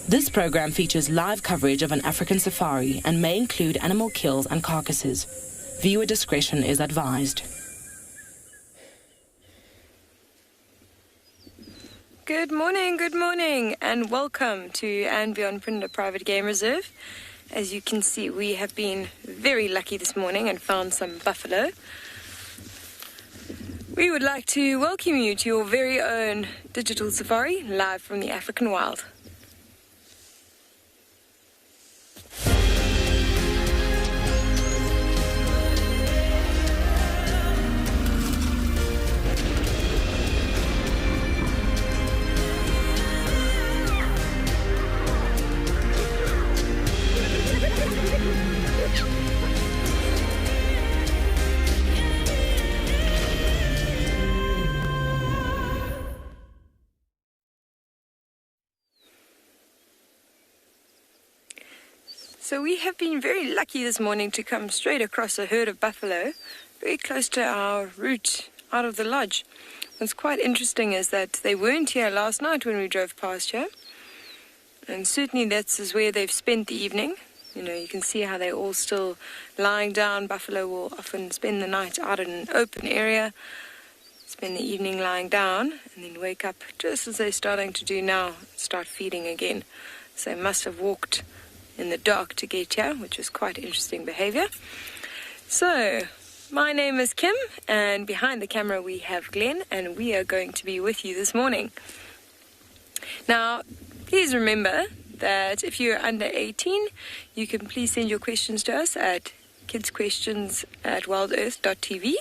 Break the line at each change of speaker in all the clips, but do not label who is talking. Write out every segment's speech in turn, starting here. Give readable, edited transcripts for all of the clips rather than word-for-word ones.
This program features live coverage of an African safari and may include animal kills and carcasses. Viewer discretion is advised.
Good morning, and welcome to Annebjørnpunda Private Game Reserve. As you can see, we have been very lucky this morning and found some buffalo. We would like to welcome you to your very own digital safari, live from the African wild. So we have been very lucky this morning to come straight across a herd of buffalo, very close to our route out of the lodge. What's quite interesting is that they weren't here last night when we drove past here. And certainly that's where they've spent the evening. You know, you can see how they're all still lying down. Buffalo will often spend the night out in an open area, spend the evening lying down, and then wake up just as they're starting to do now, start feeding again. So they must have walked in the dark to get here, which is quite interesting behavior. So, my name is Kim, and behind the camera we have Glenn, and we are going to be with you this morning. Now, please remember that if you're under 18, you can please send your questions to us at kidsquestions@wildearth.tv,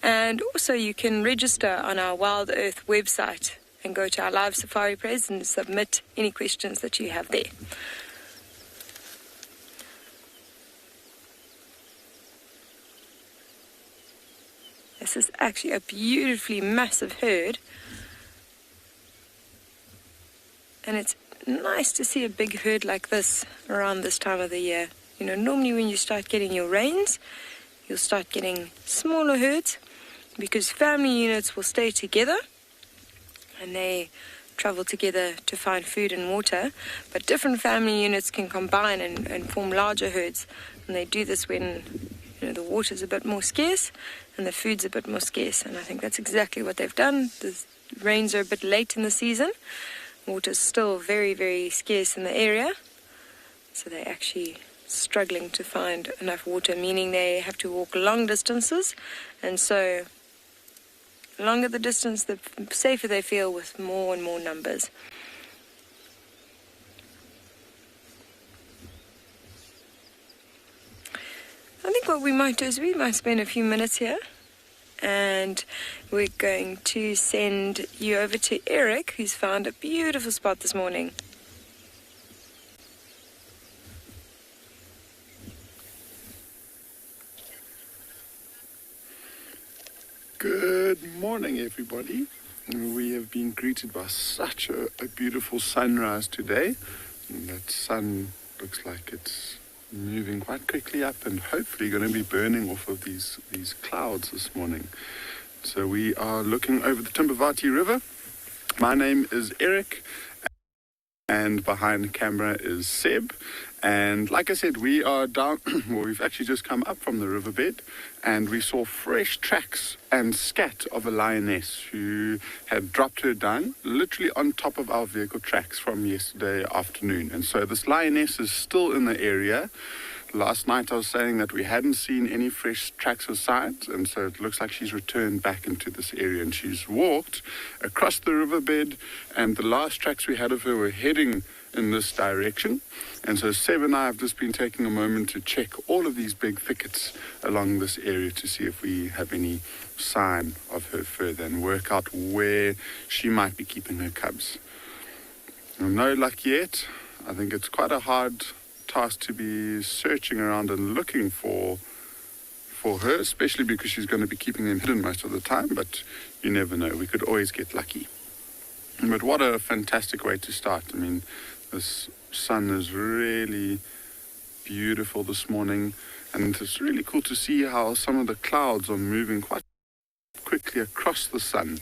and also you can register on our Wild Earth website and go to our live safari page and submit any questions that you have there. This is actually a beautifully massive herd, and it's nice to see a big herd like this around this time of the year. You know, normally when you start getting your rains, you'll start getting smaller herds because family units will stay together and they travel together to find food and water, but different family units can combine and form larger herds, and they do this when the water's a bit more scarce and the food's a bit more scarce, and I think that's exactly what they've done. The rains are a bit late in the season. Water's still very, very scarce in the area, so they're actually struggling to find enough water, meaning they have to walk long distances, and so the longer the distance, the safer they feel with more and more numbers. I think what we might do is we might spend a few minutes here, and we're going to send you over to Eric, who's found a beautiful spot this morning.
Good morning, everybody. We have been greeted by such a beautiful sunrise today. And that sun looks like it's moving quite quickly up and hopefully going to be burning off of these clouds this morning. So we are looking over the Timbavati River. My name is Eric, and behind the camera is Seb. And like I said, we are down, well, we've actually just come up from the riverbed, and we saw fresh tracks and scat of a lioness who had dropped her down literally on top of our vehicle tracks from yesterday afternoon. And so this lioness is still in the area. Last night I was saying that we hadn't seen any fresh tracks or signs, and so it looks like she's returned back into this area, and she's walked across the riverbed, and the last tracks we had of her were heading in this direction. And so Seb and I have just been taking a moment to check all of these big thickets along this area to see if we have any sign of her further and work out where she might be keeping her cubs. No luck yet. I think it's quite a hard task to be searching around and looking for her, especially because she's going to be keeping them hidden most of the time, but you never know. We could always get lucky. But what a fantastic way to start. I mean, this sun is really beautiful this morning, and it's really cool to see how some of the clouds are moving quite quickly across the sun,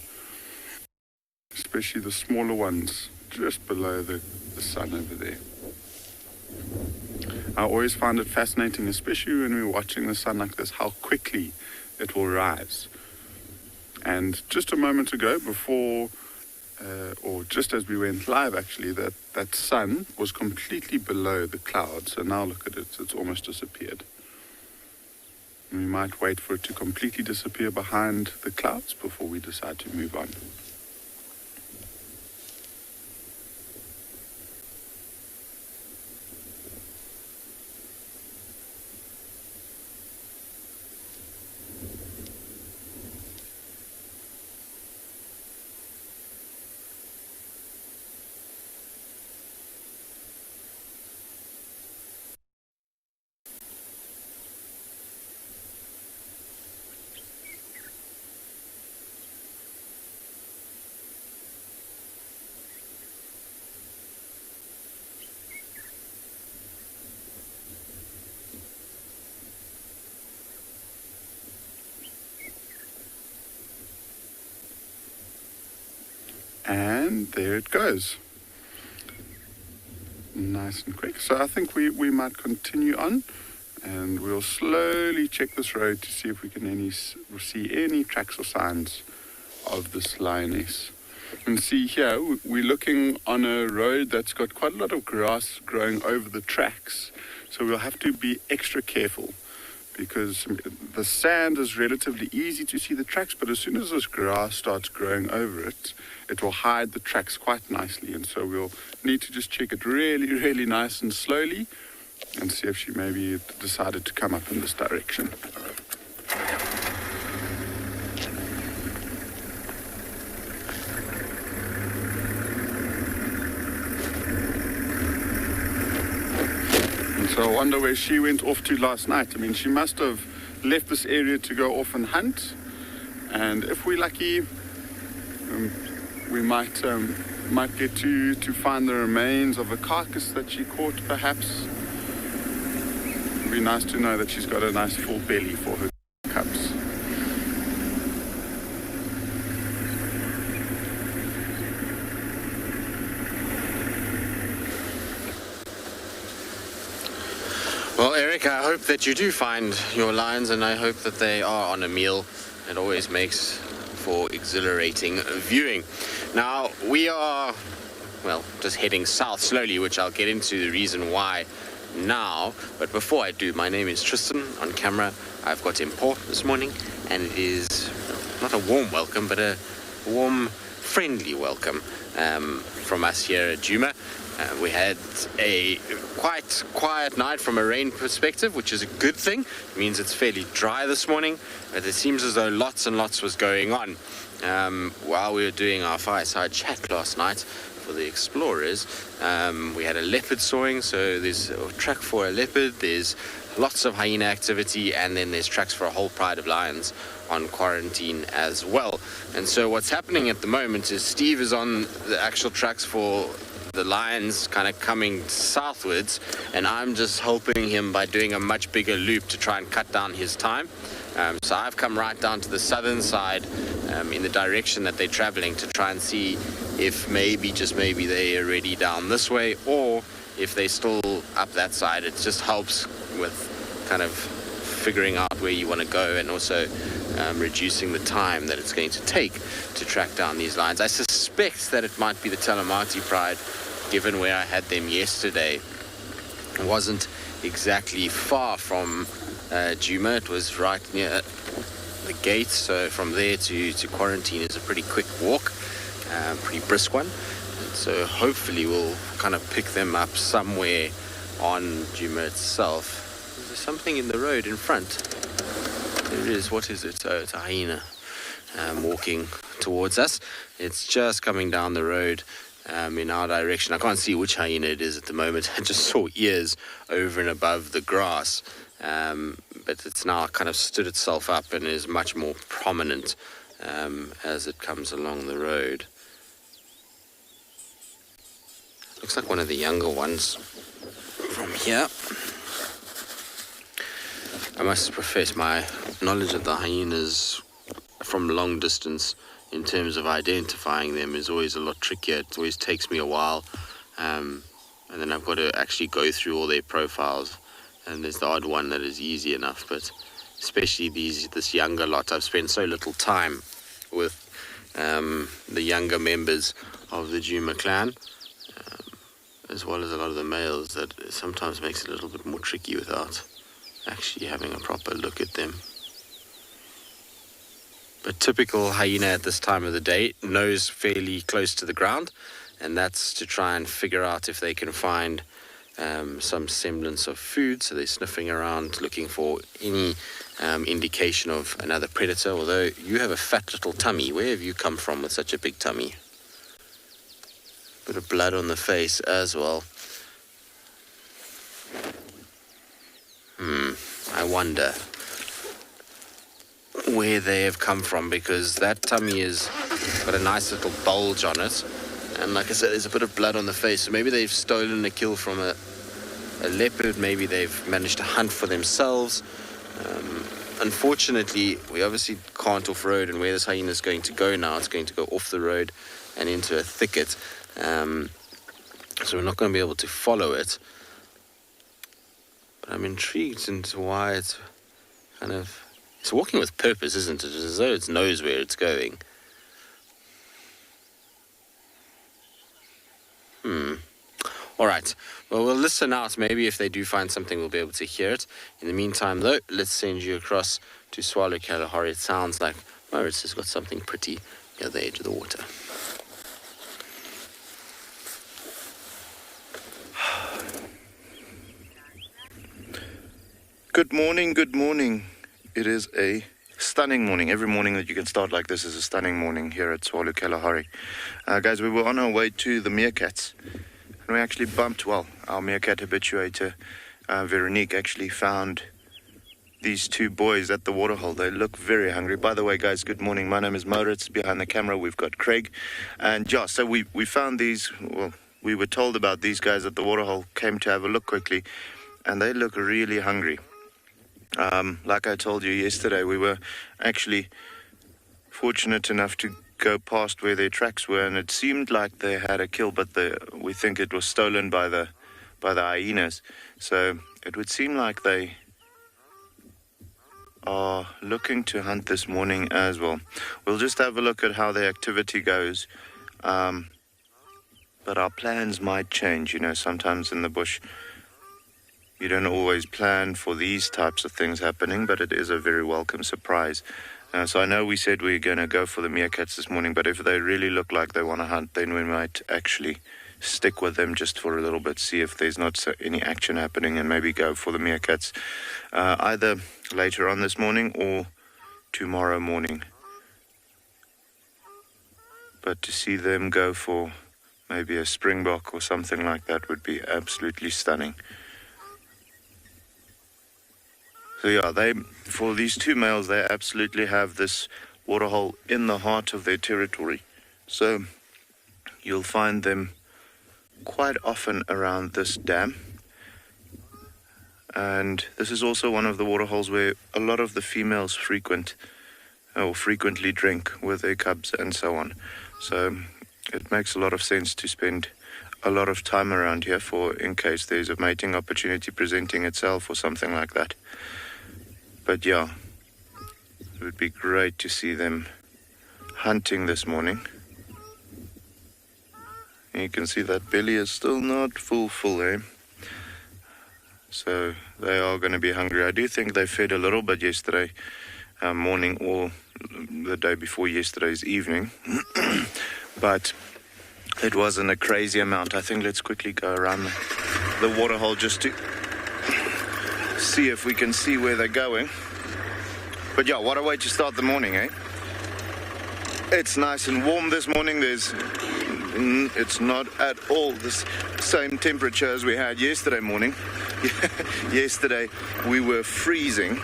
especially the smaller ones just below the sun over there. I always find it fascinating, especially when we're watching the sun like this, how quickly it will rise. And just a moment ago, before, or just as we went live actually, that sun was completely below the clouds. So now look at it, it's almost disappeared. And we might wait for it to completely disappear behind the clouds before we decide to move on. And there it goes. Nice and quick. So I think we might continue on, and we'll slowly check this road to see if we can see any tracks or signs of this lioness. And see here, we're looking on a road that's got quite a lot of grass growing over the tracks. So we'll have to be extra careful, because the sand is relatively easy to see the tracks, but as soon as this grass starts growing over it, it will hide the tracks quite nicely. And so we'll need to just check it really, really nice and slowly and see if she maybe decided to come up in this direction. And so I wonder where she went off to last night. I mean, she must have left this area to go off and hunt. And if we're lucky, we might get to find the remains of a carcass that she caught, perhaps. It'd be nice to know that she's got a nice full belly for her cubs.
Well, Eric, I hope that you do find your lions, and I hope that they are on a meal. It always makes for exhilarating viewing. Now, we are, well, just heading south slowly, which I'll get into the reason why now. But before I do, my name is Tristan. On camera, I've got Import this morning, and it is not a warm welcome, but a warm, friendly welcome from us here at Djuma. We had a quite quiet night from a rain perspective, which is a good thing. It means it's fairly dry this morning, but it seems as though lots and lots was going on. While we were doing our fireside chat last night for the explorers, we had a leopard sawing, so there's a track for a leopard, there's lots of hyena activity, and then there's tracks for a whole pride of lions on quarantine as well. And so what's happening at the moment is Steve is on the actual tracks for the lions kind of coming southwards, and I'm just helping him by doing a much bigger loop to try and cut down his time. So I've come right down to the southern side in the direction that they're traveling to try and see if maybe, just maybe, they're already down this way, or if they're still up that side. It just helps with kind of figuring out where you want to go, and also reducing the time that it's going to take to track down these lions. I suspect that it might be the Talamati Pride, given where I had them yesterday. It wasn't exactly far from Djuma. It was right near the gate, so from there to quarantine is a pretty quick walk, pretty brisk one. And so hopefully we'll kind of pick them up somewhere on Djuma itself. There's something in the road in front. There it is. What is it? Oh, it's a hyena walking towards us. It's just coming down the road in our direction. I can't see which hyena it is at the moment. I just saw ears over and above the grass. But it's now kind of stood itself up and is much more prominent as it comes along the road. Looks like one of the younger ones from here. I must profess my knowledge of the hyenas from long distance in terms of identifying them is always a lot trickier. It always takes me a while, and then I've got to actually go through all their profiles, and there's the odd one that is easy enough, but especially this younger lot. I've spent so little time with the younger members of the Djuma clan, as well as a lot of the males, that it sometimes makes it a little bit more tricky without actually having a proper look at them. But typical hyena at this time of the day, nose fairly close to the ground, and that's to try and figure out if they can find some semblance of food. So they're sniffing around looking for any indication of another predator. Although you have a fat little tummy, where have you come from with such a big tummy? Bit of blood on the face as well. I wonder where they have come from, because that tummy has got a nice little bulge on it, and like I said, there's a bit of blood on the face. So maybe they've stolen a kill from a leopard. Maybe they've managed to hunt for themselves. Unfortunately, we obviously can't off-road, and where this hyena is going to go now, it's going to go off the road and into a thicket. So we're not going to be able to follow it. But I'm intrigued into why it's it's walking with purpose, isn't it? It's as though it knows where it's going. All right. Well, we'll listen out. Maybe if they do find something, we'll be able to hear it. In the meantime, though, let's send you across to Swallow Kalahari. It sounds like Maurits has got something pretty near the edge of the water.
Good morning, good morning. It is a stunning morning. Every morning that you can start like this is a stunning morning here at Swallow Kalahari. Guys, we were on our way to the meerkats, and we actually bumped, our meerkat habituator, Veronique, actually found these two boys at the waterhole. They look very hungry. By the way, guys, good morning. My name is Maurits. Behind the camera, we've got Craig and Josh. So we found these, we were told about these guys at the waterhole, came to have a look quickly, and they look really hungry. Like I told you yesterday, we were actually fortunate enough to go past where their tracks were, and it seemed like they had a kill, but we think it was stolen by the hyenas. So it would seem like they are looking to hunt this morning as well. We'll just have a look at how the activity goes. But our plans might change. You know, sometimes in the bush, you don't always plan for these types of things happening, but it is a very welcome surprise. So I know we said we're going to go for the meerkats this morning, but if they really look like they want to hunt, then we might actually stick with them just for a little bit, see if there's not any action happening, and maybe go for the meerkats either later on this morning or tomorrow morning. But to see them go for maybe a springbok or something like that would be absolutely stunning. So yeah, for these two males, they absolutely have this waterhole in the heart of their territory. So you'll find them quite often around this dam. And this is also one of the waterholes where a lot of the females frequently drink with their cubs and so on. So it makes a lot of sense to spend a lot of time around here in case there's a mating opportunity presenting itself or something like that. But yeah, it would be great to see them hunting this morning. And you can see that belly is still not full, eh? So they are going to be hungry. I do think they fed a little bit yesterday morning or the day before yesterday's evening. But it wasn't a crazy amount. I think let's quickly go around the waterhole just to see if we can see where they're going. But yeah, what a way to start the morning, eh? It's nice and warm this morning. It's not at all the same temperature as we had yesterday morning. Yesterday we were freezing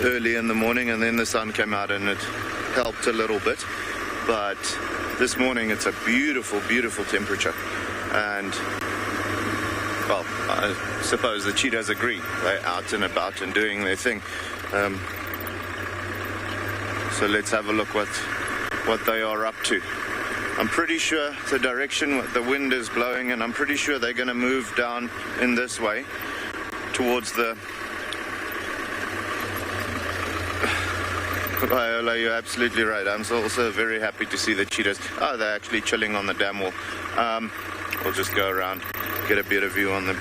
early in the morning, and then the sun came out and it helped a little bit. But this morning it's a beautiful, beautiful temperature. And well, I suppose the cheetahs agree. They're out and about and doing their thing. So let's have a look what they are up to. I'm pretty sure the direction the wind is blowing, and I'm pretty sure they're going to move down in this way towards the... Viola, you're absolutely right. I'm also very happy to see the cheetahs. Oh, they're actually chilling on the dam wall. We'll just go around, get a better view on them.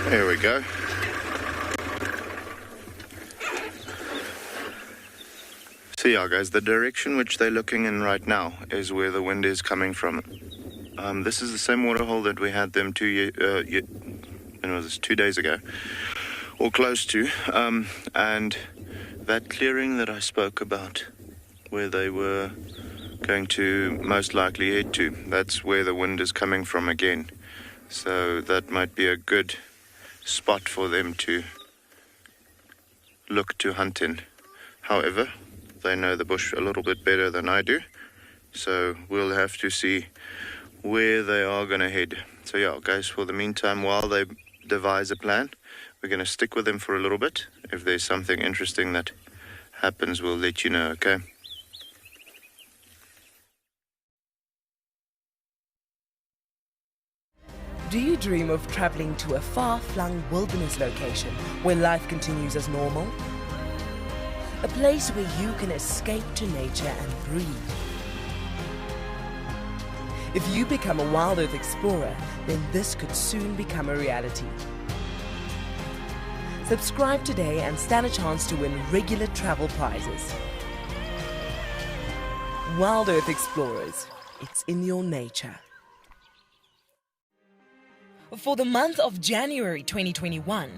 There we go. So yeah, guys, the direction which they're looking in right now is where the wind is coming from. This is the same waterhole that we had them 2 days ago, or close to. And that clearing that I spoke about, where they were going to most likely head to, that's where the wind is coming from again. So that might be a good spot for them to look to hunt in. However, they know the bush a little bit better than I do, so we'll have to see where they are going to head. So yeah, guys, for the meantime, while they devise a plan, we're going to stick with them for a little bit. If there's something interesting that happens, we'll let you know, okay?
Do you dream of traveling to a far-flung wilderness location where life continues as normal? A place where you can escape to nature and breathe. If you become a Wild Earth Explorer, then this could soon become a reality. Subscribe today and stand a chance to win regular travel prizes. Wild Earth Explorers, it's in your nature. For the month of January 2021,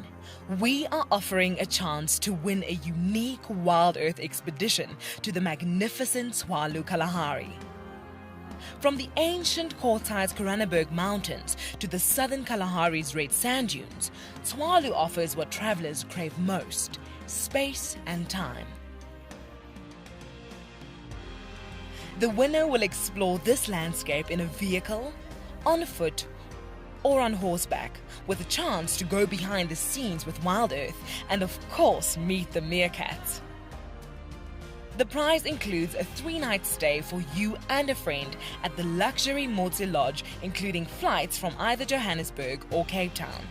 we are offering a chance to win a unique Wild Earth expedition to the magnificent Tswalu Kalahari. From the ancient quartzite Koranenberg Mountains to the southern Kalahari's red sand dunes, Tswalu offers what travelers crave most: space and time. The winner will explore this landscape in a vehicle, on foot, or on horseback, with a chance to go behind the scenes with Wild Earth and of course meet the meerkats. The prize includes a 3-night stay for you and a friend at the luxury Motse Lodge, including flights from either Johannesburg or Cape Town.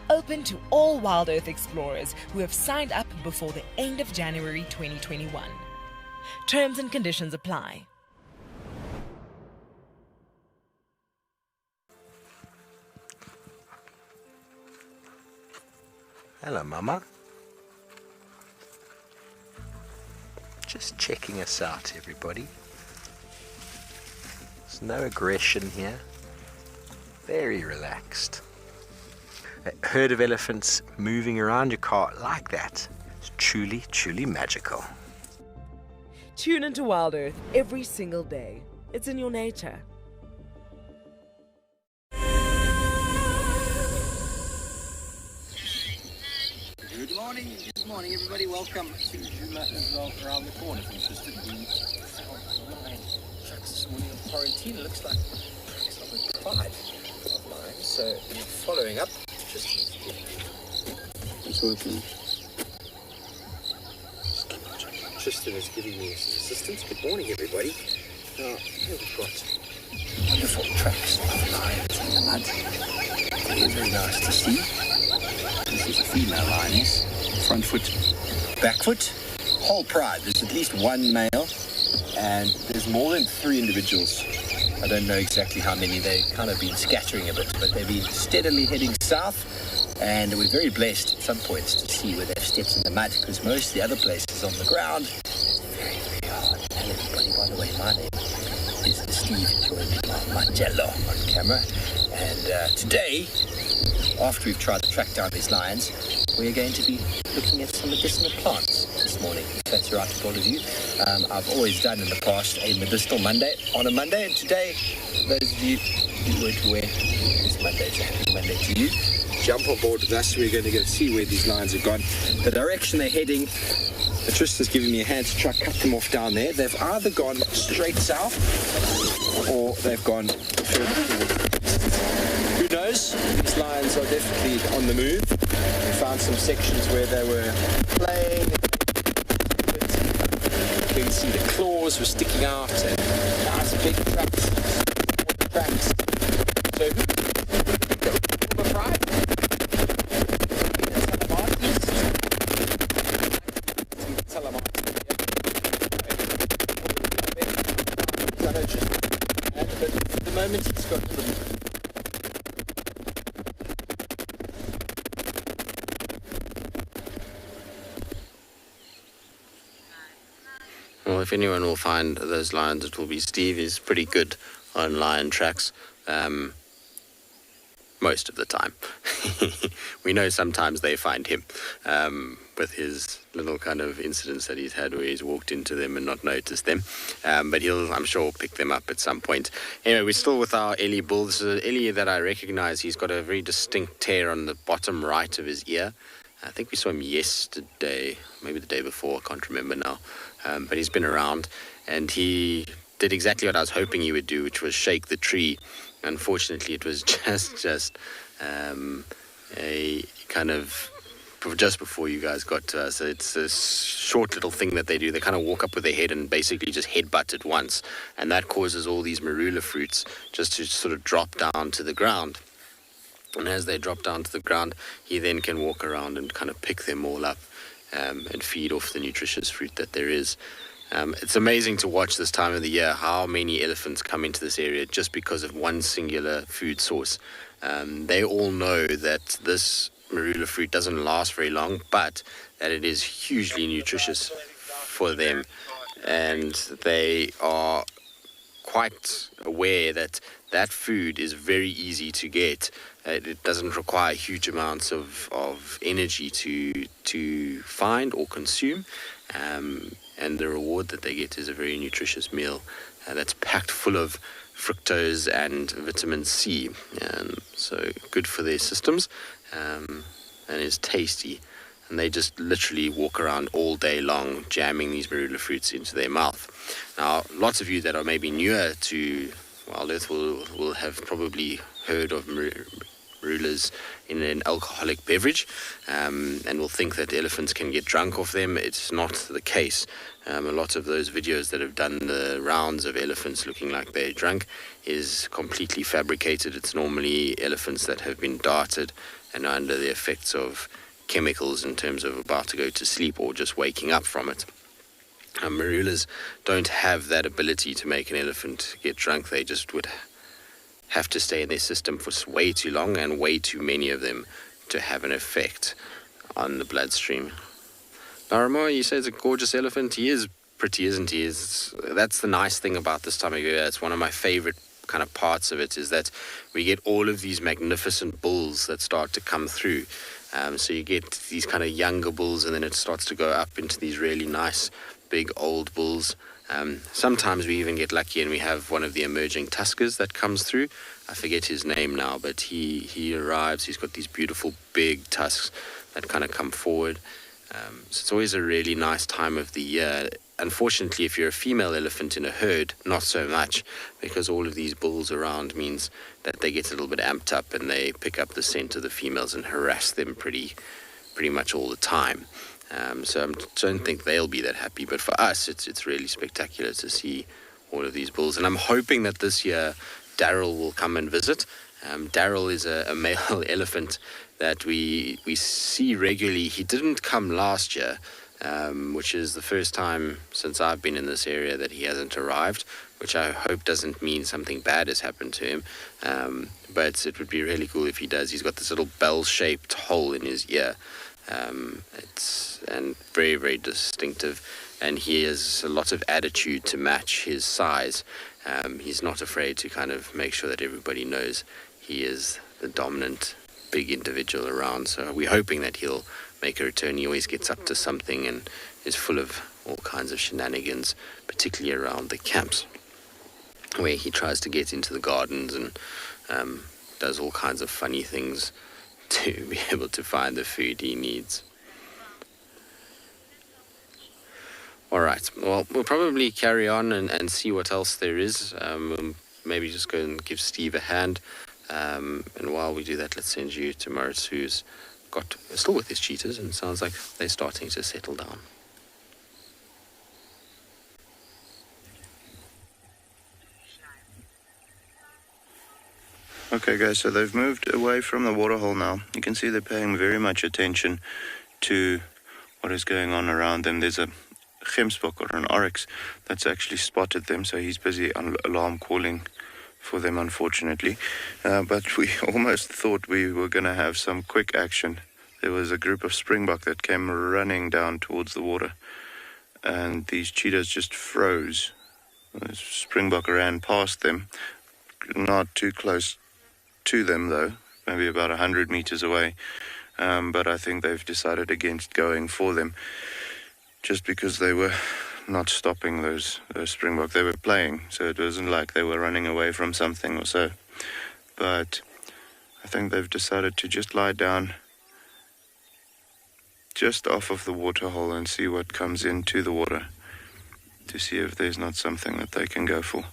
Open to all Wild Earth explorers who have signed up before the end of January 2021. Terms and conditions apply.
Hello, Mama. Just checking us out, everybody. There's no aggression here. Very relaxed. A herd of elephants moving around your car like that is truly, truly magical.
Tune into Wild Earth every single day. It's in your nature.
Good morning, everybody. Welcome to Juma as well around the corner from Twisted Green. Trucks this morning of quarantine. Looks like a pride of mine. So we're following up. Just it's working. Tristan is giving me some assistance. Good morning, everybody. Now here we've got wonderful tracks of lions in the mud. Very, very nice to see. This is a female lioness. Front foot, back foot, whole pride. There's at least one male, and there's more than 3 individuals. I don't know exactly how many. They've kind of been scattering a bit, but they've been steadily heading south, and we're very blessed at some points to see where they've stepped in the mud, because most of the other places on the ground, very, very hard. Hello, everybody, by the way, my name is Steve, joined by Jello on camera, and today, after we've tried to track down these lions, we're going to be looking at some medicinal plants this morning. If that's right to all of you. I've always done in the past a medicinal Monday on a Monday, and today, those of you who weren't aware, it's Monday, so happy Monday to you. Jump on board with us. We're going to go see where these lions have gone, the direction they're heading, Tristan's giving me a hand to try to cut them off down there. They've either gone straight south or they've gone further forward. Who knows? These lions are definitely on the move. We found some sections where they were playing. You can see the claws were sticking out and nice big tracks. So who the pride? At the moment he's got
Well, if anyone will find those lions, it will be Steve. He's pretty good on lion tracks, most of the time. We know sometimes they find him, with his little kind of incidents that he's had where he's walked into them and not noticed them. But he'll, I'm sure, pick them up at some point. Anyway, we're still with our Ellie bull. This is an Ellie that I recognize. He's got a very distinct tear on the bottom right of his ear. I think we saw him yesterday, maybe the day before, I can't remember now. But he's been around, and he did exactly what I was hoping he would do, which was shake the tree. Unfortunately, it was just a kind of just before you guys got to us. It's a short little thing that they do. They kind of walk up with their head and basically just headbutt it once, and that causes all these marula fruits just to sort of drop down to the ground. And as they drop down to the ground, he then can walk around and kind of pick them all up and feed off the nutritious fruit that there is. It's amazing to watch this time of the year how many elephants come into this area just because of one singular food source. They all know that this marula fruit doesn't last very long, but that it is hugely nutritious for them, and they are quite aware that that food is very easy to get. It doesn't require huge amounts of energy to find or consume, and the reward that they get is a very nutritious meal that's packed full of fructose and vitamin C, so good for their systems, and is tasty. And they just literally walk around all day long jamming these marula fruits into their mouth. Now, lots of you that are maybe newer to Wild Earth will have probably heard of marulas in an alcoholic beverage, and will think that elephants can get drunk off them. It's not the case. A lot of those videos that have done the rounds of elephants looking like they're drunk is completely fabricated. It's normally elephants that have been darted and are under the effects of chemicals in terms of about to go to sleep or just waking up from it. Marulas don't have that ability to make an elephant get drunk. They just would have to stay in their system for way too long, and way too many of them to have an effect on the bloodstream. Now, Ramon, you say it's a gorgeous elephant. He is pretty, isn't he? That's the nice thing about this time of year. It's one of my favorite kind of parts of it, is that we get all of these magnificent bulls that start to come through. So you get these kind of younger bulls, and then it starts to go up into these really nice big old bulls. Sometimes we even get lucky and we have one of the emerging tuskers that comes through. I forget his name now, but he arrives. He's got these beautiful big tusks that kind of come forward. So it's always a really nice time of the year. Unfortunately, if you're a female elephant in a herd, not so much, because all of these bulls around means that they get a little bit amped up and they pick up the scent of the females and harass them pretty much all the time. So I don't think they'll be that happy. But for us, it's really spectacular to see all of these bulls. And I'm hoping that this year Daryl will come and visit. Daryl is a male elephant that we see regularly. He didn't come last year, which is the first time since I've been in this area that he hasn't arrived, which I hope doesn't mean something bad has happened to him. But it would be really cool if he does. He's got this little bell-shaped hole in his ear. It's very, very distinctive, and he has a lot of attitude to match his size. He's not afraid to kind of make sure that everybody knows he is the dominant big individual around. So we're hoping that he'll make a return. He always gets up to something and is full of all kinds of shenanigans, particularly around the camps, where he tries to get into the gardens and does all kinds of funny things to be able to find the food he needs. All right. Well, we'll probably carry on and see what else there is. Maybe just go and give Steve a hand. And while we do that, let's send you to Morris, who's still with his cheetahs, and sounds like they're starting to settle down.
Okay guys, so they've moved away from the waterhole now. You can see they're paying very much attention to what is going on around them. There's a gemsbok or an oryx that's actually spotted them, so he's busy alarm calling for them, unfortunately. But we almost thought we were going to have some quick action. There was a group of springbok that came running down towards the water, and these cheetahs just froze. The springbok ran past them, not too close to them though, maybe about 100 meters away. But I think they've decided against going for them, just because they were not stopping those springbok. They were playing, so it wasn't like they were running away from something or so. But I think they've decided to just lie down just off of the waterhole and see what comes into the water, to see if there's not something that they can go for.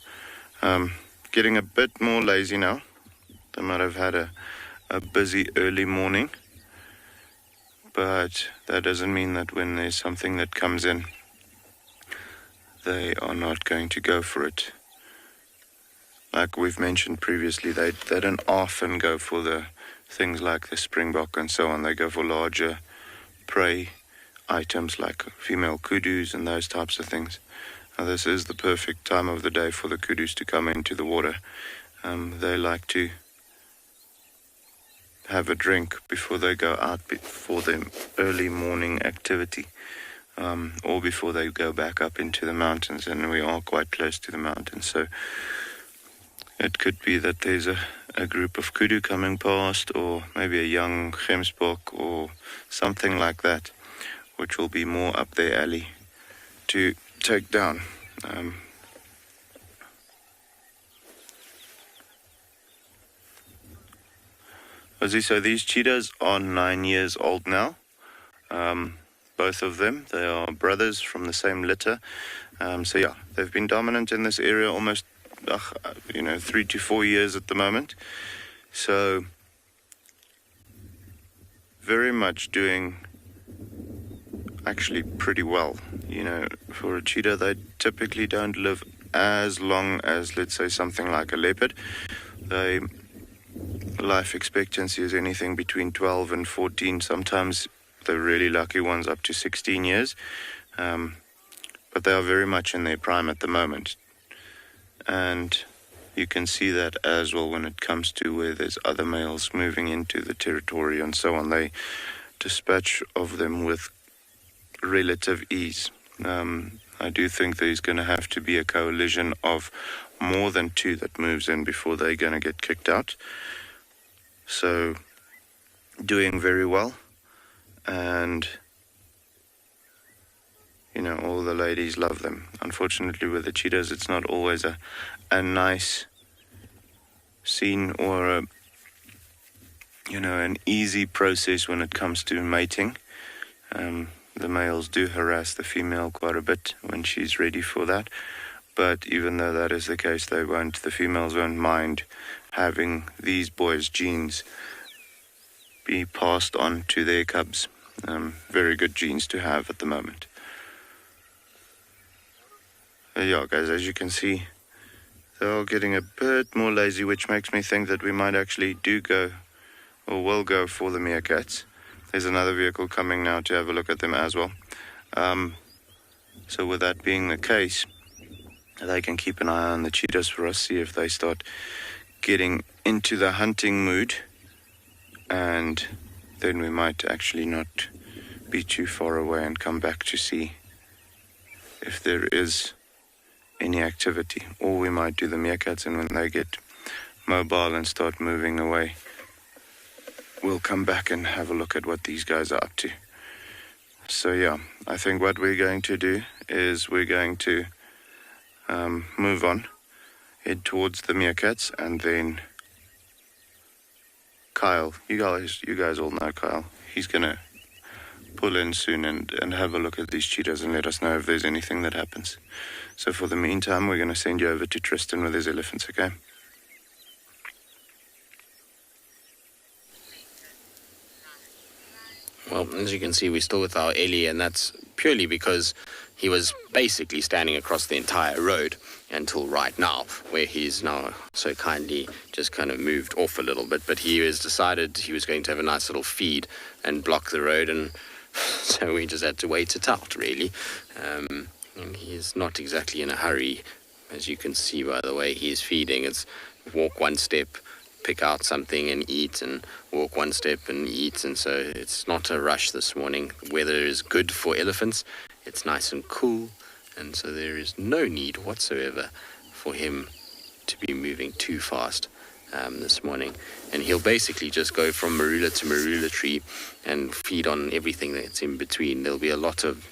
Getting a bit more lazy now. They might have had a busy early morning, but that doesn't mean that when there's something that comes in, they are not going to go for it. Like we've mentioned previously, they don't often go for the things like the springbok and so on. They go for larger prey items like female kudus and those types of things. Now, this is the perfect time of the day for the kudus to come into the water. They like to have a drink before they go out for their early morning activity, or before they go back up into the mountains, and we are quite close to the mountains, so it could be that there's a group of kudu coming past, or maybe a young gemsbok or something like that, which will be more up their alley to take down. So these cheetahs are 9 years old now, both of them. They are brothers from the same litter. So yeah, they've been dominant in this area almost 3 to 4 years at the moment. So very much doing actually pretty well. For a cheetah, they typically don't live as long as, let's say, something like a leopard. Life expectancy is anything between 12 and 14, sometimes the really lucky ones up to 16 years. But they are very much in their prime at the moment. And you can see that as well when it comes to where there's other males moving into the territory and so on. They dispatch of them with relative ease. I do think there's going to have to be a coalition of more than 2 that moves in before they're going to get kicked out. So, doing very well. And, all the ladies love them. Unfortunately, with the cheetahs, it's not always a nice scene or an easy process when it comes to mating. The males do harass the female quite a bit when she's ready for that. But even though that is the case, the females won't mind having these boys' genes be passed on to their cubs. Very good genes to have at the moment. Yeah, guys, as you can see, they're all getting a bit more lazy, which makes me think that we might actually will go for the meerkats. There's another vehicle coming now to have a look at them as well. So with that being the case, they can keep an eye on the cheetahs for us, see if they start getting into the hunting mood, and then we might actually not be too far away and come back to see if there is any activity. Or we might do the meerkats, and when they get mobile and start moving away, we'll come back and have a look at what these guys are up to. So yeah, I think what we're going to do is we're going to move on, head towards the meerkats, and then Kyle, you guys all know Kyle. He's gonna pull in soon and have a look at these cheetahs and let us know if there's anything that happens. So for the meantime, we're going to send you over to Tristan with his elephants, okay?
Well, as you can see, we're still with our Ellie, and that's purely because he was basically standing across the entire road until right now, where he's now so kindly just kind of moved off a little bit. But he has decided he was going to have a nice little feed and block the road, and so we just had to wait it out, really. And he's not exactly in a hurry, as you can see by the way he's feeding. It's walk one step, pick out something and eat, and walk one step and eat. And so it's not a rush this morning. The weather is good for elephants. It's nice and cool, and so there is no need whatsoever for him to be moving too fast this morning. And he'll basically just go from marula to marula tree and feed on everything that's in between. There'll be a lot of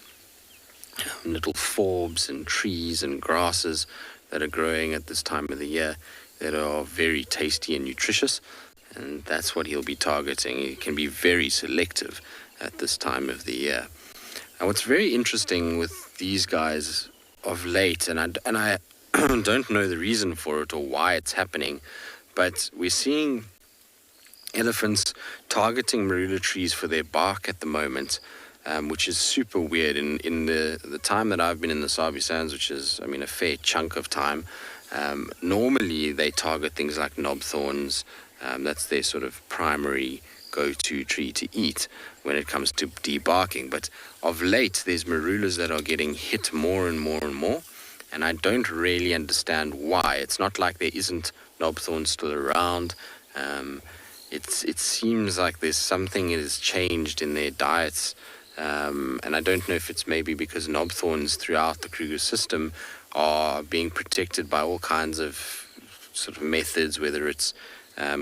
little forbs and trees and grasses that are growing at this time of the year that are very tasty and nutritious, and that's what he'll be targeting. He can be very selective at this time of the year. And what's very interesting with these guys of late, and I don't know the reason for it or why it's happening, but we're seeing elephants targeting marula trees for their bark at the moment, which is super weird. In the time that I've been in the Sabi Sands, which is, I mean, a fair chunk of time, normally they target things like knobthorns. That's their sort of primary go-to tree to eat when it comes to debarking. But of late, there's marulas that are getting hit more and more and more, and I don't really understand why. It's not like there isn't knobthorns still around. It seems like there's something that has changed in their diets, and I don't know if it's maybe because knobthorns throughout the Kruger system are being protected by all kinds of sort of methods, whether it's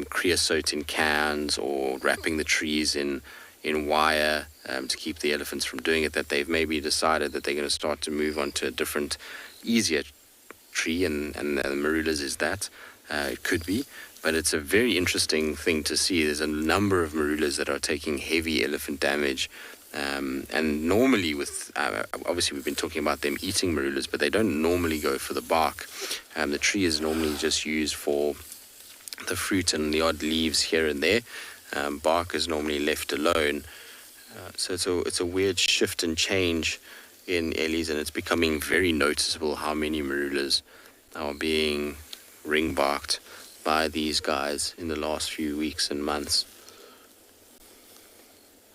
creosote in cans or wrapping the trees in wire to keep the elephants from doing it, that they've maybe decided that they're going to start to move on to a different, easier tree, and the marulas is that. It could be, but it's a very interesting thing to see. There's a number of marulas that are taking heavy elephant damage, and normally with, obviously we've been talking about them eating marulas, but they don't normally go for the bark. The tree is normally just used for the fruit and the odd leaves here and there. Bark is normally left alone. So it's a weird shift and change in Ellie's, and it's becoming very noticeable how many marulas are being ring-barked by these guys in the last few weeks and months.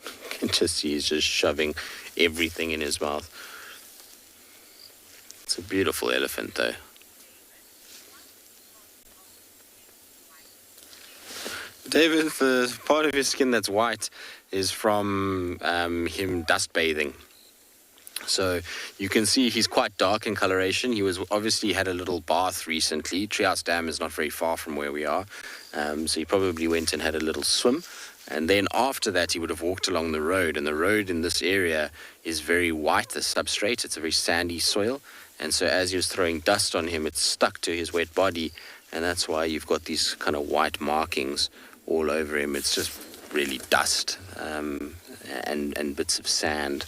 You can just see he's just shoving everything in his mouth. It's a beautiful elephant, though. David, the part of his skin that's white is from him dust bathing. So you can see he's quite dark in coloration. He was obviously had a little bath recently. Treehouse Dam is not very far from where we are. So he probably went and had a little swim. And then after that, he would have walked along the road. And the road in this area is very white, the substrate. It's a very sandy soil. And so as he was throwing dust on him, it stuck to his wet body. And that's why you've got these kind of white markings all over him. It's just really dust and bits of sand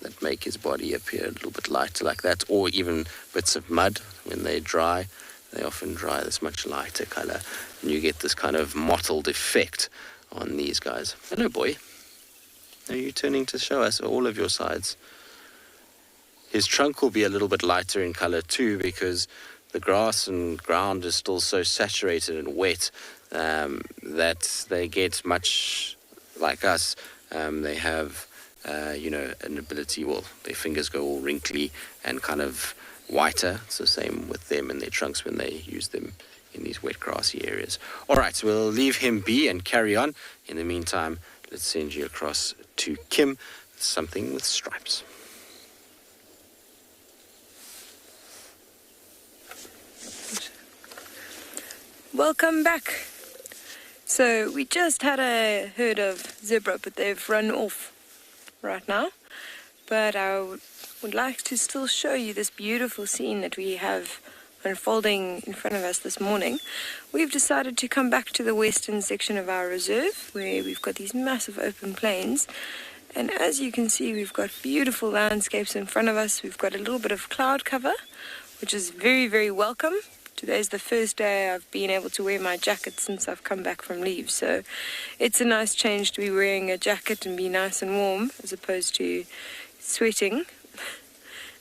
that make his body appear a little bit lighter like that, or even bits of mud. When they dry, they often dry this much lighter color, and you get this kind of mottled effect on these guys. Hello, boy. Are you turning to show us all of your sides? His trunk will be a little bit lighter in color too, because the grass and ground is still so saturated and wet that they get much like us. They have an ability, well, their fingers go all wrinkly and kind of whiter. It's the same with them and their trunks when they use them in these wet grassy areas. All right, so we'll leave him be and carry on. In the meantime, let's send you across to Kim, something with stripes.
Welcome back. So we just had a herd of zebra, but they've run off right now. But I would like to still show you this beautiful scene that we have unfolding in front of us this morning. We've decided to come back to the western section of our reserve, where we've got these massive open plains, And as you can see, we've got beautiful landscapes in front of us. We've got a little bit of cloud cover, which is very, very welcome. Today's the first day I've been able to wear my jacket since I've come back from leave. So it's a nice change to be wearing a jacket and be nice and warm as opposed to sweating.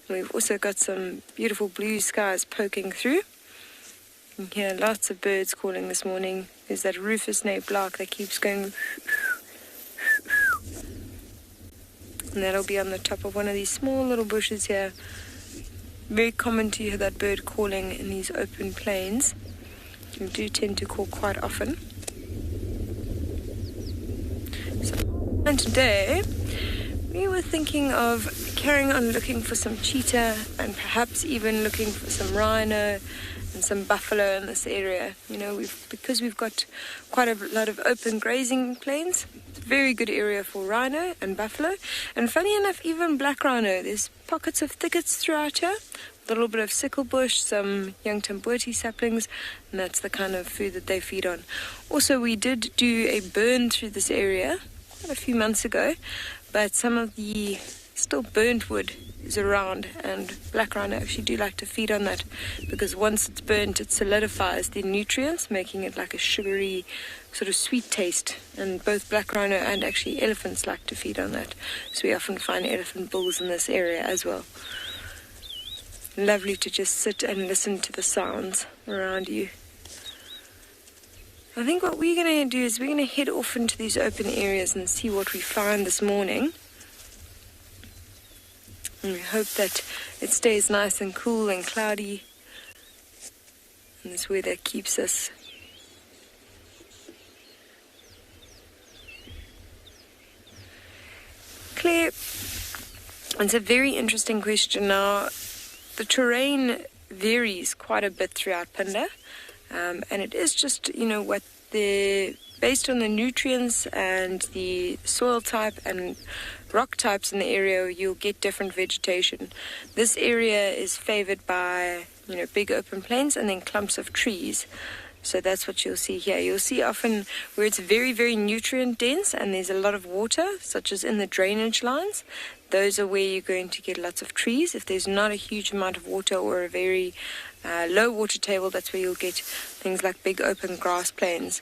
We've also got some beautiful blue skies poking through. You can hear lots of birds calling this morning. There's that rufous-napped lark that keeps going. And that'll be on the top of one of these small little bushes here. Very common to hear that bird calling in these open plains. They do tend to call quite often. And today, we were thinking of carrying on looking for some cheetah and perhaps even looking for some rhino and some buffalo in this area. You know, because we've got quite a lot of open grazing plains. It's a very good area for rhino and buffalo. And funny enough, even black rhino. There's pockets of thickets throughout here. A little bit of sickle bush, some young tamboti saplings, and that's the kind of food that they feed on. Also, we did do a burn through this area quite a few months ago, but some of the still burnt wood is around, and black rhino actually do like to feed on that because once it's burnt, it solidifies the nutrients, making it like a sugary sort of sweet taste. And both black rhino and actually elephants like to feed on that, so we often find elephant bulls in this area as well. Lovely to just sit and listen to the sounds around you. I think what we're going to do is we're going to head off into these open areas and see what we find this morning. And we hope that it stays nice and cool and cloudy. And this weather keeps us. Claire, it's a very interesting question. Now, the terrain varies quite a bit throughout Phinda, and it is just, based on the nutrients and the soil type and rock types in the area, you'll get different vegetation. This area is favored by, big open plains and then clumps of trees. So that's what you'll see here. You'll see often where it's very, very nutrient dense and there's a lot of water, such as in the drainage lines. Those are where you're going to get lots of trees. If there's not a huge amount of water or a very low water table, that's where you'll get things like big open grass plains.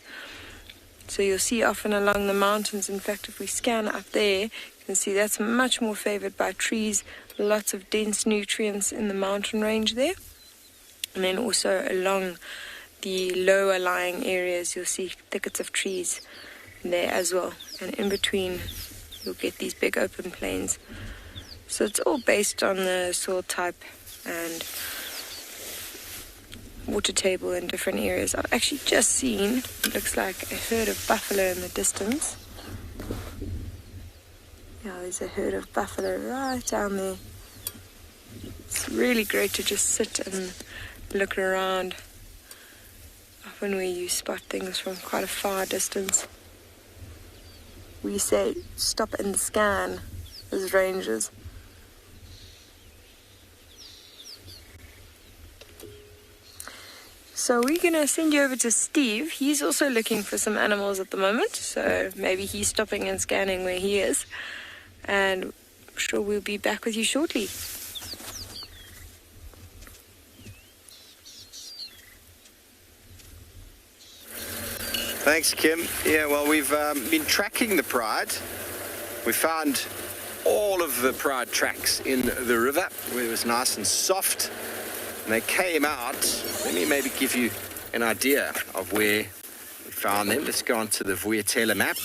So you'll see often along the mountains. In fact, if we scan up there, you can see that's much more favored by trees, lots of dense nutrients in the mountain range there. And then also along the lower lying areas, you'll see thickets of trees there as well. And in between, you'll get these big open plains. So it's all based on the soil type and water table in different areas. I've actually just seen, it looks like a herd of buffalo in the distance. Yeah, there's a herd of buffalo right down there. It's really great to just sit and look around. Often where you spot things from quite a far distance. We say stop and scan as rangers. So we're going to send you over to Steve. He's also looking for some animals at the moment, so maybe he's stopping and scanning where he is. And I'm sure we'll be back with you shortly.
Thanks, Kim. Yeah, well, we've been tracking the Pride. We found all of the Pride tracks in the river where it was nice and soft. And they came out. Let me maybe give you an idea of where we found them. Let's go on to the Vuyatela map.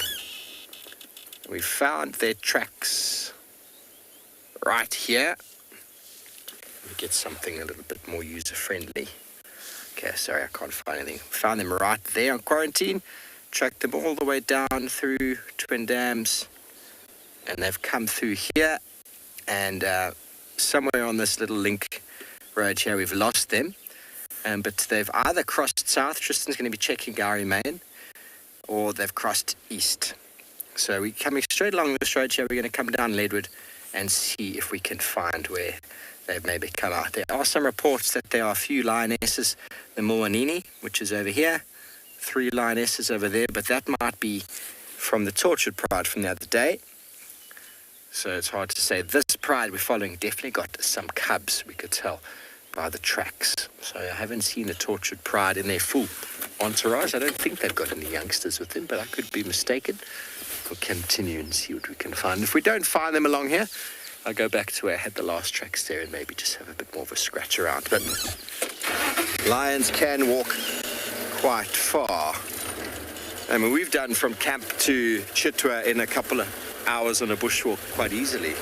We found their tracks right here. Let me get something a little bit more user-friendly. Okay, sorry, I can't find anything. Found them right there on Quarantine. Tracked them all the way down through Twin Dams. And they've come through here. And somewhere on this little link road here, we've lost them. But they've either crossed south, Tristan's going to be checking Gowrie Main, or they've crossed east. So we're coming straight along this road here. We're going to come down Leadwood and see if we can find where they've maybe come out. There are some reports that there are a few lionesses, the Moanini, which is over here, 3 lionesses over there, but that might be from the tortured Pride from the other day.
So it's hard to say. This pride we're following definitely got some cubs, we could tell by the tracks. So I haven't seen a tortured pride in their full entourage. I don't think they've got any youngsters with them, but I could be mistaken. We'll continue and see what we can find. If we don't find them along here, I'll go back to where I had the last tracks there and maybe just have a bit more of a scratch around. But lions can walk quite far. I mean, we've done from camp to Chitwa in a couple of hours on a bushwalk quite easily.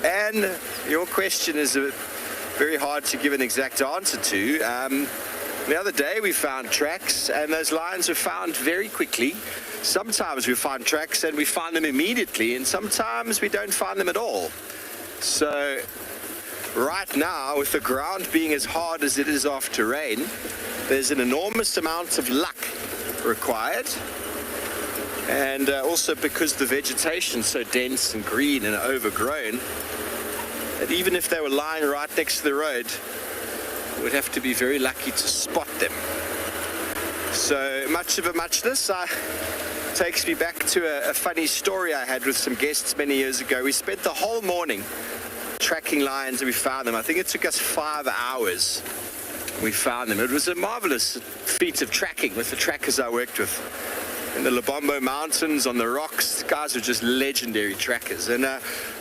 And your question is very hard to give an exact answer to. The other day we found tracks, and those lions were found very quickly. Sometimes we find tracks and we find them immediately, and sometimes we don't find them at all. So right now, with the ground being as hard as it is after rain, there's an enormous amount of luck required. And also because the vegetation's so dense and green and overgrown, that even if they were lying right next to the road, we'd have to be very lucky to spot them. So much of a muchness takes me back to a funny story I had with some guests many years ago. We spent the whole morning tracking lions and we found them. I think it took us 5 hours. We found them. It was a marvelous feat of tracking with the trackers I worked with. In the Lubombo Mountains, on the rocks, the guys were just legendary trackers. And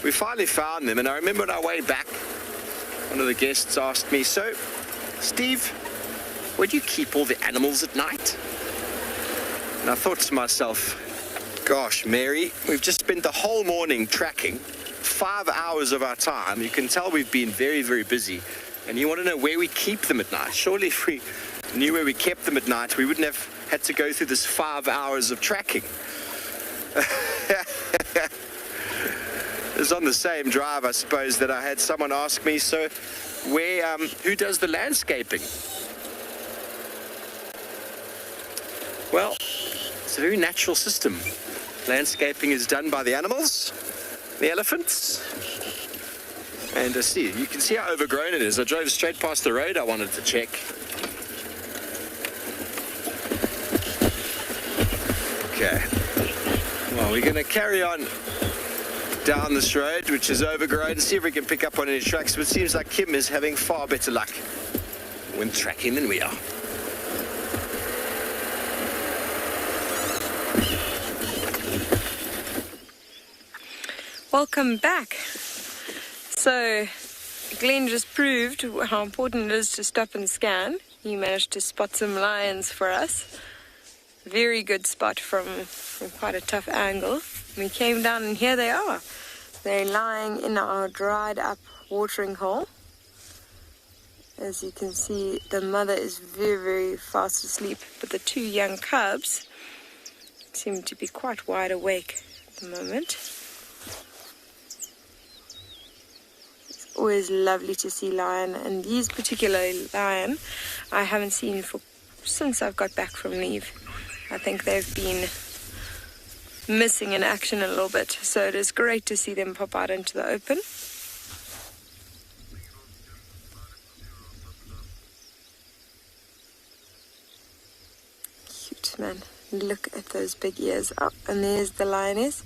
we finally found them. And I remember on our way back, one of the guests asked me, "So, Steve, where do you keep all the animals at night?" And I thought to myself, gosh, Mary, we've just spent the whole morning tracking, 5 hours of our time. You can tell we've been very, very busy. And you want to know where we keep them at night. Surely if we knew where we kept them at night, we wouldn't have had to go through this 5 hours of tracking. It was on the same drive, I suppose, that I had someone ask me, "So who does the landscaping?" Well, it's a very natural system. Landscaping is done by the animals, the elephants. And you can see how overgrown it is. I drove straight past the road I wanted to check. Okay. Well, we're going to carry on down this road, which is overgrown, and see if we can pick up on any tracks. But it seems like Kim is having far better luck when tracking than we are.
Welcome back. So, Glenn just proved how important it is to stop and scan. He managed to spot some lions for us. Very good spot from quite a tough angle. We came down and here they are. They're lying in our dried up watering hole. As you can see, the mother is very, very fast asleep, but the two young cubs seem to be quite wide awake at the moment. It's always lovely to see lion, and these particular lion I haven't seen since I've got back from leave. I think they've been missing in action a little bit, so it is great to see them pop out into the open. Cute, man. Look at those big ears. Oh, and there's the lioness.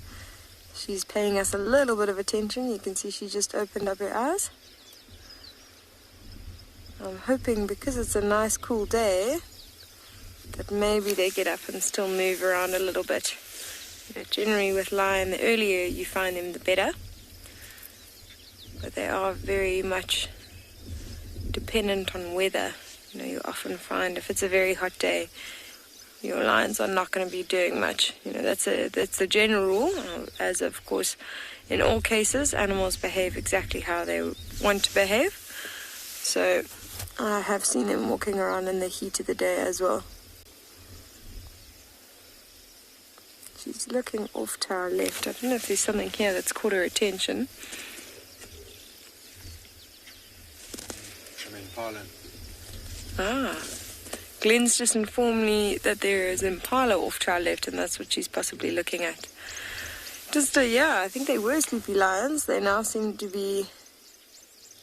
She's paying us a little bit of attention. You can see she just opened up her eyes. I'm hoping, because it's a nice cool day, that maybe they get up and still move around a little bit. You know, generally with lion, the earlier you find them, the better. But they are very much dependent on weather. You know, you often find if it's a very hot day, your lions are not going to be doing much. You know, that's the general rule. As of course, in all cases, animals behave exactly how they want to behave. So I have seen them walking around in the heat of the day as well. She's looking off to our left. I don't know if there's something here that's caught her attention. Ah. Glenn's just informed me that there is impala off to our left, and that's what she's possibly looking at. I think they were sleepy lions. They now seem to be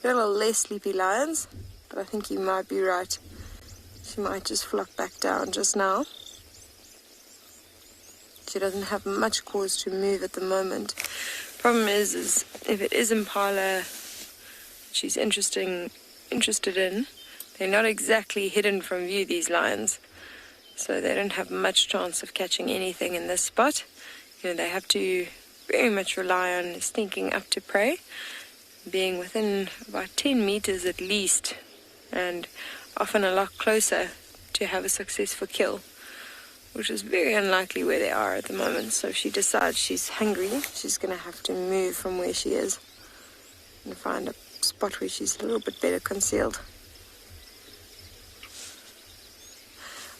a little less sleepy lions, but I think you might be right. She might just flock back down just now. She doesn't have much cause to move at the moment. Problem is if it is impala she's interested in, they're not exactly hidden from view, these lions. So they don't have much chance of catching anything in this spot. You know, they have to very much rely on sneaking up to prey, being within about 10 meters at least, and often a lot closer to have a successful kill, which is very unlikely where they are at the moment. So if she decides she's hungry, she's going to have to move from where she is and find a spot where she's a little bit better concealed.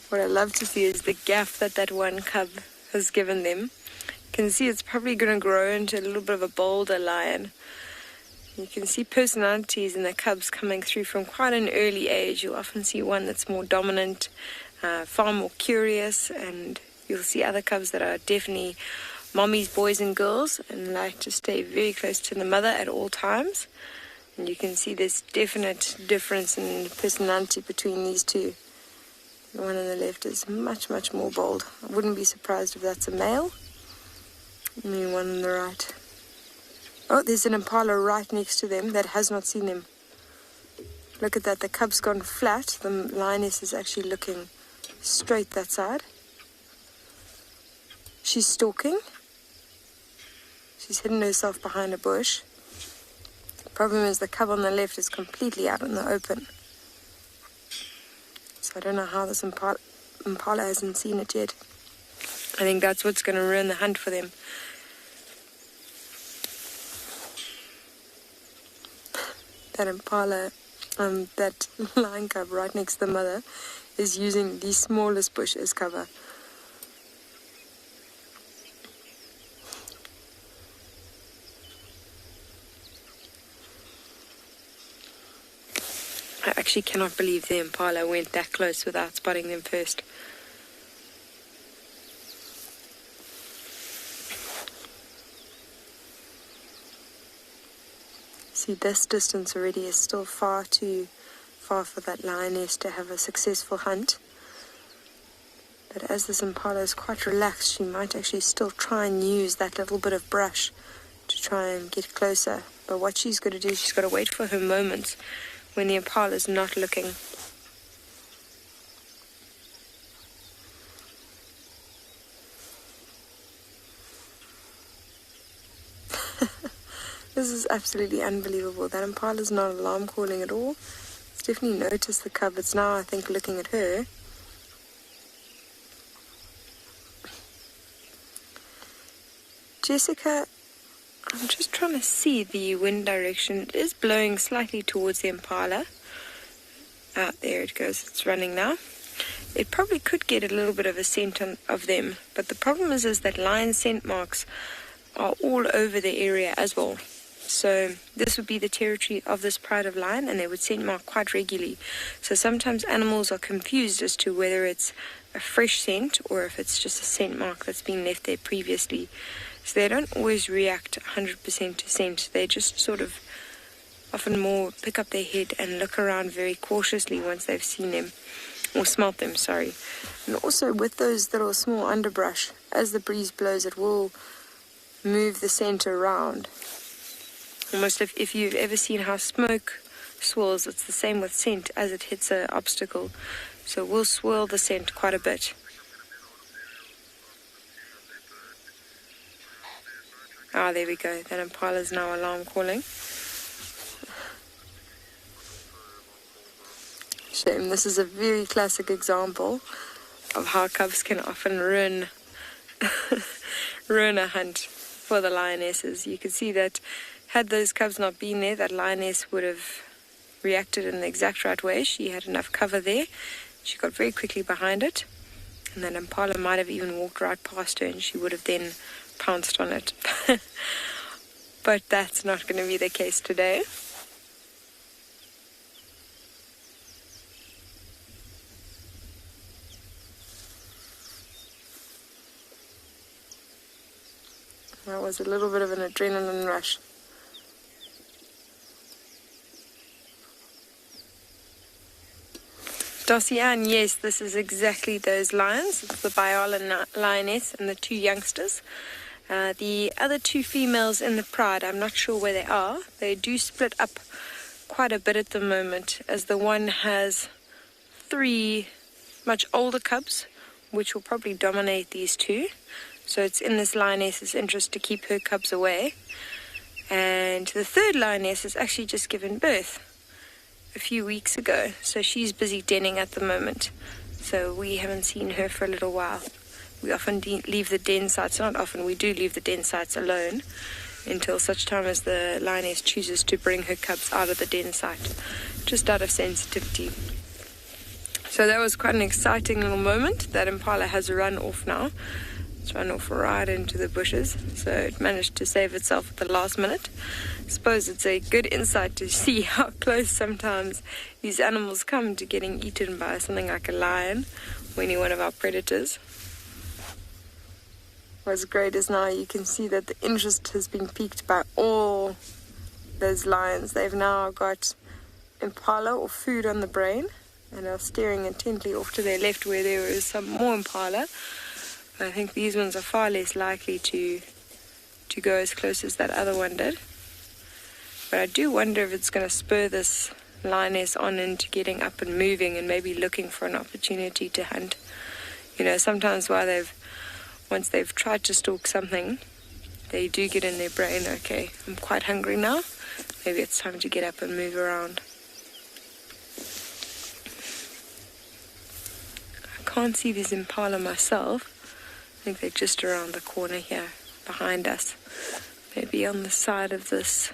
What I love to see is the gaff that one cub has given them. You can see it's probably going to grow into a little bit of a bolder lion. You can see personalities in the cubs coming through from quite an early age. You'll often see one that's more dominant, far more curious, and you'll see other cubs that are definitely mommies, boys and girls, and like to stay very close to the mother at all times. And you can see there's definite difference in personality between these two. The one on the left is much, much more bold. I wouldn't be surprised if that's a male. And the one on the right. Oh, there's an impala right next to them that has not seen them. Look at that, the cub's gone flat. The lioness is actually looking straight that side. She's stalking. She's hidden herself behind a bush. The problem is the cub on the left is completely out in the open. So I don't know how this impala hasn't seen it yet. I think that's what's going to ruin the hunt for them. That impala, that lion cub right next to the mother, is using the smallest bush as cover. I actually cannot believe the impala went that close without spotting them first. See, this distance already is still far too far for that lioness to have a successful hunt. But as this impala is quite relaxed, she might actually still try and use that little bit of brush to try and get closer. But what she's got to do, she's got to wait for her moments when the impala is not looking. This is absolutely unbelievable. That impala is not alarm calling at all. It's definitely noticed the cub. It's now, I think, looking at her. Jessica, I'm just trying to see the wind direction. It is blowing slightly towards the impala. Ah, there it goes. It's running now. It probably could get a little bit of a scent of them. But the problem is that lion scent marks are all over the area as well. So this would be the territory of this pride of lion, and they would scent mark quite regularly. So sometimes animals are confused as to whether it's a fresh scent or if it's just a scent mark that's been left there previously. So they don't always react 100% to scent. They just sort of often more pick up their head and look around very cautiously once they've seen them, or smelt them, sorry. And also with those little small underbrush, as the breeze blows, it will move the scent around. Almost if you've ever seen how smoke swirls, it's the same with scent as it hits an obstacle. So we'll swirl the scent quite a bit. Ah, there we go. That impala is now alarm calling. Shame. This is a very classic example of how cubs can often ruin a hunt for the lionesses. You can see that had those cubs not been there, that lioness would have reacted in the exact right way. She had enough cover there. She got very quickly behind it. And that impala might have even walked right past her and she would have then pounced on it. But that's not going to be the case today. That was a little bit of an adrenaline rush. Darcy Ann, yes, this is exactly those lions. It's the Biola lioness and the 2 youngsters. The other 2 females in the pride, I'm not sure where they are. They do split up quite a bit at the moment, as the one has 3 much older cubs, which will probably dominate these 2. So it's in this lioness's interest to keep her cubs away. And the 3rd lioness has actually just given birth a few weeks ago, so she's busy denning at the moment. So we haven't seen her for a little while. We often leave the den sites, not often, we do leave the den sites alone until such time as the lioness chooses to bring her cubs out of the den site, just out of sensitivity. So that was quite an exciting little moment. That impala has run off now. It's run off right into the bushes, so it managed to save itself at the last minute. I suppose it's a good insight to see how close sometimes these animals come to getting eaten by something like a lion or any one of our predators. What's great is now you can see that the interest has been piqued by all those lions. They've now got impala or food on the brain and are staring intently off to their left where there is some more impala. But I think these ones are far less likely to go as close as that other one did. But I do wonder if it's going to spur this lioness on into getting up and moving and maybe looking for an opportunity to hunt. You know, sometimes once they've tried to stalk something, they do get in their brain, okay, I'm quite hungry now. Maybe it's time to get up and move around. I can't see this impala myself. I think they're just around the corner here, behind us. Maybe on the side of this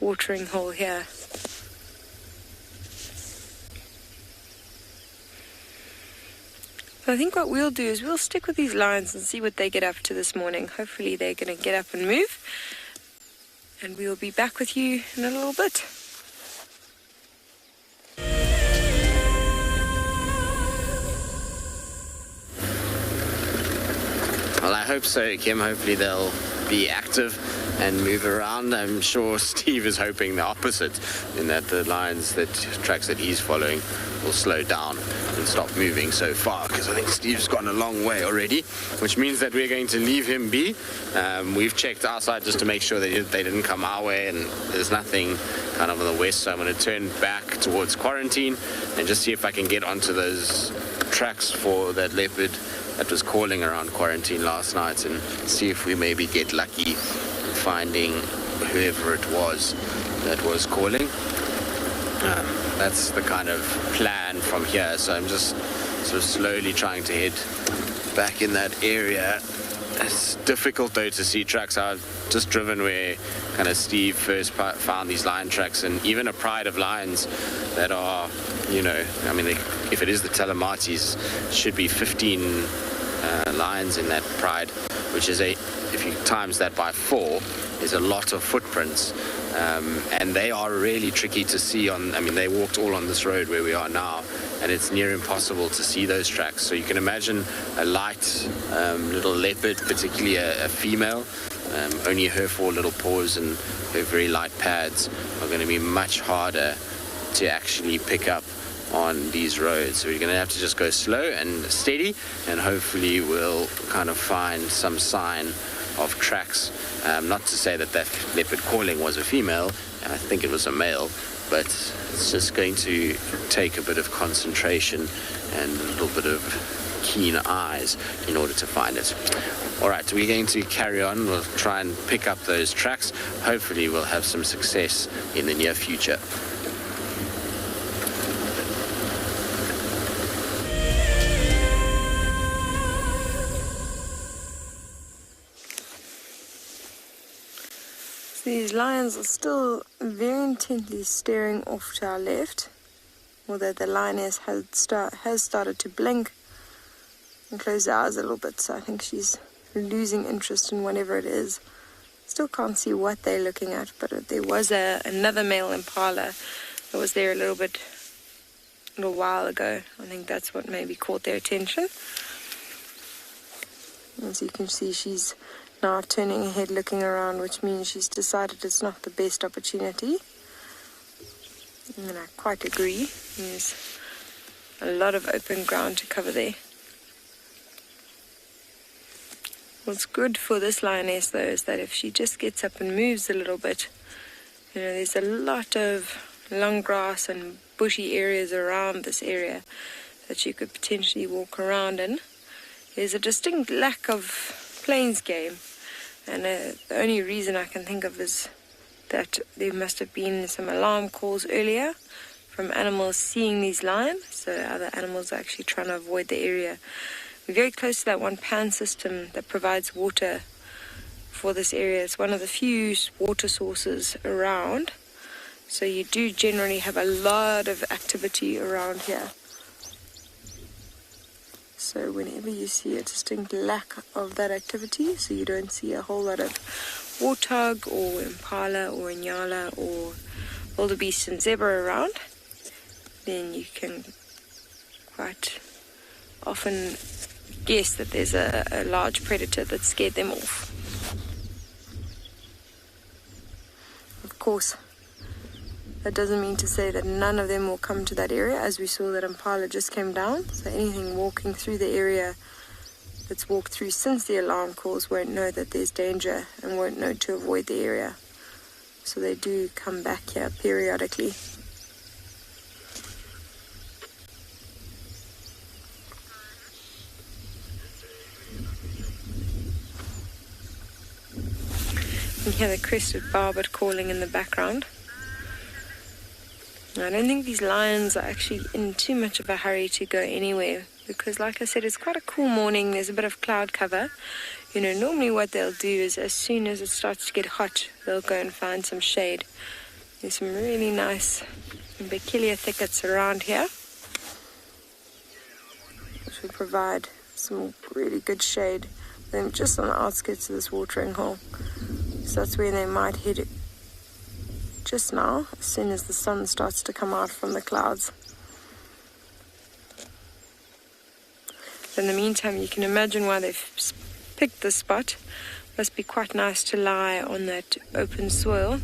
watering hole here. So I think what we'll do is we'll stick with these lions and see what they get up to this morning. Hopefully they're going to get up and move. And we'll be back with you in a little bit.
Well, I hope so, Kim. Hopefully they'll be active and move around. I'm sure Steve is hoping the opposite, in that the tracks that he's following will slow down and stop moving so far, because I think Steve's gone a long way already, which means that we're going to leave him be. We've checked our side just to make sure that they didn't come our way, and there's nothing kind of on the west, so I'm going to turn back towards Quarantine and just see if I can get onto those tracks for that leopard that was calling around Quarantine last night, and see if we maybe get lucky finding whoever it was that was calling. That's the kind of plan from here, so I'm just sort of slowly trying to head back in that area. It's difficult though to see tracks. I've just driven where kind of Steve first found these lion tracks, and even a pride of lions that are, you know, I mean, if it is the Telemates, should be 15 lions in that pride, which is if you times that by 4, is a lot of footprints. And they are really tricky to see they walked all on this road where we are now, and it's near impossible to see those tracks. So you can imagine a light little leopard, particularly a female, only her 4 little paws and her very light pads are going to be much harder to actually pick up on these roads. So we're going to have to just go slow and steady, and hopefully we'll kind of find some sign of tracks. Not to say that leopard calling was a female, I think it was a male, but it's just going to take a bit of concentration and a little bit of keen eyes in order to find it. Alright, we're going to carry on. We'll try and pick up those tracks. Hopefully we'll have some success in the near future.
These lions are still very intently staring off to our left, although the lioness has started to blink and close her eyes a little bit, so I think she's losing interest in whatever it is. Still can't see what they're looking at, but there was another male impala that was there a little while ago. I think that's what maybe caught their attention. As you can see, she's now turning her head, looking around, which means she's decided it's not the best opportunity. And I quite agree. There's a lot of open ground to cover there. What's good for this lioness though is that if she just gets up and moves a little bit, there's a lot of long grass and bushy areas around this area that you could potentially walk around in. There's a distinct lack of plains game, and the only reason I can think of is that there must have been some alarm calls earlier from animals seeing these lions, so other animals are actually trying to avoid the area. We're very close to that one pan system that provides water for this area. It's one of the few water sources around, so you do generally have a lot of activity around here. So whenever you see a distinct lack of that activity, so you don't see a whole lot of warthog or impala or inyala or wildebeest and zebra around, then you can quite often guess that there's a large predator that scared them off. Of course, that doesn't mean to say that none of them will come to that area, as we saw that impala just came down. So anything walking through the area that's walked through since the alarm calls won't know that there's danger and won't know to avoid the area. So they do come back here periodically. You can hear the crested barbet calling in the background. I don't think these lions are actually in too much of a hurry to go anywhere because, like I said, it's quite a cool morning. There's a bit of cloud cover. Normally what they'll do is as soon as it starts to get hot, they'll go and find some shade. There's some really nice Bechelia thickets around here, which will provide some really good shade. Then just on the outskirts of this watering hole. So that's where they might head just now, as soon as the sun starts to come out from the clouds. In the meantime, you can imagine why they've picked this spot. Must be quite nice to lie on that open soil.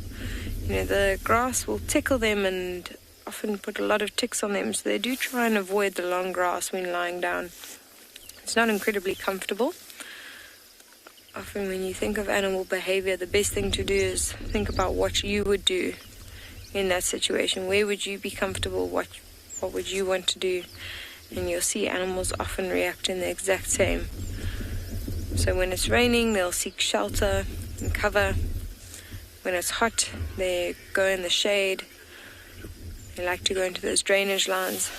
The grass will tickle them and often put a lot of ticks on them, so they do try and avoid the long grass when lying down. It's not incredibly comfortable. Often when you think of animal behavior, the best thing to do is think about what you would do in that situation. Where would you be comfortable? What would you want to do? And you'll see animals often react in the exact same. So when it's raining, they'll seek shelter and cover. When it's hot, they go in the shade. They like to go into those drainage lines.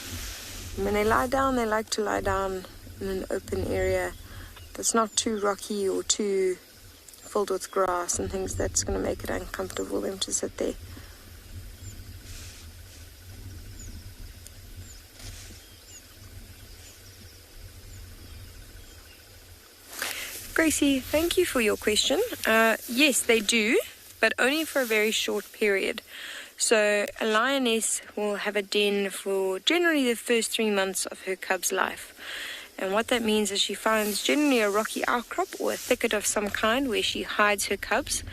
And when they lie down, they like to lie down in an open area that's not too rocky or too filled with grass and things that's going to make it uncomfortable for them to sit there. Gracie, thank you for your question. Yes, they do, but only for a very short period. So a lioness will have a den for generally the first 3 months of her cub's life. And what that means is she finds generally a rocky outcrop or a thicket of some kind where she hides her cubs.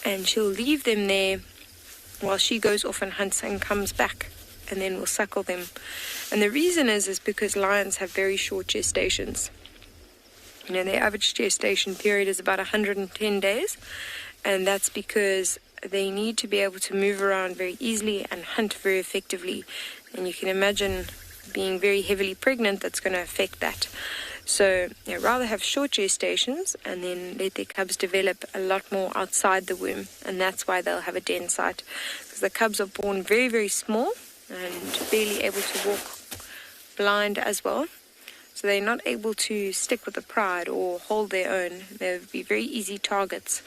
And she'll leave them there while she goes off and hunts and comes back and then will suckle them. And the reason is because lions have very short gestations. Their average gestation period is about 110 days. And that's because they need to be able to move around very easily and hunt very effectively. And you can imagine being very heavily pregnant, that's going to affect that. So they rather have short gestations and then let their cubs develop a lot more outside the womb, and that's why they'll have a den site, because the cubs are born very, very small and barely able to walk, blind as well. So they're not able to stick with the pride or hold their own. They'll be very easy targets.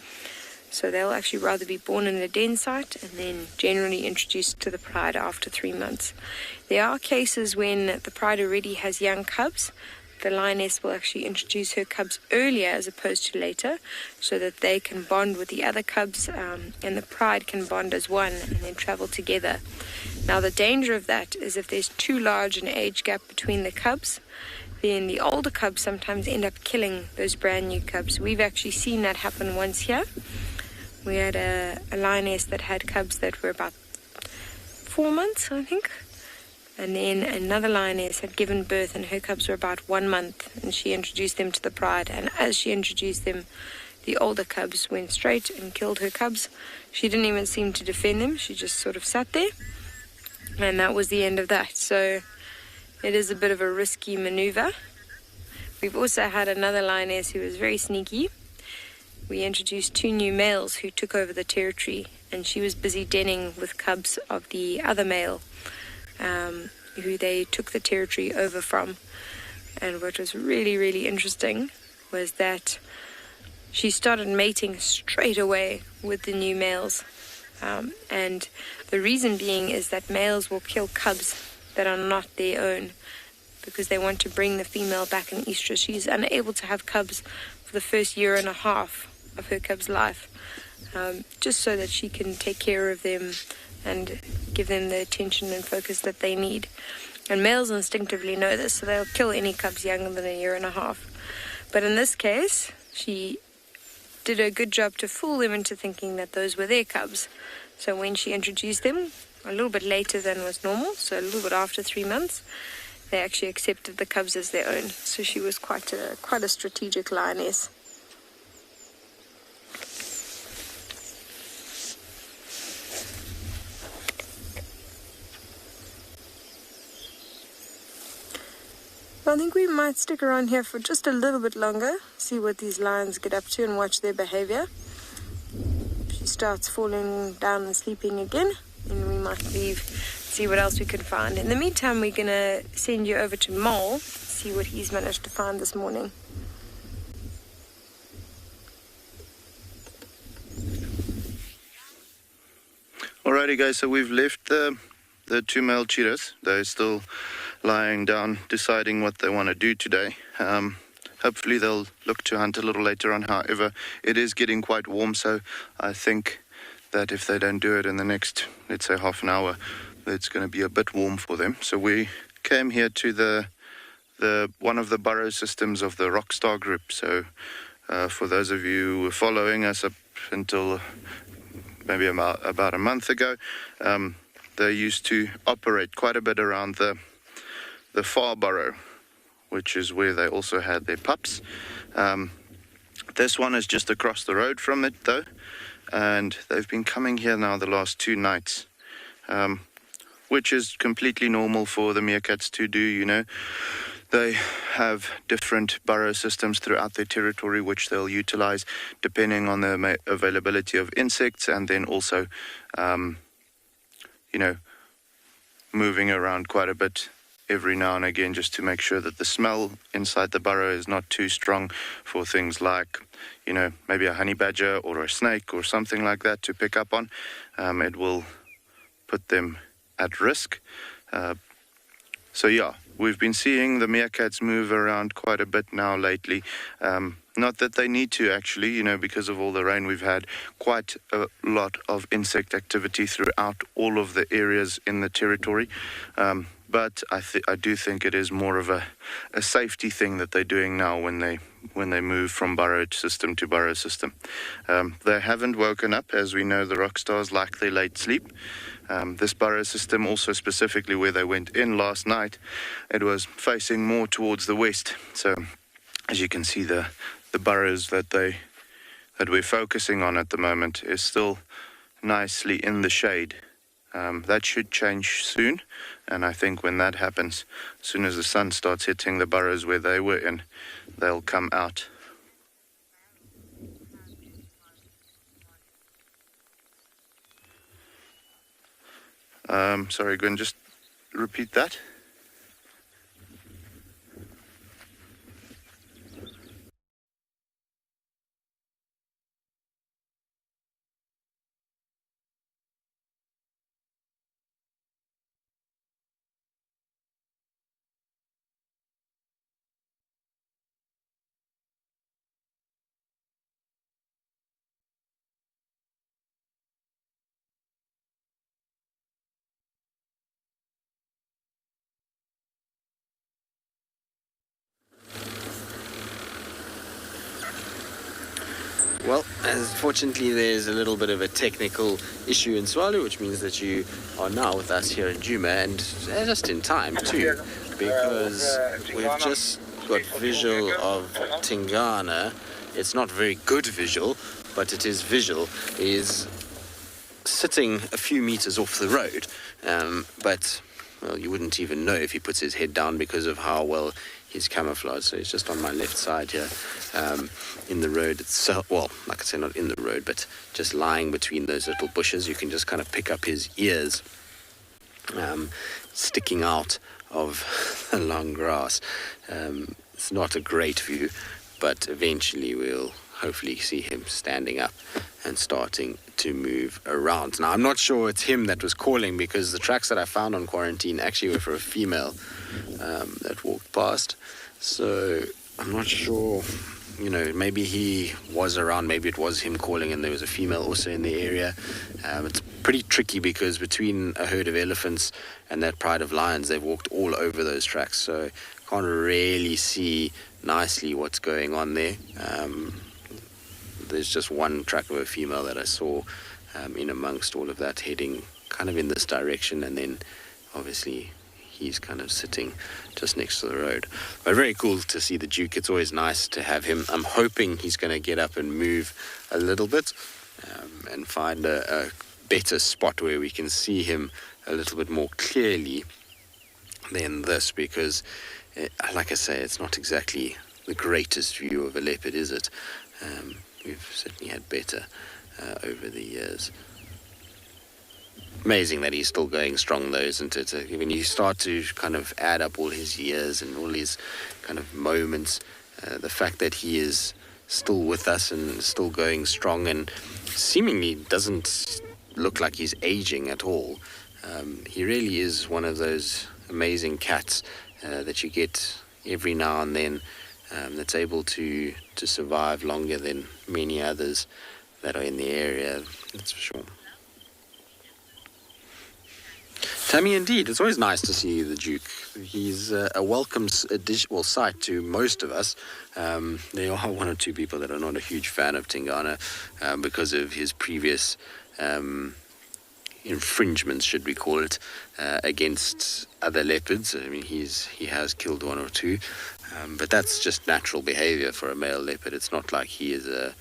So they'll actually rather be born in a den site and then generally introduced to the pride after 3 months. There are cases when the pride already has young cubs. The lioness will actually introduce her cubs earlier as opposed to later, so that they can bond with the other cubs and the pride can bond as one and then travel together. Now the danger of that is if there's too large an age gap between the cubs, then the older cubs sometimes end up killing those brand new cubs. We've actually seen that happen once here. We had a lioness that had cubs that were about 4 months, I think. And then another lioness had given birth, and her cubs were about 1 month, and she introduced them to the pride. And as she introduced them, the older cubs went straight and killed her cubs. She didn't even seem to defend them. She just sort of sat there, and that was the end of that. So it is a bit of a risky maneuver. We've also had another lioness who was very sneaky. We introduced 2 new males who took over the territory, and she was busy denning with cubs of the other male, who they took the territory over from. And what was really, really interesting was that she started mating straight away with the new males. And the reason being is that males will kill cubs that are not their own because they want to bring the female back in estrus. She's unable to have cubs for the first 1.5 years of her cub's life, just so that she can take care of them and give them the attention and focus that they need. And males instinctively know this, so they'll kill any cubs younger than 1.5 years. But in this case, she did a good job to fool them into thinking that those were their cubs. So when she introduced them a little bit later than was normal, so a little bit after 3 months, they actually accepted the cubs as their own. So she was quite a strategic lioness. I think we might stick around here for just a little bit longer, see what these lions get up to and watch their behavior. If she starts falling down and sleeping again, then we might leave, see what else we can find. In the meantime, we're going to send you over to Mole, see what he's managed to find this morning.
Alrighty guys, so we've left the 2 male cheetahs. They're still lying down deciding what they want to do today. Hopefully they'll look to hunt a little later on. However, it is getting quite warm, so I think that if they don't do it in the next, let's say, half an hour, it's going to be a bit warm for them. So we came here to the one of the burrow systems of the Rockstar group. So for those of you who were following us up until maybe about a month ago, they used to operate quite a bit around the far burrow, which is where they also had their pups. This one is just across the road from it though, and they've been coming here now the last 2 nights, which is completely normal for the meerkats to do. You know, they have different burrow systems throughout their territory which they'll utilize depending on the availability of insects, and then also you know, moving around quite a bit every now and again just to make sure that the smell inside the burrow is not too strong for things like, you know, maybe a honey badger or a snake or something like that to pick up on. It will put them at risk. So yeah, we've been seeing the meerkats move around quite a bit now lately. Not that they need to actually, you know, because of all the rain we've had, quite a lot of insect activity throughout all of the areas in the territory. But I do think it is more of a safety thing that they're doing now when they move from burrow system to burrow system. They haven't woken up. As we know, the Rockstars like their late sleep. This burrow system, also specifically where they went in last night, it was facing more towards the west. So as you can see, the burrows that we're focusing on at the moment is still nicely in the shade. That should change soon, and I think when that happens, as soon as the sun starts hitting the burrows where they were in, they'll come out. Sorry, Gwen, just repeat that.
Well, unfortunately, there's a little bit of a technical issue in Tswalu, which means that you are now with us here in Djuma, and just in time too, because we've just got visual of Tingana. It's not very good visual, but it is visual. Is sitting a few meters off the road, but well, you wouldn't even know if he puts his head down because of how well he's camouflaged. So he's just on my left side here, in the road itself. Well, like I say, not in the road, but just lying between those little bushes. You can just kind of pick up his ears sticking out of the long grass. It's not a great view, but eventually we'll hopefully see him standing up and starting to move around. Now, I'm not sure it's him that was calling, because the tracks that I found on quarantine actually were for a female that walked past. So I'm not sure, maybe he was around, maybe it was him calling and there was a female also in the area. It's pretty tricky because between a herd of elephants and that pride of lions, they've walked all over those tracks, so can't really see nicely what's going on there. There's just one track of a female that I saw in amongst all of that, heading kind of in this direction, and then obviously he's kind of sitting just next to the road. But very cool to see the Duke. It's always nice to have him. I'm hoping he's going to get up and move a little bit and find a better spot where we can see him a little bit more clearly than this, because like I say, it's not exactly the greatest view of a leopard, is it? We've certainly had better over the years. Amazing that he's still going strong, though, isn't it? When you start to kind of add up all his years and all his kind of moments, the fact that he is still with us and still going strong and seemingly doesn't look like he's aging at all. He really is one of those amazing cats that you get every now and then, that's able to survive longer than many others that are in the area, that's for sure. Tammy, indeed, it's always nice to see the Duke. He's a welcome additional sight to most of us. There are one or two people that are not a huge fan of Tingana because of his previous infringements, should we call it, against other leopards. I mean, he has killed one or two, but that's just natural behavior for a male leopard. It's not like he is a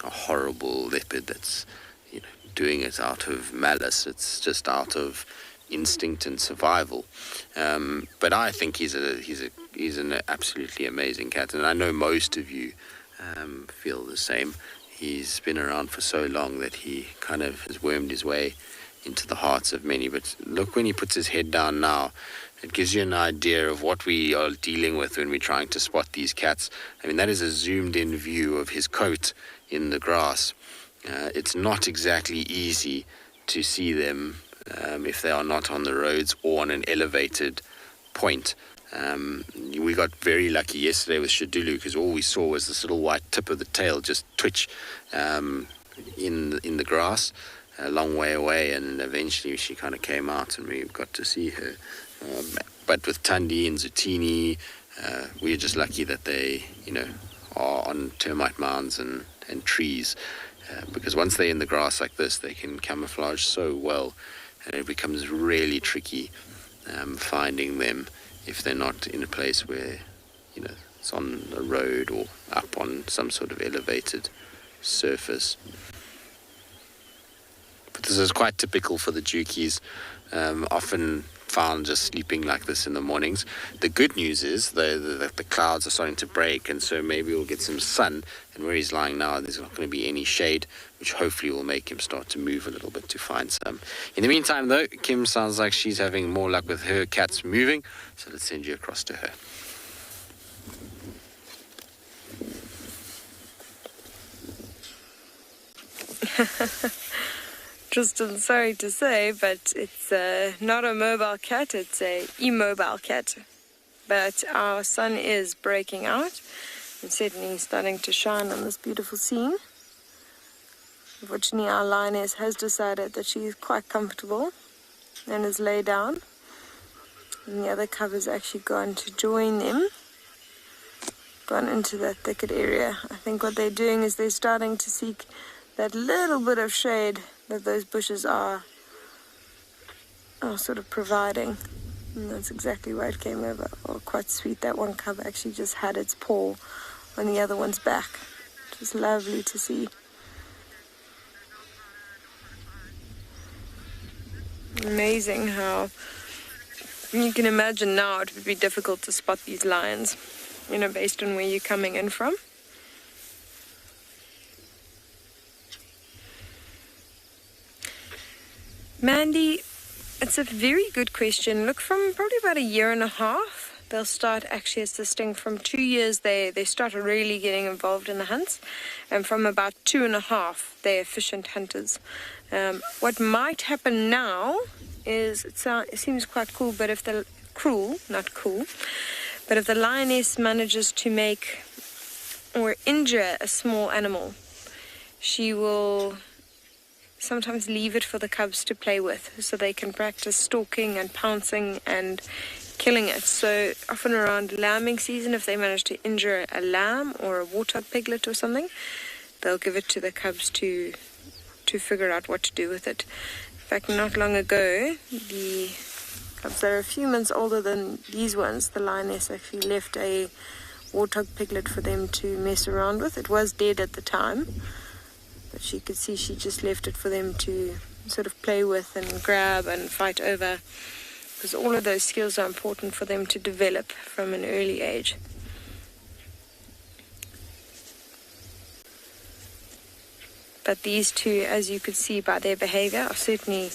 horrible leopard that's doing it out of malice. It's just out of instinct and survival. But I think he's an absolutely amazing cat, and I know most of you feel the same. He's been around for so long that he kind of has wormed his way into the hearts of many. But look, when he puts his head down now, it gives you an idea of what we are dealing with when we're trying to spot these cats. I mean, that is a zoomed in view of his coat in the grass. It's not exactly easy to see them if they are not on the roads or on an elevated point. We got very lucky yesterday with Shadulu, because all we saw was this little white tip of the tail just twitch in the grass a long way away, and eventually she kind of came out and we got to see her. But with Thandi and Zutini, we're just lucky that they are on termite mounds and trees, because once they're in the grass like this, they can camouflage so well, and it becomes really tricky finding them if they're not in a place where it's on a road or up on some sort of elevated surface. But this is quite typical for the Dukies, often found just sleeping like this in the mornings. The good news is the clouds are starting to break, and so maybe we'll get some sun, and where he's lying now there's not going to be any shade, which hopefully will make him start to move a little bit to find some. In the meantime, though, Kim sounds like she's having more luck with her cats moving, so let's send you across to her.
Tristan, sorry to say, but it's not a mobile cat, it's a immobile cat. But our sun is breaking out and certainly starting to shine on this beautiful scene. Unfortunately, our lioness has decided that she is quite comfortable and has laid down. And the other cub's actually gone to join them. gone into that thicket area. I think what they're doing is they're starting to seek that little bit of shade that those bushes are sort of providing. And that's exactly why it came over. Oh, quite sweet. That one cub actually just had its paw on the other one's back. It was lovely to see. Amazing how you can imagine now it would be difficult to spot these lions, based on where you're coming in from. Mandy, it's a very good question. Look, from probably about 1.5 years, they'll start actually assisting. From 2 years, they start really getting involved in the hunts. And from about 2.5, they're efficient hunters. What might happen now is, it seems quite cool, but if the but if the lioness manages to make or injure a small animal, she will sometimes leave it for the cubs to play with, so they can practice stalking and pouncing and killing it. So often around lambing season, if they manage to injure a lamb or a warthog piglet or something, they'll give it to the cubs to figure out what to do with it. In fact, not long ago, the cubs that are a few months older than these ones, the lioness actually left a warthog piglet for them to mess around with. It was dead at the time, but she could see she just left it for them to sort of play with and grab and fight over, because all of those skills are important for them to develop from an early age. But these two, as you could see by their behavior, are certainly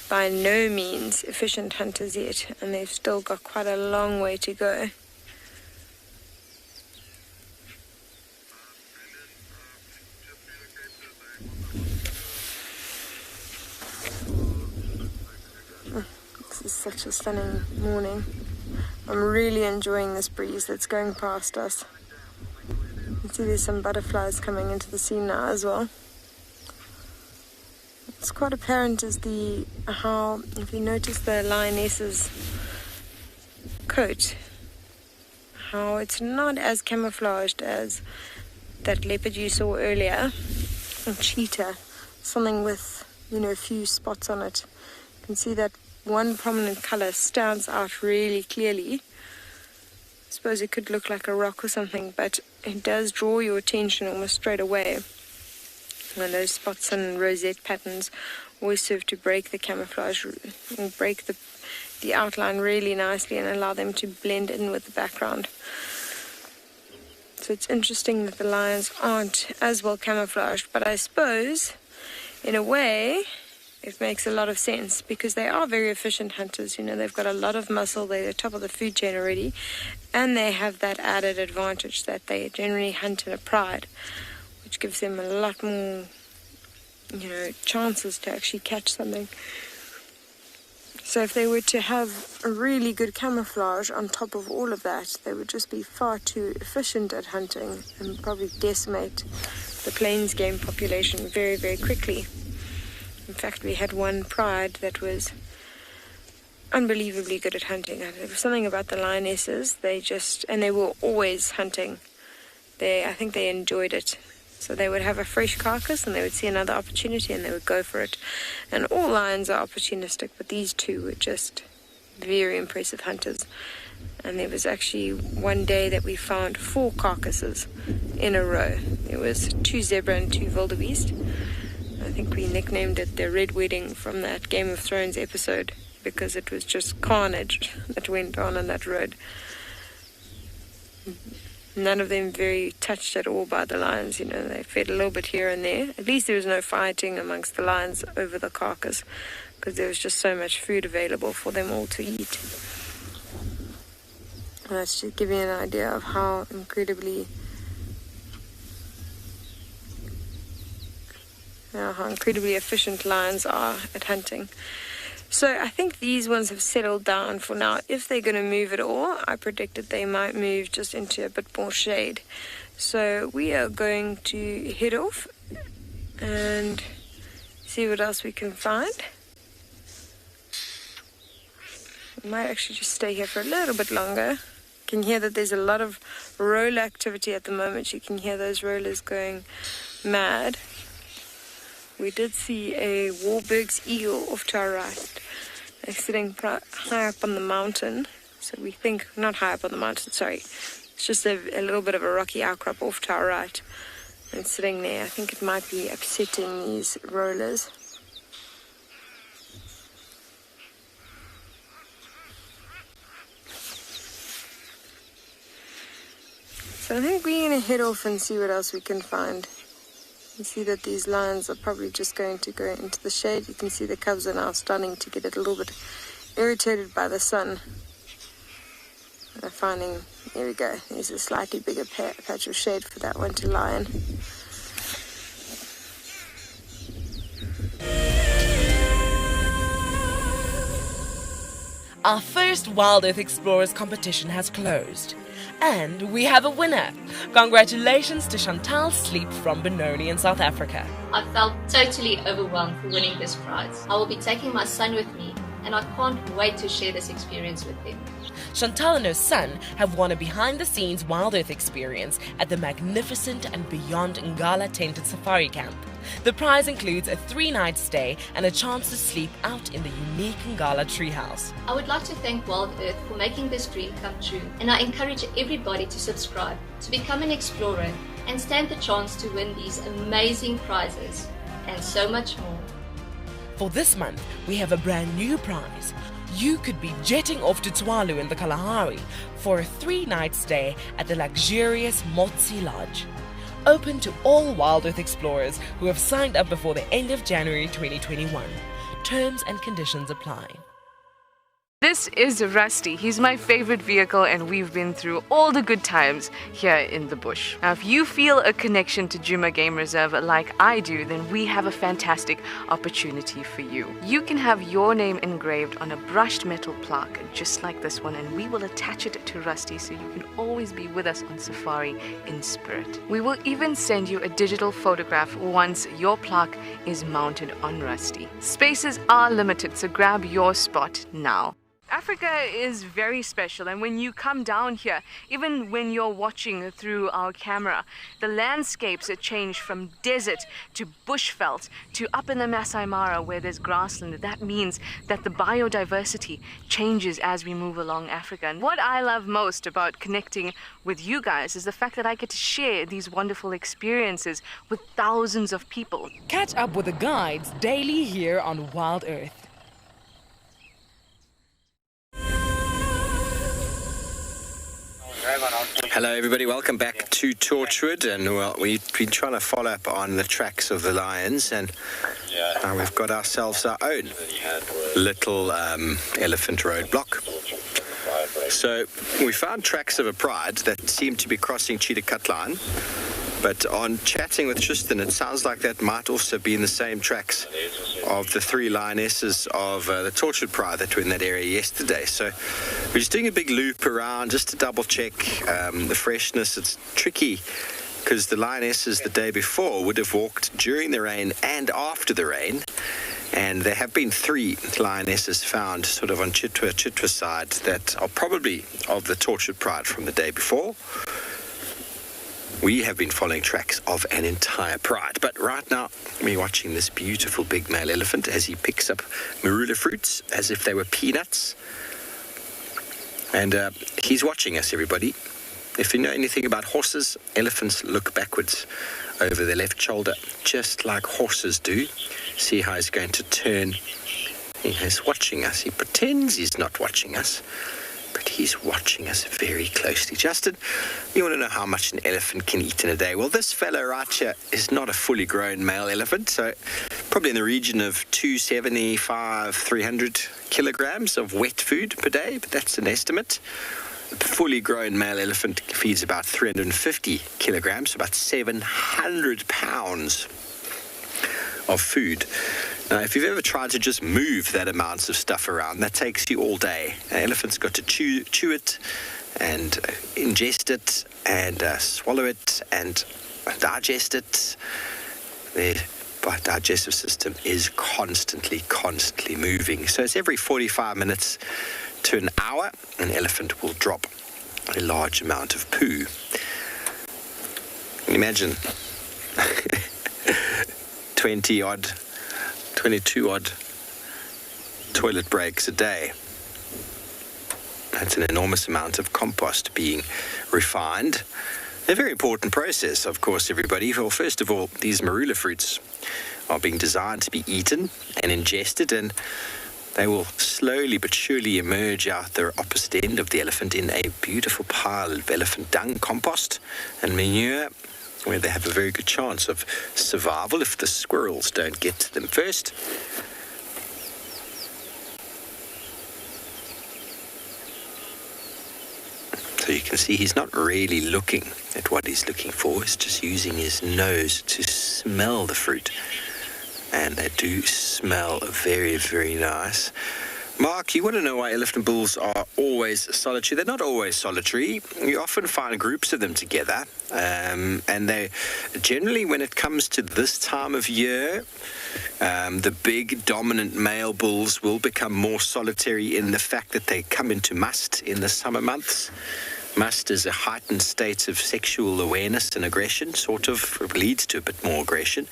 by no means efficient hunters yet, and they've still got quite a long way to go. This is such a stunning morning. I'm really enjoying this breeze that's going past us. You can see there's some butterflies coming into the scene now as well. It's quite apparent as how, if you notice the lioness's coat, how it's not as camouflaged as that leopard you saw earlier, or cheetah, something with, a few spots on it. You can see that one prominent color stands out really clearly. I suppose it could look like a rock or something, but it does draw your attention almost straight away. And those spots and rosette patterns always serve to break the camouflage or break the outline really nicely and allow them to blend in with the background. So it's interesting that the lions aren't as well camouflaged, but I suppose in a way it makes a lot of sense, because they are very efficient hunters. They've got a lot of muscle, they're at the top of the food chain already, and they have that added advantage that they generally hunt in a pride, which gives them a lot more, chances to actually catch something. So if they were to have a really good camouflage on top of all of that, they would just be far too efficient at hunting and probably decimate the plains game population very, very quickly. In fact, we had one pride that was unbelievably good at hunting. There was something about the lionesses, and they were always hunting. I think they enjoyed it. So they would have a fresh carcass and they would see another opportunity and they would go for it. And all lions are opportunistic, but these two were just very impressive hunters. And there was actually one day that we found 4 carcasses in a row. There was 2 zebra and 2 wildebeest. I think we nicknamed it the Red Wedding from that Game of Thrones episode, because it was just carnage that went on that road. None of them very touched at all by the lions. They fed a little bit here and there. At least there was no fighting amongst the lions over the carcass, because there was just so much food available for them all to eat. And that's to give you an idea of how incredibly efficient lions are at hunting. So I think these ones have settled down for now. If they're going to move at all, I predicted they might move just into a bit more shade. So we are going to head off and see what else we can find. We might actually just stay here for a little bit longer You can hear that there's a lot of roller activity at the moment. You can hear those rollers going mad. We did see a Warburg's eagle off to our right. They're sitting high up on the mountain. So we think, not high up on the mountain, sorry. It's just a little bit of a rocky outcrop off to our right. And sitting there, I think it might be upsetting these rollers. So I think we're going to head off and see what else we can find. You see that these lions are probably just going to go into the shade. You can see the cubs are now starting to get a little bit irritated by the sun. They're finding, there we go, there's a slightly bigger patch of shade for that one to lie in.
Our first Wild Earth Explorers competition has closed. And we have a winner. Congratulations to Chantal Sleep from Benoni in South Africa.
I felt totally overwhelmed for winning this prize. I will be taking my son with me, and I can't wait to share this experience with him.
Chantal and her son have won a behind-the-scenes Wild Earth experience at the magnificent and beyond Ngala Tented Safari Camp. The prize includes a 3-night stay and a chance to sleep out in the unique Ngala treehouse.
I would like to thank Wild Earth for making this dream come true, and I encourage everybody to subscribe, to become an explorer, and stand the chance to win these amazing prizes, and so much more.
For this month, we have a brand new prize. You could be jetting off to Tswalu in the Kalahari for a 3-night stay at the luxurious Motsi Lodge. Open to all Wild Earth explorers who have signed up before the end of January 2021. Terms and conditions apply.
This is Rusty. He's my favorite vehicle, and we've been through all the good times here in the bush. Now, if you feel a connection to Djuma Game Reserve like I do, then we have a fantastic opportunity for you. You can have your name engraved on a brushed metal plaque just like this one, and we will attach it to Rusty so you can always be with us on safari in spirit. We will even send you a digital photograph once your plaque is mounted on Rusty. Spaces are limited, so grab your spot now. Africa is very special, and when you come down here, even when you're watching through our camera, the landscapes change from desert to bushveld to up in the Masai Mara where there's grassland. That means that the biodiversity changes as we move along Africa. And what I love most about connecting with you guys is the fact that I get to share these wonderful experiences with thousands of people.
Catch up with the guides daily here on Wild Earth.
Hello everybody, welcome back to Torchwood, and well, we've been trying to follow up on the tracks of the lions, and now we've got ourselves our own little elephant roadblock. So we found tracks of a pride that seemed to be crossing Cheetah Cut Line, but on chatting with Tristan, it sounds like that might also be in the same tracks of the 3 lionesses of the Torchwood Pride that were in that area yesterday. So we're just doing a big loop around just to double check the freshness. It's tricky because the lionesses the day before would have walked during the rain and after the rain, and there have been 3 lionesses found sort of on Chitwa side that are probably of the Torchwood Pride from the day before. We have been following tracks of an entire pride, but right now we're watching this beautiful big male elephant as he picks up marula fruits as if they were peanuts. And he's watching us, everybody. If you know anything about horses, elephants look backwards over their left shoulder, just like horses do. See how he's going to turn. He's watching us. He pretends he's not watching us, but he's watching us very closely. Justin, you want to know how much an elephant can eat in a day? Well, this fellow right here is not a fully grown male elephant, so probably in the region of 275, 300 kilograms of wet food per day, but that's an estimate. A fully grown male elephant feeds about 350 kilograms, so about 700 pounds of food. Now, if you've ever tried to just move that amount of stuff around, that takes you all day. An elephant's got to chew it and ingest it and swallow it and digest it. Their digestive system is constantly moving. So it's every 45 minutes to an hour, an elephant will drop a large amount of poo. Imagine 22 odd toilet breaks a day. That's an enormous amount of compost being refined. A very important process, of course, everybody. Well, first of all, these marula fruits are being designed to be eaten and ingested, and they will slowly but surely emerge out the opposite end of the elephant in a beautiful pile of elephant dung, compost and manure, where they have a very good chance of survival if the squirrels don't get to them first. So you can see he's not really looking at what he's looking for. He's just using his nose to smell the fruit. And they do smell very, very nice. Mark, you want to know why elephant bulls are always solitary? They're not always solitary. You often find groups of them together. And they generally, when it comes to this time of year, the big dominant male bulls will become more solitary in the fact that they come into must in the summer months. Must is a heightened state of sexual awareness and aggression, sort of leads to a bit more aggression,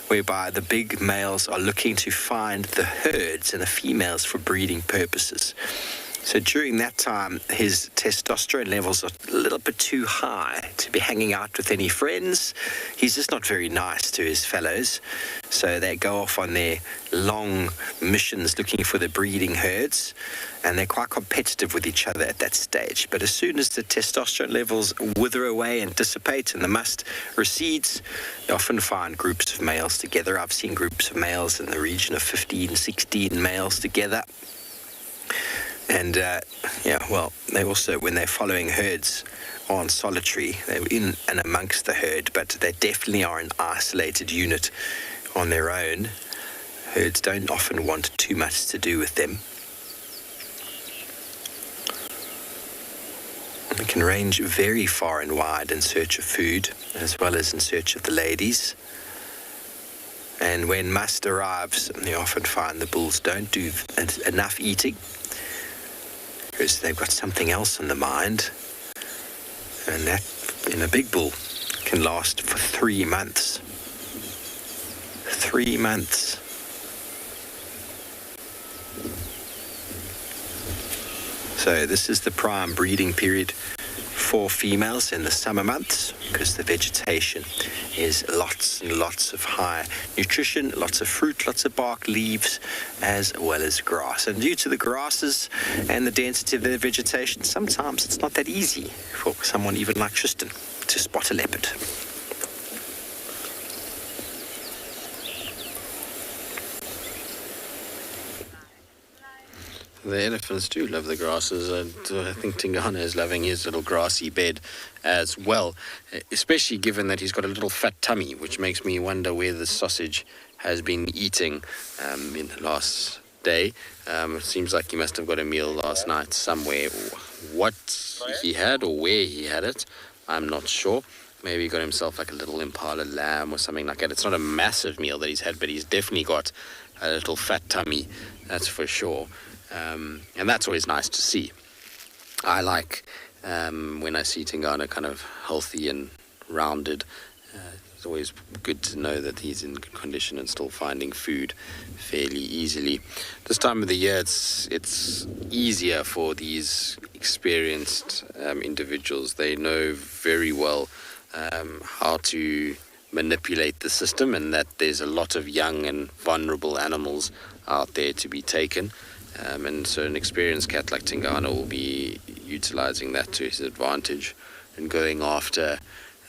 whereby the big males are looking to find the herds and the females for breeding purposes. So during that time, his testosterone levels are a little bit too high to be hanging out with any friends. He's just not very nice to his fellows. So they go off on their long missions looking for the breeding herds, and they're quite competitive with each other at that stage. But as soon as the testosterone levels wither away and dissipate and the must recedes, they often find groups of males together. I've seen groups of males in the region of 15, 16 males together. And, they also, when they're following herds, aren't solitary. They're in and amongst the herd, but they definitely are an isolated unit on their own. Herds don't often want too much to do with them. They can range very far and wide in search of food, as well as in search of the ladies. And when must arrives, they often find the bulls don't do enough eating, because they've got something else on the mind, and that in a big bull can last for 3 months. 3 months. So this is the prime breeding period for females in the summer months, because the vegetation is lots and lots of high nutrition, lots of fruit, lots of bark, leaves, as well as grass. And due to the grasses and the density of the vegetation, sometimes it's not that easy for someone even like Tristan to spot a leopard.
The elephants do love the grasses, and I think Tingana is loving his little grassy bed as well, especially given that he's got a little fat tummy, which makes me wonder where the sausage has been eating in the last day. It seems like he must have got a meal last night somewhere. What he had or where he had it, I'm not sure. Maybe he got himself like a little impala lamb or something like that. It's not a massive meal that he's had, but he's definitely got a little fat tummy, that's for sure. And that's always nice to see. I like when I see Tingana kind of healthy and rounded. It's always good to know that he's in good condition and still finding food fairly easily. This time of the year, it's easier for these experienced individuals. They know very well how to manipulate the system, and that there's a lot of young and vulnerable animals out there to be taken. And so an experienced cat like Tingana will be utilizing that to his advantage and going after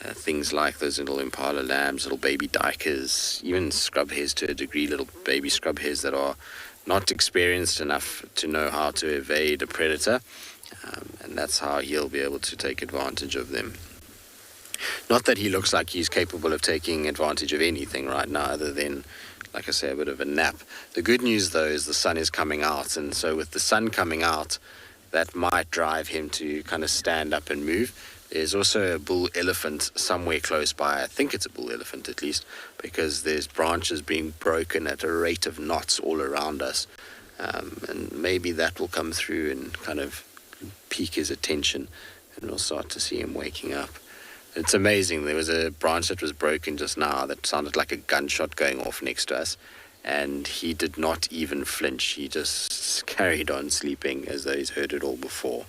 things like those little impala lambs, little baby duikers, even scrub hares to a degree, little baby scrub hares that are not experienced enough to know how to evade a predator. And that's how he'll be able to take advantage of them. Not that he looks like he's capable of taking advantage of anything right now other than, like I say, a bit of a nap. The good news, though, is the sun is coming out. And so with the sun coming out, that might drive him to kind of stand up and move. There's also a bull elephant somewhere close by. I think it's a bull elephant at least, because there's branches being broken at a rate of knots all around us. And maybe that will come through and kind of pique his attention and we'll start to see him waking up. It's amazing. There was a branch that was broken just now that sounded like a gunshot going off next to us, and he did not even flinch. He just carried on sleeping as though he's heard it all before.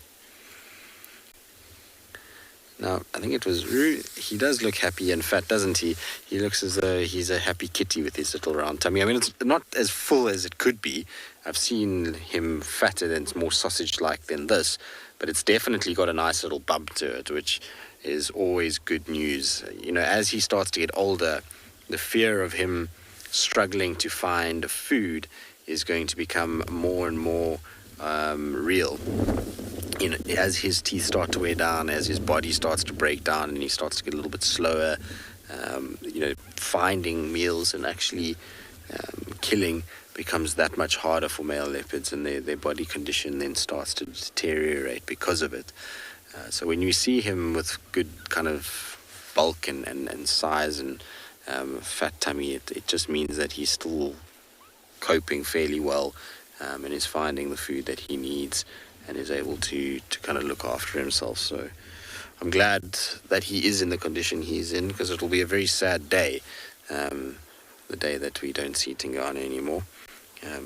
Now, I think it was Roo. He does look happy and fat, doesn't he? He looks as though he's a happy kitty with his little round tummy. I mean, it's not as full as it could be. I've seen him fatter and it's more sausage-like than this, but it's definitely got a nice little bump to it, which is always good news. You know, as he starts to get older, the fear of him struggling to find food is going to become more and more real. You know, as his teeth start to wear down, as his body starts to break down and he starts to get a little bit slower, you know, finding meals and actually killing becomes that much harder for male leopards, and their body condition then starts to deteriorate because of it. So when you see him with good kind of bulk and size and fat tummy, it just means that he's still coping fairly well and is finding the food that he needs and is able to kind of look after himself. So I'm glad that he is in the condition he's in, because it'll be a very sad day, the day that we don't see Tingana anymore.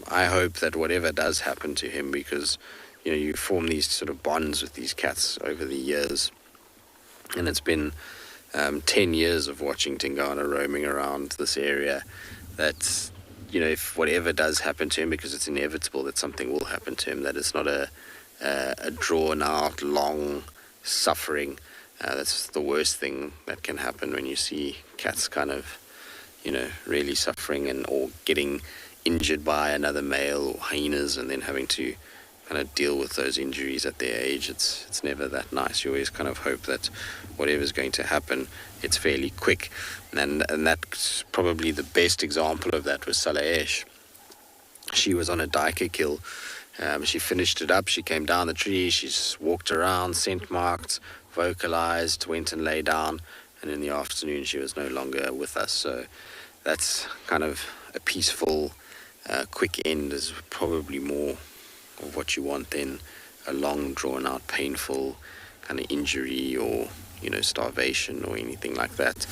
I hope that whatever does happen to him, because you know, you form these sort of bonds with these cats over the years, and it's been 10 years of watching Tingana roaming around this area, that, you know, if whatever does happen to him, because it's inevitable that something will happen to him, that it's not a drawn out, long suffering. That's the worst thing that can happen when you see cats kind of, you know, really suffering or getting injured by another male or hyenas, and then having to kind of deal with those injuries at their age. It's never that nice. You always kind of hope that whatever's going to happen, it's fairly quick. And that's probably the best example of that was Salaesh. She was on a duiker kill. She finished it up. She came down the tree. She's walked around, scent marked, vocalized, went and lay down. And in the afternoon, she was no longer with us. So that's kind of a peaceful, quick end is probably more of what you want than a long, drawn-out, painful kind of injury or, you know, starvation or anything like that.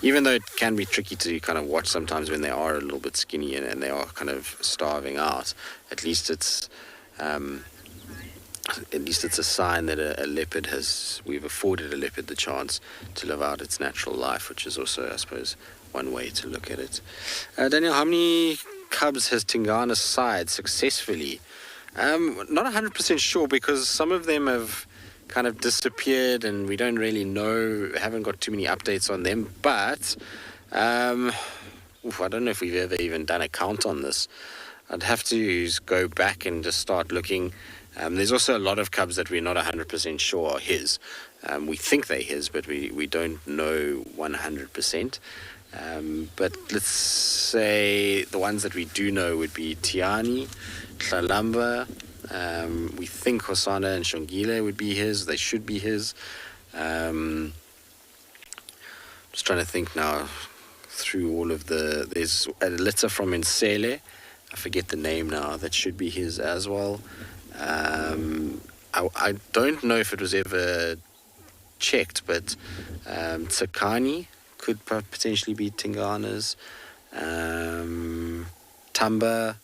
Even though it can be tricky to kind of watch sometimes when they are a little bit skinny and they are kind of starving out, at least it's a sign that a leopard we've afforded a leopard the chance to live out its natural life, which is also, I suppose, one way to look at it. Daniel, how many cubs has Tingana sired successfully? Not 100% sure, because some of them have kind of disappeared and we don't really know, haven't got too many updates on them, but I don't know if we've ever even done a count on this. I'd have to go back and just start looking. There's also a lot of cubs that we're not 100% sure are his. We think they're his, but we don't know 100%. But let's say the ones that we do know would be Tiani, Tlalamba. We think Hosana and Shongile would be his. They should be his. Just trying to think now through all of there's a letter from Insele. I forget the name now. That should be his as well. I don't know if it was ever checked, but Tsakani could potentially be Tingana's. Tamba.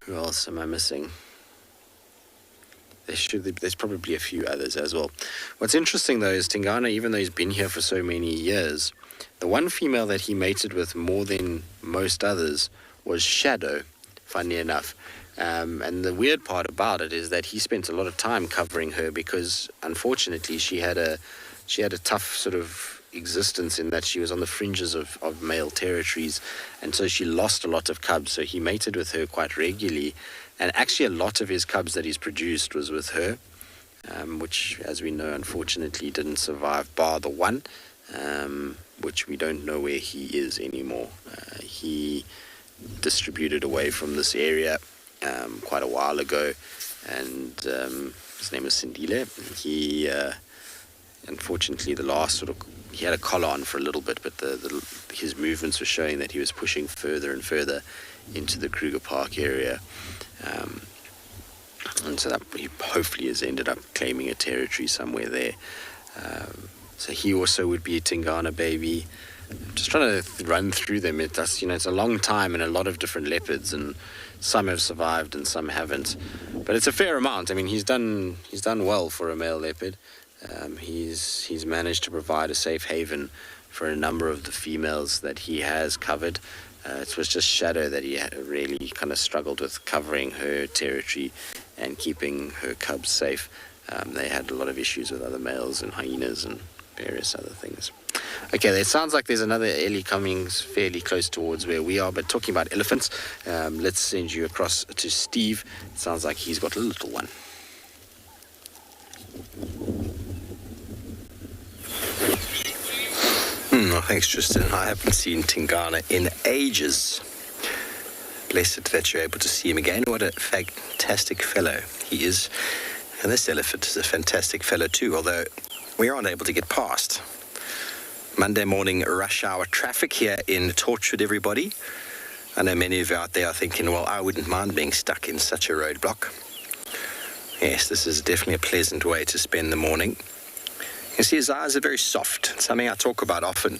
Who else am I missing? There's probably a few others as well. What's interesting though is Tingana, even though he's been here for so many years, the one female that he mated with more than most others was Shadow, funny enough. And the weird part about it is that he spent a lot of time covering her, because unfortunately she had a tough sort of existence in that she was on the fringes of male territories, and so she lost a lot of cubs. So he mated with her quite regularly, and actually a lot of his cubs that he's produced was with her, which, as we know, unfortunately didn't survive, bar the one, which we don't know where he is anymore. He distributed away from this area quite a while ago, and his name is Sindile. He unfortunately, the last sort of, he had a collar on for a little bit, but his movements were showing that he was pushing further and further into the Kruger Park area. And so that he hopefully has ended up claiming a territory somewhere there. So he also would be a Tingana baby. Just trying to run through them. It's a long time and a lot of different leopards, and some have survived and some haven't. But it's a fair amount. I mean, he's done well for a male leopard. He's managed to provide a safe haven for a number of the females that he has covered. It was just Shadow that he had really kind of struggled with covering her territory and keeping her cubs safe. They had a lot of issues with other males and hyenas and various other things. Okay, it sounds like there's another Ellie coming fairly close towards where we are, but talking about elephants, let's send you across to Steve. It sounds like he's got a little one.
Well, thanks, Tristan. I haven't seen Tingana in ages. Blessed that you're able to see him again. What a fantastic fellow he is. And this elephant is a fantastic fellow too, although we aren't able to get past. Monday morning rush hour traffic here in Torchwood, everybody. I know many of you out there are thinking, well, I wouldn't mind being stuck in such a roadblock. Yes, this is definitely a pleasant way to spend the morning. You see, his eyes are very soft. It's something I talk about often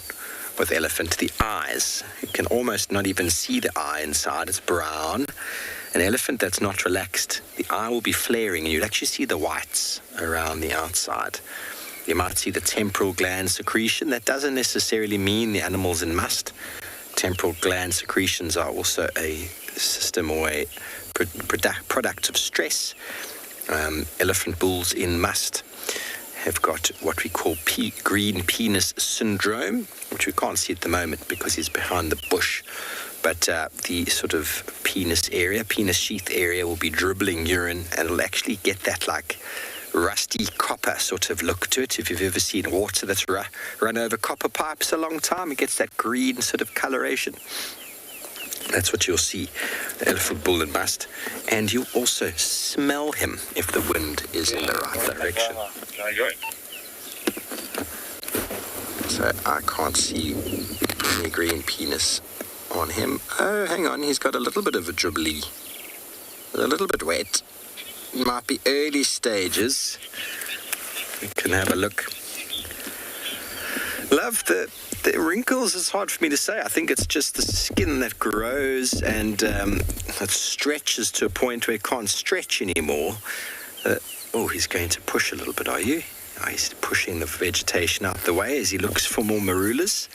with elephant, the eyes. You can almost not even see the eye inside. It's brown. An elephant that's not relaxed, the eye will be flaring, and you'll actually see the whites around the outside. You might see the temporal gland secretion. That doesn't necessarily mean the animal's in must. Temporal gland secretions are also a system or a product of stress. Elephant bulls in must have got what we call green penis syndrome, which we can't see at the moment because he's behind the bush. But the sort of penis sheath area will be dribbling urine, and it'll actually get that like rusty copper sort of look to it. If you've ever seen water that's run over copper pipes a long time, it gets that green sort of coloration. That's what you'll see, the elephant bull in must. And you'll also smell him if the wind is in the right direction. So I can't see any green penis on him. Oh, hang on, he's got a little bit of a dribbly, a little bit wet. Might be early stages. We can have a look. Love the wrinkles. It's hard for me to say. I think it's just the skin that grows and it stretches to a point where it can't stretch anymore. Oh, he's going to push a little bit, are you? Oh, he's pushing the vegetation out the way as he looks for more marulas.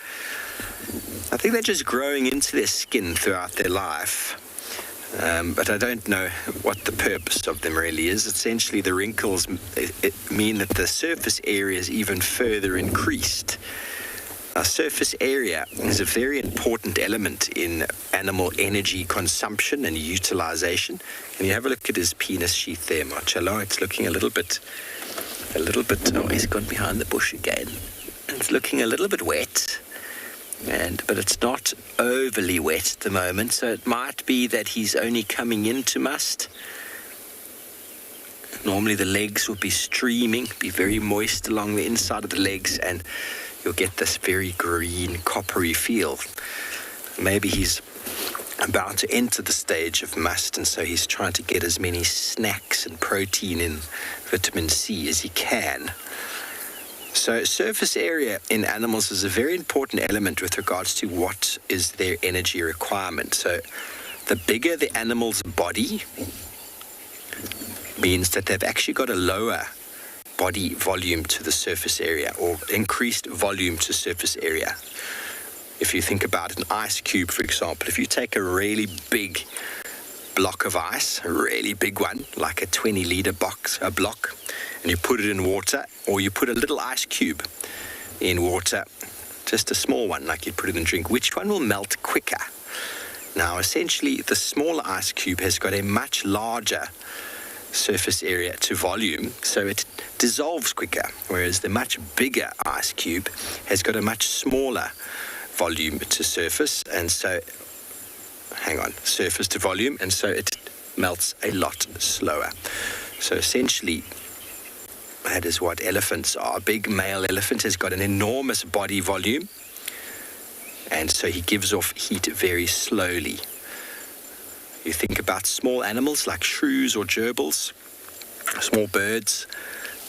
I think they're just growing into their skin throughout their life. But I don't know what the purpose of them really is. Essentially, the wrinkles mean that the surface area is even further increased. Our surface area is a very important element in animal energy consumption and utilization. And you have a look at his penis sheath there, Marcello. It's looking a little bit, oh, he's gone behind the bush again. It's looking a little bit wet. But it's not overly wet at the moment, so it might be that he's only coming into must. Normally the legs will be streaming, be very moist along the inside of the legs, and you'll get this very green, coppery feel. Maybe he's about to enter the stage of must, and so he's trying to get as many snacks and protein and vitamin C as he can. So surface area in animals is a very important element with regards to what is their energy requirement. So the bigger the animal's body means that they've actually got a lower body volume to the surface area, or increased volume to surface area. If you think about an ice cube, for example, if you take a really big block of ice, a really big one, like a 20-liter block, and you put it in water, or you put a little ice cube in water, just a small one, like you'd put it in a drink, which one will melt quicker? Now, essentially, the smaller ice cube has got a much larger surface area to volume, so it dissolves quicker, whereas the much bigger ice cube has got a much smaller volume to surface, and so, surface to volume, and so it melts a lot slower. So essentially, that is what elephants are. A big male elephant has got an enormous body volume, and so he gives off heat very slowly. You think about small animals like shrews or gerbils, Small birds,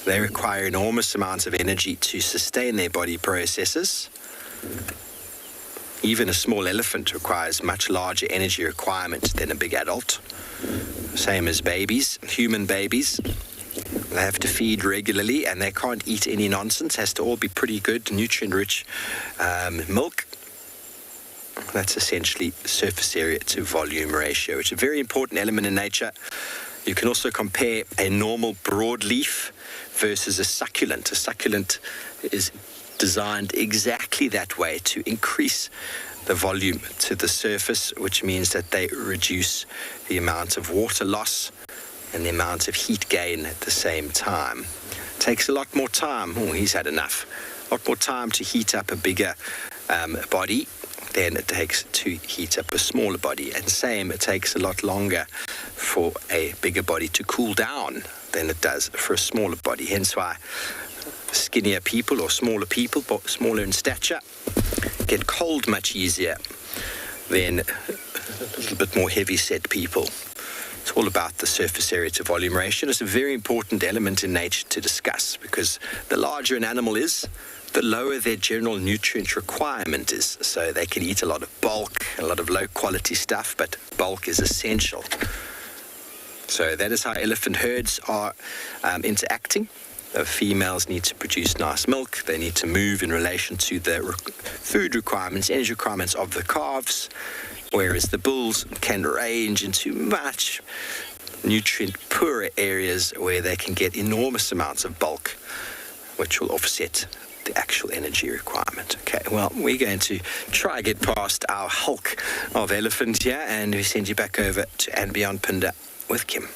they require enormous amounts of energy to sustain their body processes. Even a small elephant requires much larger energy requirement than a big adult. Same as babies, human babies. They have to feed regularly and they can't eat any nonsense. Has to all be pretty good, nutrient-rich milk. That's essentially surface area to volume ratio, which is a very important element in nature. You can also compare a normal broadleaf versus a succulent. A succulent is designed exactly that way to increase the volume to the surface, which means that they reduce the amount of water loss and the amount of heat gain at the same time. Takes a lot more time. Oh, he's had enough. A lot more time to heat up a bigger body than it takes to heat up a smaller body. And same, it takes a lot longer for a bigger body to cool down than it does for a smaller body. Hence why skinnier people or smaller people, smaller in stature, get cold much easier than a little bit more heavy-set people. It's all about the surface area to volume ratio. It's a very important element in nature to discuss because the larger an animal is, the lower their general nutrient requirement is. So they can eat a lot of bulk, a lot of low-quality stuff, but bulk is essential. So that is how elephant herds are interacting. The females need to produce nice milk. They need to move in relation to the food requirements, energy requirements of the calves, whereas the bulls can range into much nutrient-poorer areas where they can get enormous amounts of bulk, which will offset the actual energy requirement. Okay, well, we're going to try to get past our hulk of elephant here, and we send you back over to And Beyond Phinda with Kim.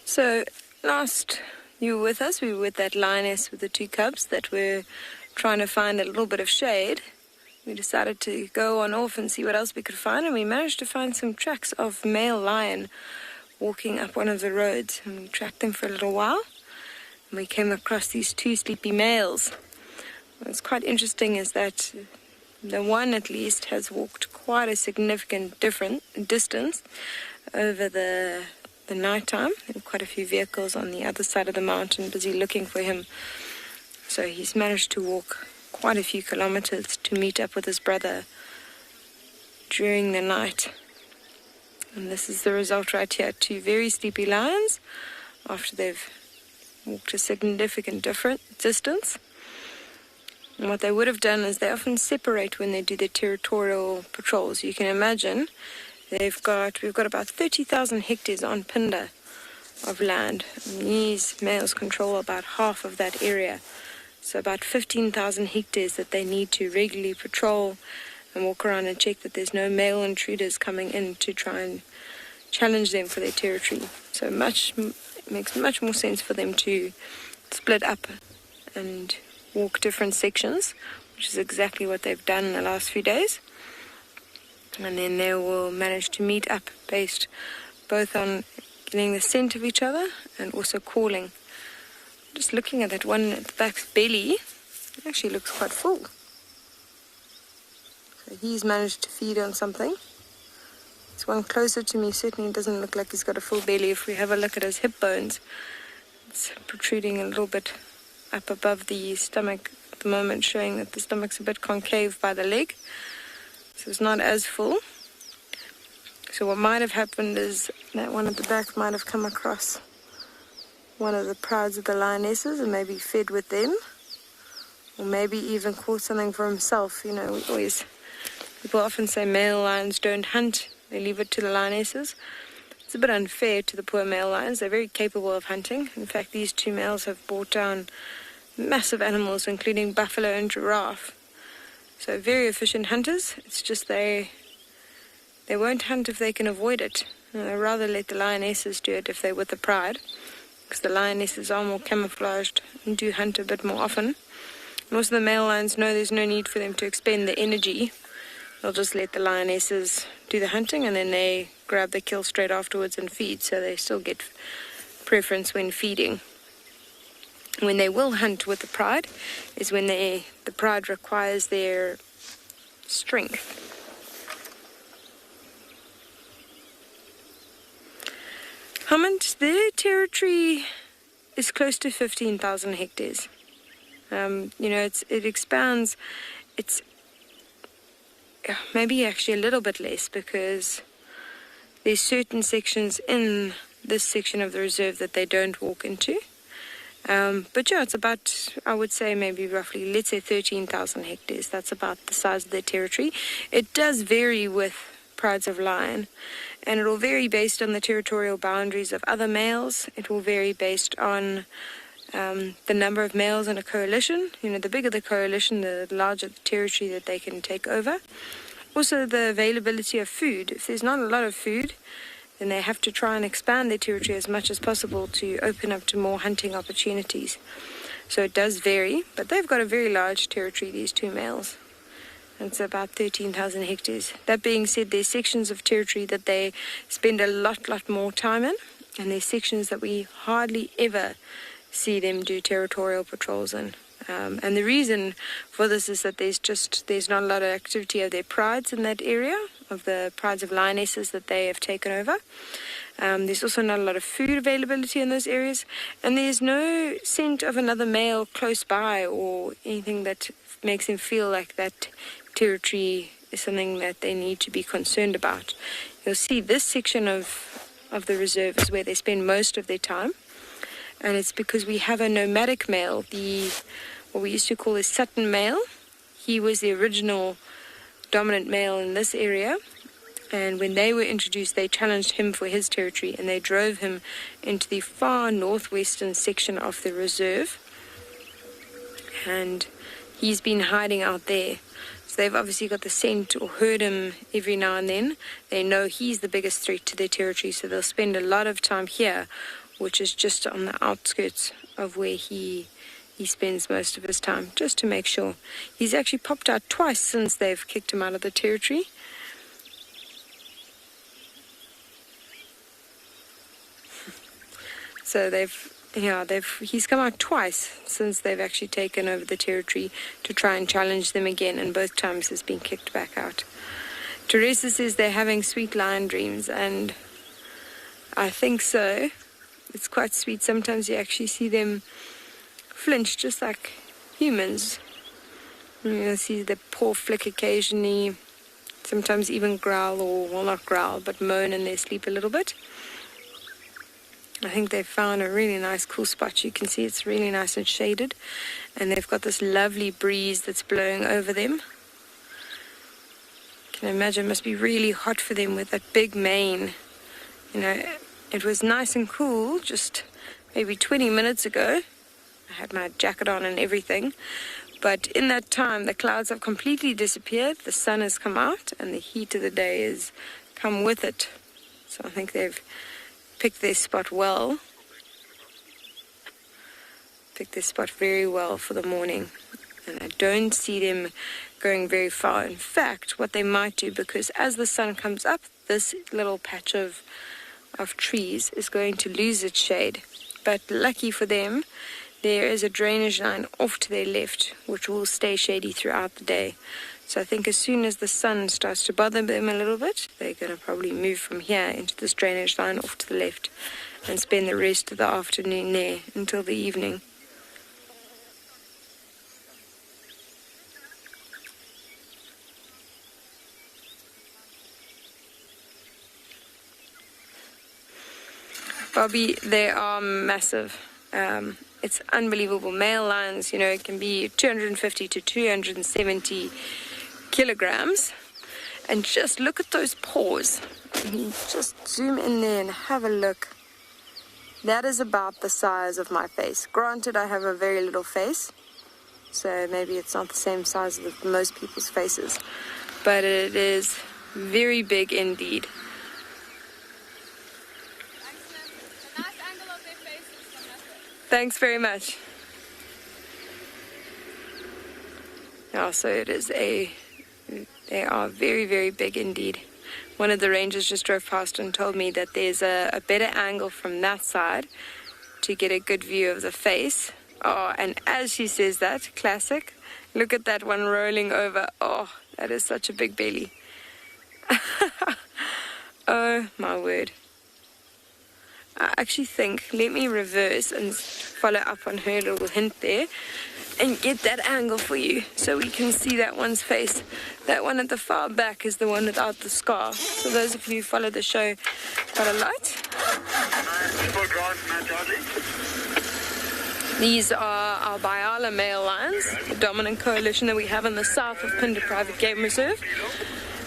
So last you were with us, we were with that lioness with the two cubs that were trying to find a little bit of shade. We decided to go on off and see what else we could find, and we managed to find some tracks of male lion walking up one of the roads, and we tracked them for a little while, and we came across these two sleepy males. What's quite interesting is that the one at least has walked quite a significant distance over the night time. There were quite a few vehicles on the other side of the mountain busy looking for him. So he's managed to walk quite a few kilometers to meet up with his brother during the night. And this is the result right here. Two very sleepy lions after they've walked a significant distance. And what they would have done is they often separate when they do their territorial patrols. You can imagine we've got about 30,000 hectares on Phinda of land. And these males control about half of that area. So about 15,000 hectares that they need to regularly patrol and walk around and check that there's no male intruders coming in to try and challenge them for their territory. So it makes much more sense for them to split up and walk different sections, which is exactly what they've done in the last few days. And then they will manage to meet up based both on getting the scent of each other and also calling. Just looking at that one at the back's belly, it actually looks quite full. So he's managed to feed on something. This one closer to me certainly doesn't look like he's got a full belly. If we have a look at his hip bones, it's protruding a little bit up above the stomach at the moment, showing that the stomach's a bit concave by the leg. So it's not as full. So what might have happened is that one at the back might have come across one of the prides of the lionesses and maybe fed with them, or maybe even caught something for himself. You know, people often say male lions don't hunt, they leave it to the lionesses. It's a bit unfair to the poor male lions. They're very capable of hunting. In fact, these two males have brought down massive animals, including buffalo and giraffe. So very efficient hunters. It's just they won't hunt if they can avoid it. They'd rather let the lionesses do it if they're with the pride, because the lionesses are more camouflaged and do hunt a bit more often. And also the male lions know there's no need for them to expend the energy. They'll just let the lionesses do the hunting, and then they grab the kill straight afterwards and feed, so they still get preference when feeding. When they will hunt with the pride is when the pride requires their strength. Helmond, their territory is close to 15,000 hectares. It expands. It's maybe actually a little bit less, because there's certain sections in this section of the reserve that they don't walk into. But yeah, it's about, I would say, maybe roughly, let's say 13,000 hectares. That's about the size of their territory. It does vary with prides of lion, and it will vary based on the territorial boundaries of other males. It will vary based on the number of males in a coalition. The bigger the coalition, the larger the territory that they can take over. Also, the availability of food. If there's not a lot of food, then they have to try and expand their territory as much as possible to open up to more hunting opportunities. So it does vary, but they've got a very large territory, these two males. It's about 13,000 hectares. That being said, there's sections of territory that they spend a lot more time in, and there's sections that we hardly ever see them do territorial patrols in. And the reason for this is that there's not a lot of activity of their prides in that area, of the prides of lionesses that they have taken over. There's also not a lot of food availability in those areas, and there's no scent of another male close by or anything that makes them feel like that territory is something that they need to be concerned about. You'll see this section of the reserve is where they spend most of their time, and it's because we have a nomadic male, what we used to call a Sutton male. He was the original dominant male in this area, and when they were introduced, they challenged him for his territory, and they drove him into the far northwestern section of the reserve, and he's been hiding out there. So they've obviously got the scent or heard him every now and then. They know he's the biggest threat to their territory, so they'll spend a lot of time here, which is just on the outskirts of where he spends most of his time, just to make sure. He's actually popped out twice since they've kicked him out of the territory. So he's come out twice since they've actually taken over the territory to try and challenge them again, and both times has been kicked back out. Teresa says they're having sweet lion dreams, and I think so. It's quite sweet. Sometimes you actually see them flinch just like humans. You'll see the paw flick occasionally, sometimes even growl, or, well, not growl, but moan in their sleep a little bit. I think they've found a really nice cool spot. You can see it's really nice and shaded, and they've got this lovely breeze that's blowing over them. You can imagine it must be really hot for them with that big mane. It was nice and cool just maybe 20 minutes ago. I had my jacket on and everything, but in that time the clouds have completely disappeared, the sun has come out, and the heat of the day has come with it. So I think they've picked their spot well. Picked their spot very well for the morning. And I don't see them going very far. In fact, what they might do, because as the sun comes up, this little patch of trees is going to lose its shade. But lucky for them, there is a drainage line off to their left, which will stay shady throughout the day. So I think as soon as the sun starts to bother them a little bit, they're going to probably move from here into this drainage line off to the left and spend the rest of the afternoon there until the evening. Bobby, they are massive. It's unbelievable. Male lions, it can be 250 to 270 kilograms. And just look at those paws. Just zoom in there and have a look. That is about the size of my face. Granted, I have a very little face, so maybe it's not the same size as most people's faces, but it is very big indeed. Thanks very much. Yeah, so they are very, very big indeed. One of the rangers just drove past and told me that there's a better angle from that side to get a good view of the face. Oh, and as she says that, classic, Look at that one rolling over. Oh, that is such a big belly. Oh, my word. I actually think, let me reverse and follow up on her little hint there and get that angle for you so we can see that one's face. That one at the far back is the one without the scar. So those of you who follow the show quite a lot. These are our Biala male lions, the dominant coalition that we have in the south of Phinda Private Game Reserve.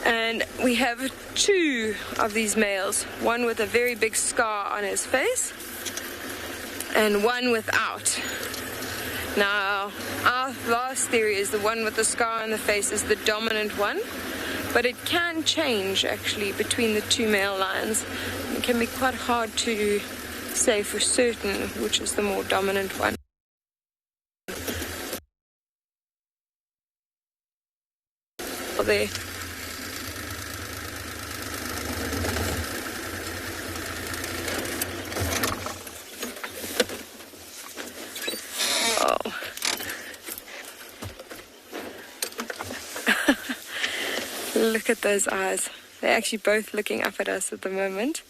And we have 2 of these males, one with a very big scar on his face and one without. Now, our last theory is the one with the scar on the face is the dominant one, but it can change actually between the 2 male lions. It can be quite hard to say for certain which is the more dominant one. There. Oh. Look at those eyes. They're actually both looking up at us at the moment.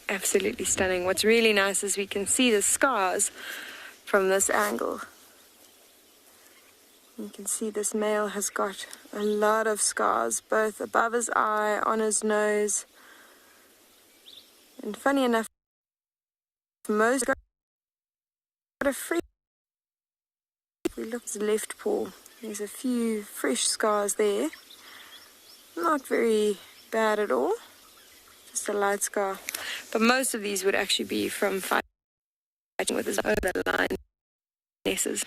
Absolutely stunning. What's really nice is we can see the scars from this angle. You can see this male has got a lot of scars, both above his eye, on his nose. And funny enough, most got a fresh. If we look at his left paw, there's a few fresh scars there. Not very bad at all. Just a light scar. But most of these would actually be from fighting with his own lionesses.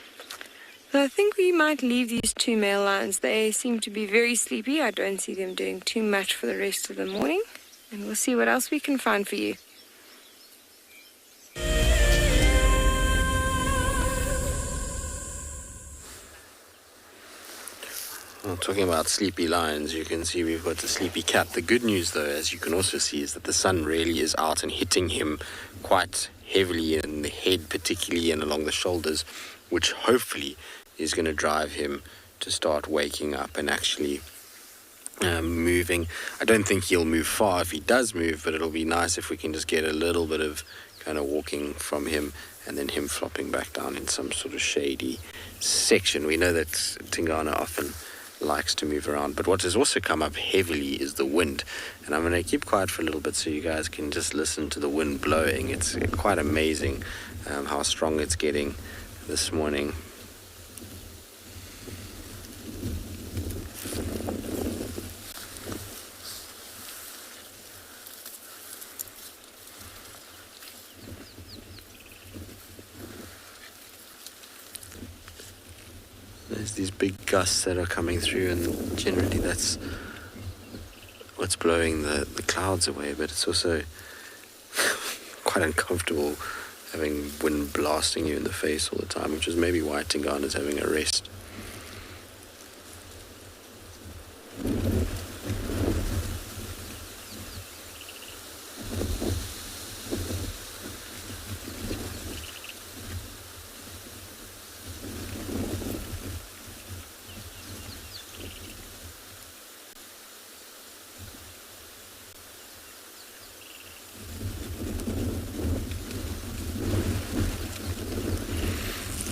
So I think we might leave these 2 male lions. They seem to be very sleepy. I don't see them doing too much for the rest of the morning. And we'll see what else we can find for you.
Well, talking about sleepy lions, you can see we've got a sleepy cat. The good news, though, as you can also see, is that the sun really is out and hitting him quite heavily in the head, particularly, and along the shoulders, which hopefully is going to drive him to start waking up and actually moving. I don't think he'll move far if he does move, but it'll be nice if we can just get a little bit of kind of walking from him and then him flopping back down in some sort of shady section. We know that Tingana often likes to move around, but what has also come up heavily is the wind, and I'm going to keep quiet for a little bit so you guys can just listen to the wind blowing. It's quite amazing how strong it's getting this morning. There's these big gusts that are coming through, and generally that's what's blowing the clouds away, but it's also quite uncomfortable having wind blasting you in the face all the time, which is maybe why Tingana's having a rest.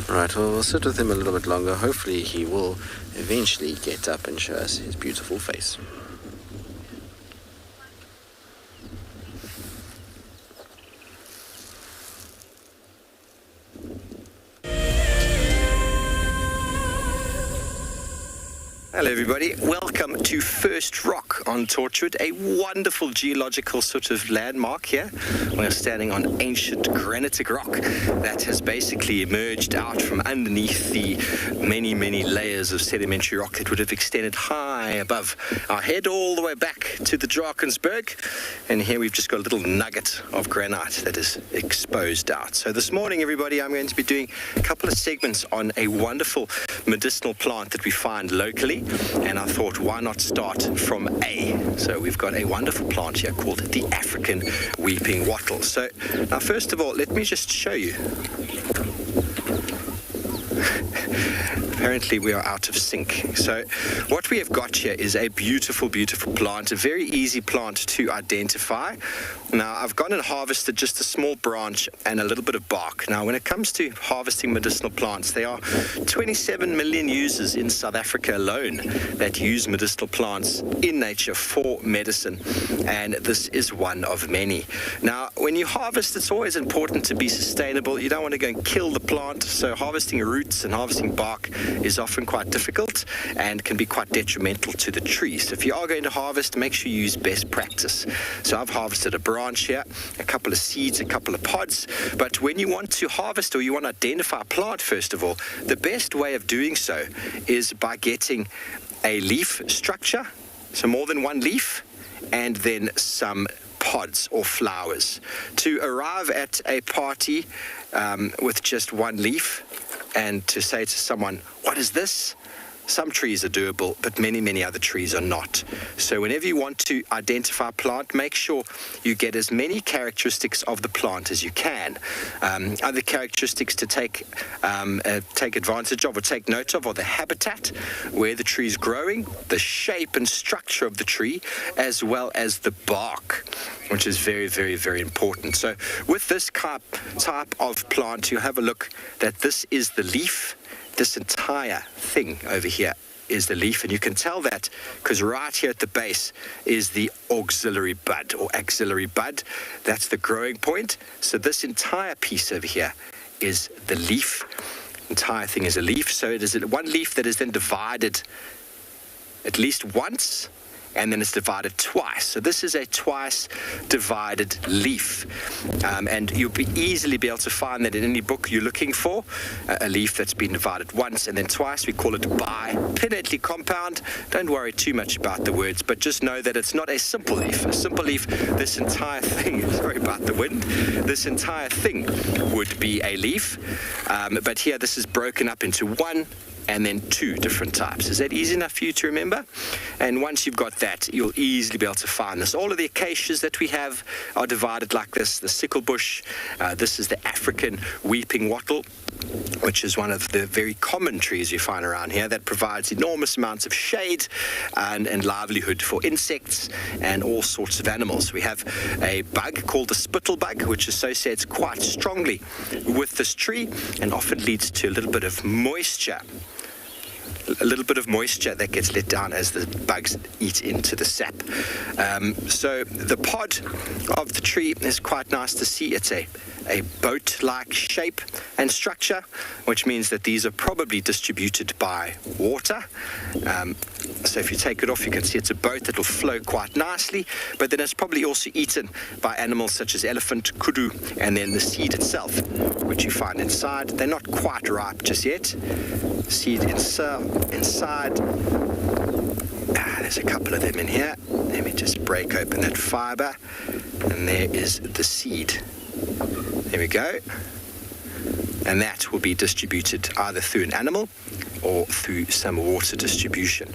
Right, well, we'll sit with him a little bit longer. Hopefully he will eventually get up and show us his beautiful face.
Hello everybody, welcome to First Rock on Torchwood, a wonderful geological sort of landmark here. We're standing on ancient granitic rock that has basically emerged out from underneath the many, many layers of sedimentary rock that would have extended high above our head all the way back to the Drakensberg. And here we've just got a little nugget of granite that is exposed out. So this morning, everybody, I'm going to be doing a couple of segments on a wonderful medicinal plant that we find locally. and I thought, why not start from A? So we've got a wonderful plant here called the African weeping wattle. So now, first of all, let me just show you. Apparently we are out of sync. So what we have got here is a beautiful, beautiful plant, a very easy plant to identify. Now, I've gone and harvested just a small branch and a little bit of bark. Now, when it comes to harvesting medicinal plants, there are 27 million users in South Africa alone that use medicinal plants in nature for medicine, and this is one of many. Now, when you harvest, it's always important to be sustainable. You don't want to go and kill the plant, so harvesting roots and harvesting bark is often quite difficult and can be quite detrimental to the tree. So if you are going to harvest, make sure you use best practice. So I've harvested a branch here, a couple of seeds, a couple of pods. But when you want to harvest or you want to identify a plant, first of all, the best way of doing so is by getting a leaf structure, so more than one leaf, and then some pods or flowers. To arrive at a party with just one leaf and to say to someone, what is this? Some trees are doable, but many, many other trees are not. So whenever you want to identify a plant, make sure you get as many characteristics of the plant as you can. Other characteristics to take advantage of or take note of are the habitat, where the tree is growing, the shape and structure of the tree, as well as the bark, which is very, very, very important. So with this type of plant, you have a look that this is the leaf. This entire thing over here is the leaf, and you can tell that because right here at the base is the auxiliary bud or axillary bud. That's the growing point. So this entire piece over here is the leaf. Entire thing is a leaf. So it is one leaf that is then divided at least once, and then it's divided twice. So this is a twice divided leaf. And you'll easily be able to find that in any book you're looking for, a leaf that's been divided once and then twice. We call it bipinnately compound. Don't worry too much about the words, but just know that it's not a simple leaf. A simple leaf, this entire thing, sorry about the wind, this entire thing would be a leaf. But here this is broken up into one and then two different types. Is that easy enough for you to remember? And once you've got that, you'll easily be able to find this. All of the acacias that we have are divided like this. The sickle bush, this is the African weeping wattle, which is one of the very common trees you find around here that provides enormous amounts of shade and livelihood for insects and all sorts of animals. We have a bug called the spittle bug, which associates quite strongly with this tree and often leads to a little bit of moisture. A little bit of moisture that gets let down as the bugs eat into the sap. So the pod of the tree is quite nice to see. It's a boat-like shape and structure, which means that these are probably distributed by water. So if you take it off, you can see it's a boat that will flow quite nicely, but then it's probably also eaten by animals such as elephant, kudu, and then the seed itself, which you find inside. They're not quite ripe just yet. Seed inside. There's a couple of them in here. Let me just break open that fiber, and there is the seed. There we go. And that will be distributed either through an animal or through some water distribution.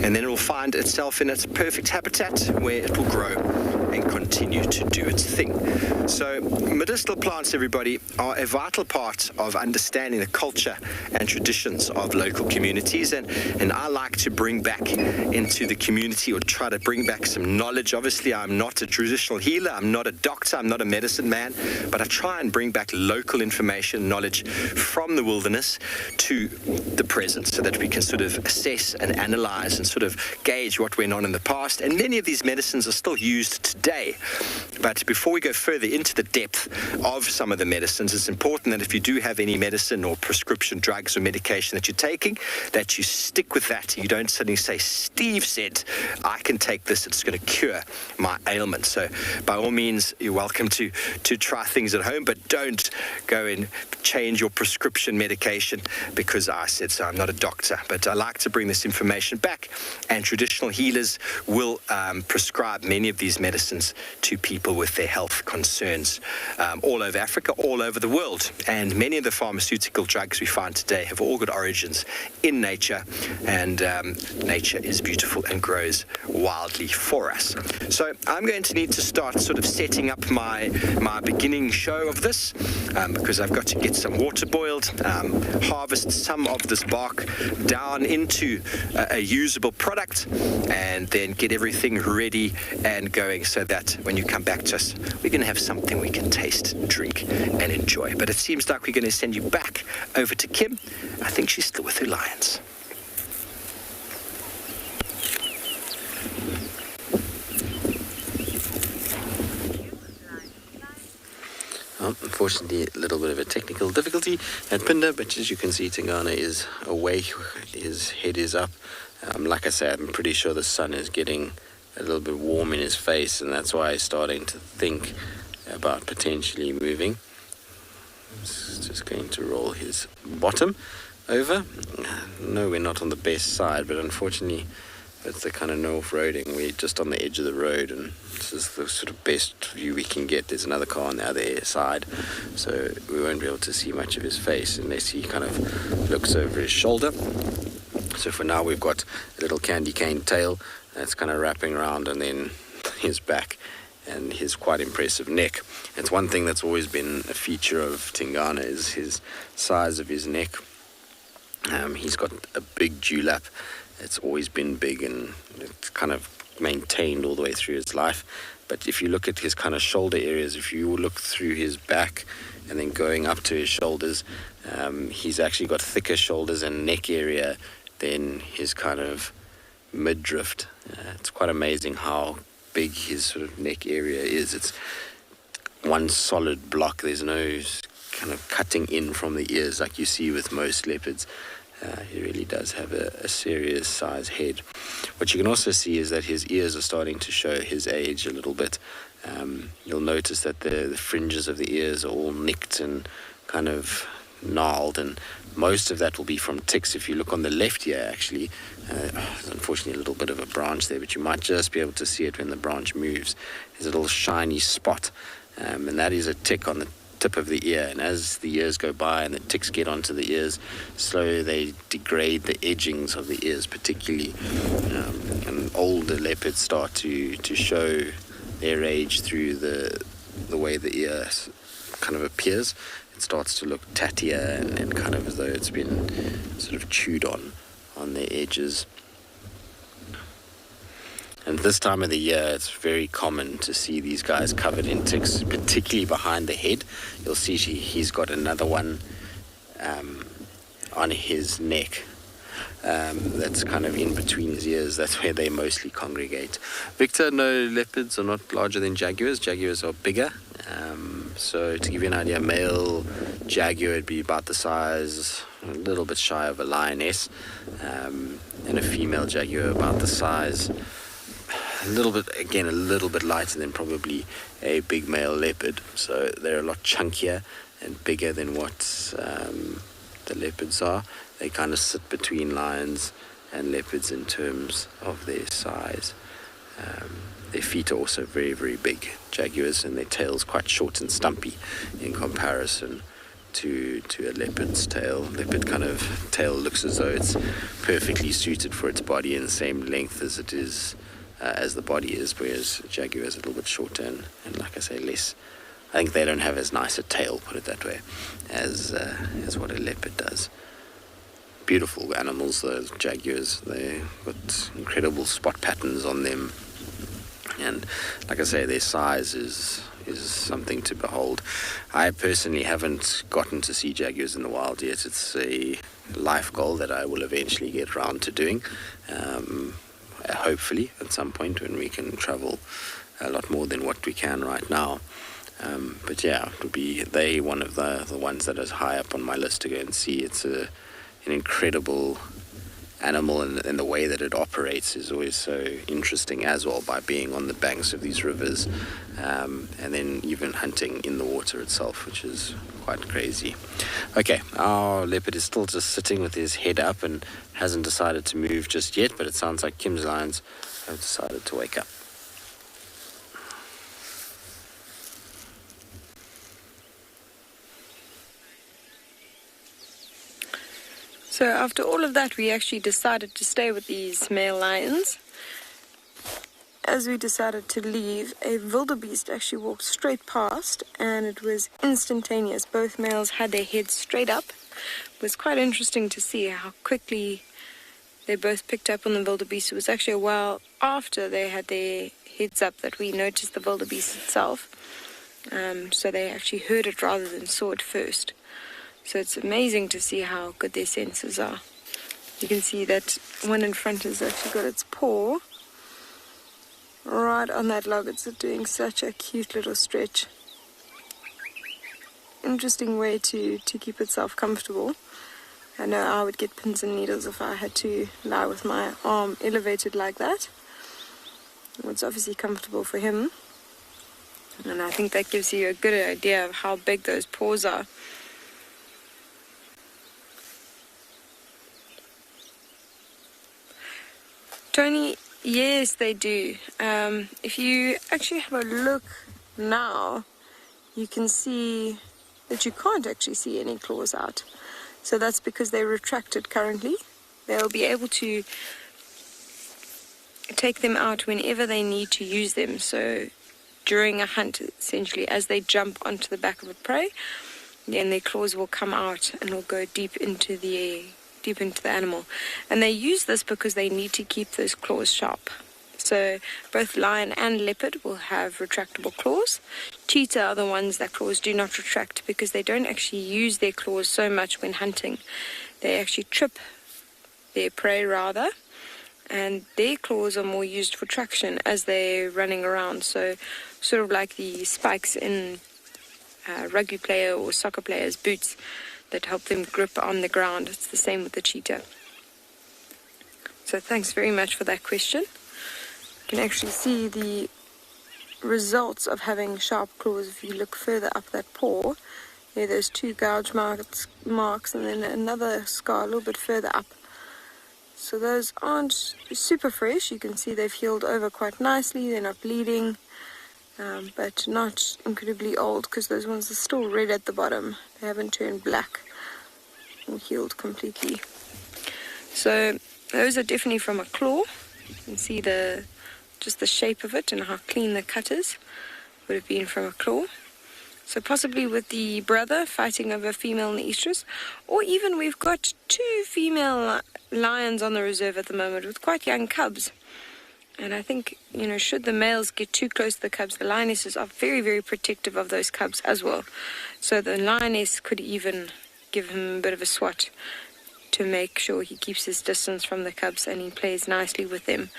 And then it will find itself in its perfect habitat where it will grow and continue to do its thing. So medicinal plants, everybody, are a vital part of understanding the culture and traditions of local communities. And I like to bring back into the community, or try to bring back some knowledge. Obviously, I'm not a traditional healer, I'm not a doctor, I'm not a medicine man, but I try and bring back local information, knowledge from the wilderness to the present, so that we can sort of assess and analyze and sort of gauge what went on in the past. And many of these medicines are still used today. But before we go further into the depth of some of the medicines, it's important that if you do have any medicine or prescription drugs or medication that you're taking, that you stick with that. You don't suddenly say, Steve said, I can take this, it's going to cure my ailment. So by all means, you're welcome to try things at home, but don't go and change your prescription medication because I said so. I'm not a doctor, but I like to bring this information back. And traditional healers will prescribe many of these medicines to people with their health concerns all over Africa, all over the world. And many of the pharmaceutical drugs we find today have all got origins in nature, and nature is beautiful and grows wildly for us. So I'm going to need to start sort of setting up my beginning show of this, because I've got to get some water boiled, harvest some of this bark down into a usable product, and then get everything ready and going so that when you come back to us, we're going to have something we can taste, drink, and enjoy. But it seems like we're going to send you back over to Kim. I think she's still with her lions.
Well, unfortunately, a little bit of a technical difficulty at Phinda, but as you can see, Tingana is away. His head is up. Like I said, I'm pretty sure the sun is getting a little bit warm in his face, and that's why he's starting to think about potentially moving. He's just going to roll his bottom over. No, we're not on the best side, but unfortunately, it's the kind of no off-roading. We're just on the edge of the road, and this is the sort of best view we can get. There's another car on the other side, so we won't be able to see much of his face unless he kind of looks over his shoulder. So for now, we've got a little candy cane tail that's kind of wrapping around, and then his back and his quite impressive neck. It's one thing that's always been a feature of Tingana is his size of his neck. He's got a big dewlap. It's always been big, and it's kind of maintained all the way through his life. But if you look at his kind of shoulder areas, if you look through his back and then going up to his shoulders, he's actually got thicker shoulders and neck area than his kind of midriff. It's quite amazing how big his sort of neck area is. It's one solid block. There's no kind of cutting in from the ears like you see with most leopards. He really does have a serious size head. What you can also see is that his ears are starting to show his age a little bit. You'll notice that the fringes of the ears are all nicked and kind of gnarled, and most of that will be from ticks. If you look on the left here, actually, there's unfortunately a little bit of a branch there, but you might just be able to see it when the branch moves. There's a little shiny spot, and that is a tick on the tip of the ear, and as the years go by and the ticks get onto the ears, slowly they degrade the edgings of the ears, particularly, and older leopards start to show their age through the way the ear kind of appears. It starts to look tattier and kind of as though it's been sort of chewed on the edges. And this time of the year, it's very common to see these guys covered in ticks, particularly behind the head. You'll see he's got another one on his neck that's kind of in between his ears. That's where they mostly congregate. Victor, no, leopards are not larger than jaguars. Jaguars are bigger. So to give you an idea, male jaguar would be about the size, a little bit shy of a lioness, and a female jaguar about the size, a little bit lighter than probably a big male leopard. So they're a lot chunkier and bigger than what the leopards are. They kind of sit between lions and leopards in terms of their size. Their feet are also very, very big, jaguars, and their tail's quite short and stumpy in comparison to a leopard's tail. Leopard kind of tail looks as though it's perfectly suited for its body and the same length as it is as the body is, whereas jaguar is a little bit shorter and like I say, less. I think they don't have as nice a tail, put it that way, as what a leopard does. Beautiful animals, those jaguars. They've got incredible spot patterns on them, and like I say, their size is something to behold. I personally haven't gotten to see jaguars in the wild yet. It's a life goal that I will eventually get around to doing, hopefully at some point when we can travel a lot more than what we can right now. But yeah, it would be one of the ones that is high up on my list to go and see. It's an incredible animal, and the way that it operates is always so interesting as well, by being on the banks of these rivers, and then even hunting in the water itself, which is quite crazy. Okay, our leopard is still just sitting with his head up and hasn't decided to move just yet, but it sounds like Kim's lions have decided to wake up.
So after all of that, we actually decided to stay with these male lions. As we decided to leave, a wildebeest actually walked straight past, and it was instantaneous. Both males had their heads straight up. It was quite interesting to see how quickly they both picked up on the wildebeest. It was actually a while after they had their heads up that we noticed the wildebeest itself. So they actually heard it rather than saw it first. So it's amazing to see how good their senses are. You can see that one in front has actually got its paw right on that log. It's doing such a cute little stretch. Interesting way to keep itself comfortable. I know I would get pins and needles if I had to lie with my arm elevated like that. It's obviously comfortable for him. And I think that gives you a good idea of how big those paws are. Tony, yes, they do. If you actually have a look now, you can see that you can't actually see any claws out. So that's because they're retracted currently. They'll be able to take them out whenever they need to use them. So during a hunt, essentially, as they jump onto the back of a prey, then their claws will come out and will go deep into the animal. And they use this because they need to keep those claws sharp. So both lion and leopard will have retractable claws. Cheetah are the ones that claws do not retract because they don't actually use their claws so much when hunting. They actually trip their prey rather, and their claws are more used for traction as they're running around. So sort of like the spikes in rugby player or soccer players' boots that help them grip on the ground. It's the same with the cheetah. So thanks very much for that question. You can actually see the results of having sharp claws if you look further up that paw. There, there's two gouge marks and then another scar a little bit further up. So those aren't super fresh. You can see they've healed over quite nicely. They're not bleeding, but not incredibly old because those ones are still red at the bottom. They haven't turned black or healed completely. So those are definitely from a claw. You can see just the shape of it and how clean the cut is. Would have been from a claw. So possibly with the brother fighting over a female in the estrus, or even we've got two female lions on the reserve at the moment with quite young cubs. And I think, should the males get too close to the cubs, the lionesses are very, very protective of those cubs as well. So the lioness could even give him a bit of a swat to make sure he keeps his distance from the cubs and he plays nicely with them.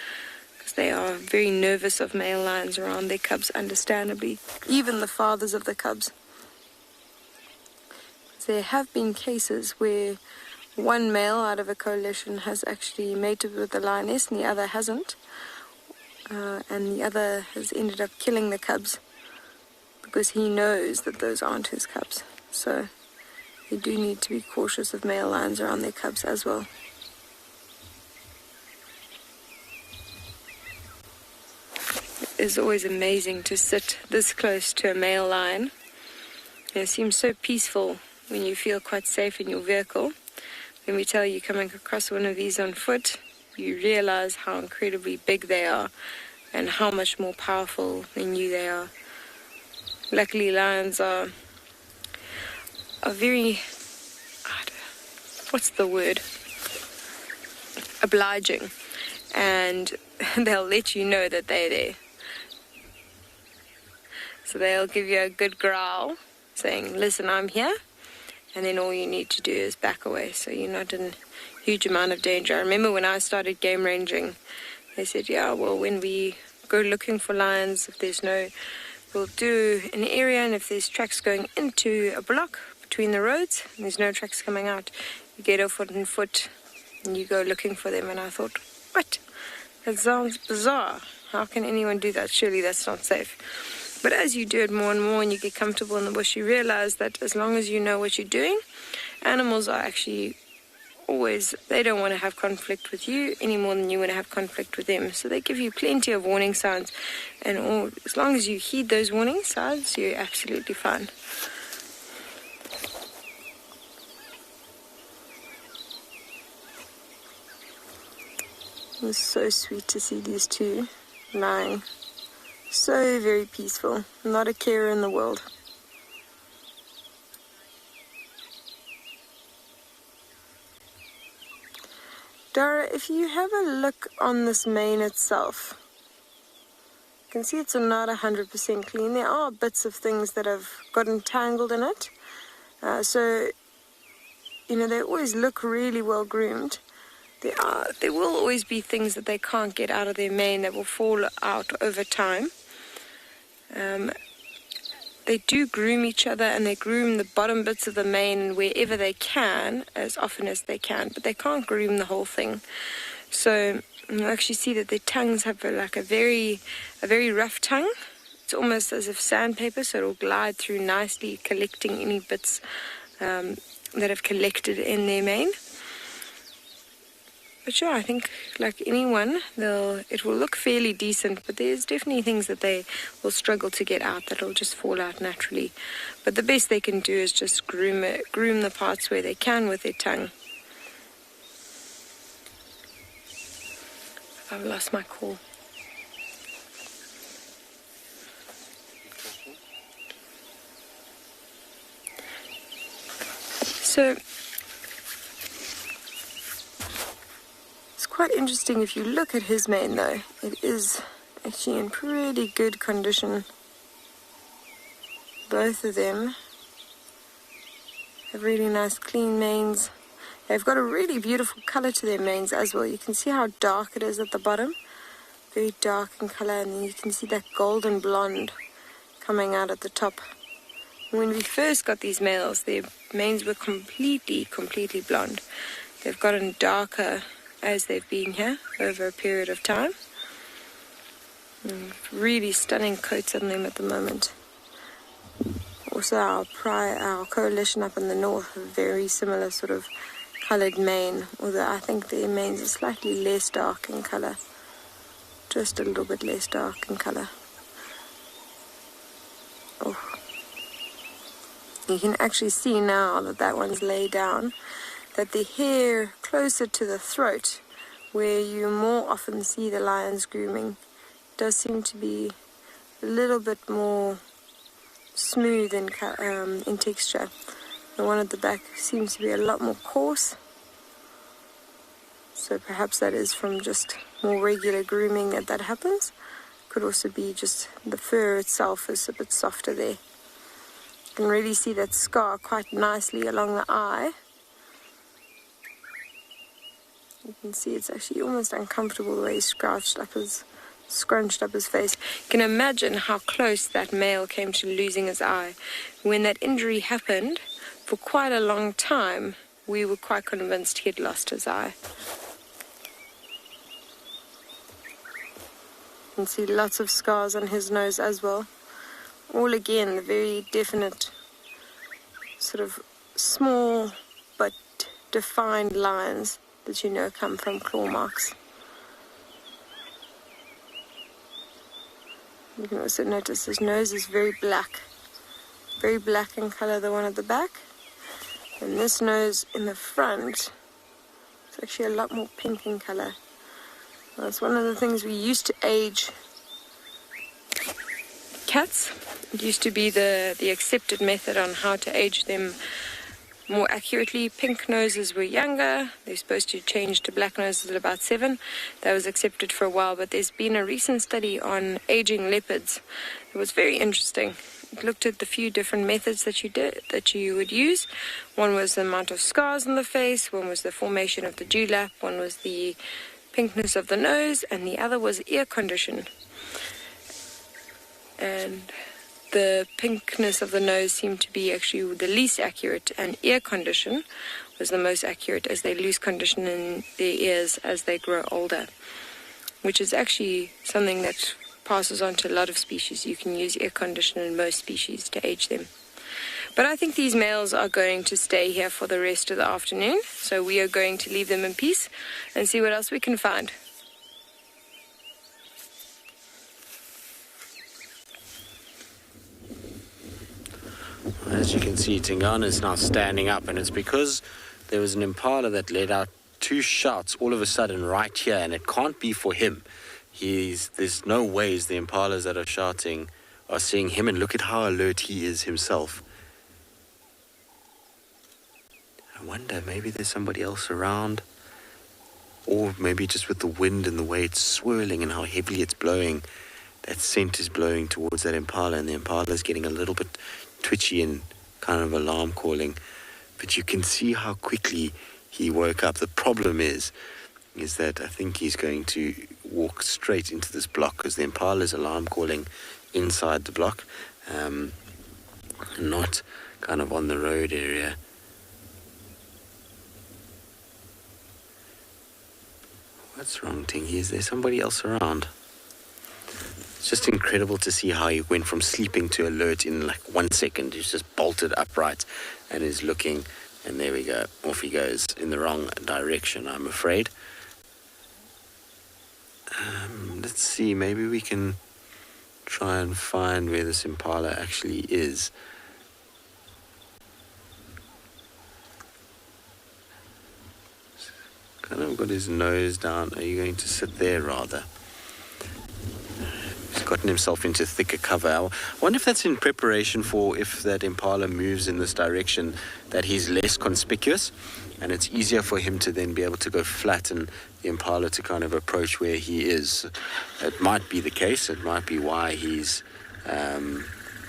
Because they are very nervous of male lions around their cubs, understandably. Even the fathers of the cubs. There have been cases where one male out of a coalition has actually mated with the lioness and the other hasn't. And the other has ended up killing the cubs because he knows that those aren't his cubs. So they do need to be cautious of male lions around their cubs as well. It's always amazing to sit this close to a male lion. It seems so peaceful when you feel quite safe in your vehicle. When we tell you coming across one of these on foot, you realize how incredibly big they are and how much more powerful than you they are. Luckily, lions are very, what's the word? Obliging. And they'll let you know that they're there. So they'll give you a good growl saying, listen, I'm here. And then all you need to do is back away, so you're not in a huge amount of danger. I remember when I started game ranging, they said, when we go looking for lions, we'll do an area, and if there's tracks going into a block between the roads, and there's no tracks coming out, you get off on foot and you go looking for them. And I thought, what? That sounds bizarre. How can anyone do that? Surely that's not safe. But as you do it more and more and you get comfortable in the bush, you realize that as long as you know what you're doing, animals are actually always, they don't want to have conflict with you any more than you want to have conflict with them. So they give you plenty of warning signs, and as long as you heed those warning signs, you're absolutely fine. It's so sweet to see these two lying. So very peaceful. Not a care in the world. Dara, if you have a look on this mane itself, you can see it's not 100% clean. There are bits of things that have gotten tangled in it. So, you know, they always look really well groomed. There will always be things that they can't get out of their mane that will fall out over time. They do groom each other, and they groom the bottom bits of the mane wherever they can, as often as they can, but they can't groom the whole thing. So you actually see that their tongues have a very rough tongue. It's almost as if sandpaper, so it'll glide through nicely, collecting any bits that have collected in their mane. But sure, I think like anyone, it will look fairly decent, but there's definitely things that they will struggle to get out that'll just fall out naturally. But the best they can do is just groom the parts where they can with their tongue. I've lost my call. So quite interesting. If you look at his mane though, it is actually in pretty good condition. Both of them have really nice clean manes. They've got a really beautiful color to their manes as well. You can see how dark it is at the bottom, very dark in color, and then you can see that golden blonde coming out at the top. When we first got these males, their manes were completely blonde. They've gotten darker as they've been here over a period of time. Really stunning coats on them at the moment. Also our coalition up in the north have very similar sort of coloured mane, although I think their manes are slightly less dark in colour. Just a little bit less dark in colour. Oh. You can actually see now that one's laid down, that the hair closer to the throat, where you more often see the lion's grooming, does seem to be a little bit more smooth in texture. The one at the back seems to be a lot more coarse. So perhaps that is from just more regular grooming that happens. Could also be just the fur itself is a bit softer there. You can really see that scar quite nicely along the eye. You can see it's actually almost uncomfortable the way he scrunched up his face. You can imagine how close that male came to losing his eye. When that injury happened, for quite a long time, we were quite convinced he had lost his eye. You can see lots of scars on his nose as well. All again, the very definite sort of small but defined lines that you know come from claw marks. You can also notice his nose is very black in color, the one at the back. And this nose in the front is actually a lot more pink in color. That's one of the things we used to age cats. It used to be the accepted method on how to age them more accurately. Pink noses were younger. They're supposed to change to black noses at about 7. That was accepted for a while, but there's been a recent study on aging leopards. It was very interesting. It looked at the few different methods that you would use. One was the amount of scars on the face, one was the formation of the dewlap, one was the pinkness of the nose, and the other was ear condition. And the pinkness of the nose seemed to be actually the least accurate, and ear condition was the most accurate, as they lose condition in their ears as they grow older, which is actually something that passes on to a lot of species. You can use ear condition in most species to age them. But I think these males are going to stay here for the rest of the afternoon, so we are going to leave them in peace and see what else we can find.
As you can see, Tingana is now standing up, and it's because there was an impala that let out 2 shouts all of a sudden right here, and it can't be for him. There's no ways the impalas that are shouting are seeing him, and look at how alert he is himself. I wonder, maybe there's somebody else around, or maybe just with the wind and the way it's swirling and how heavily it's blowing, that scent is blowing towards that impala, and the impala is getting a little bit twitchy and kind of alarm calling. But you can see how quickly he woke up. The problem is that I think he's going to walk straight into this block, because the impala is alarm calling inside the block, not kind of on the road area. What's wrong, Tingy? Is there somebody else around? It's just incredible to see how he went from sleeping to alert in like 1 second. He's just bolted upright and is looking, and there we go. Off he goes in the wrong direction, I'm afraid. Let's see, maybe we can try and find where this impala actually is. Kind of got his nose down. Are you going to sit there rather? He's gotten himself into thicker cover. I wonder if that's in preparation for, if that impala moves in this direction, that he's less conspicuous and it's easier for him to then be able to go flat and the impala to kind of approach where he is. It might be the case. It might be why he's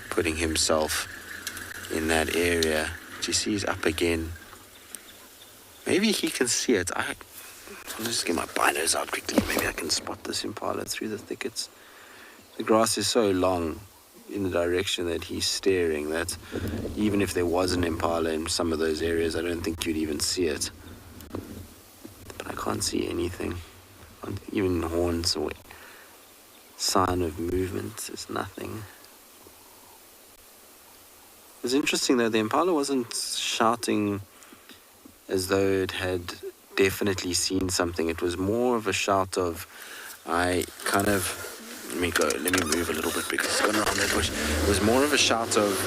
putting himself in that area. Do you see he's up again? Maybe he can see it. I'll just get my binos out quickly. Maybe I can spot this impala through the thickets. The grass is so long in the direction that he's staring that even if there was an impala in some of those areas, I don't think you'd even see it. But I can't see anything. Even horns or sign of movement. There's nothing. It was interesting though, the impala wasn't shouting as though it had definitely seen something. It was more of a shout of, let me move a little bit because it's gone around that bush. It was more of a shout of,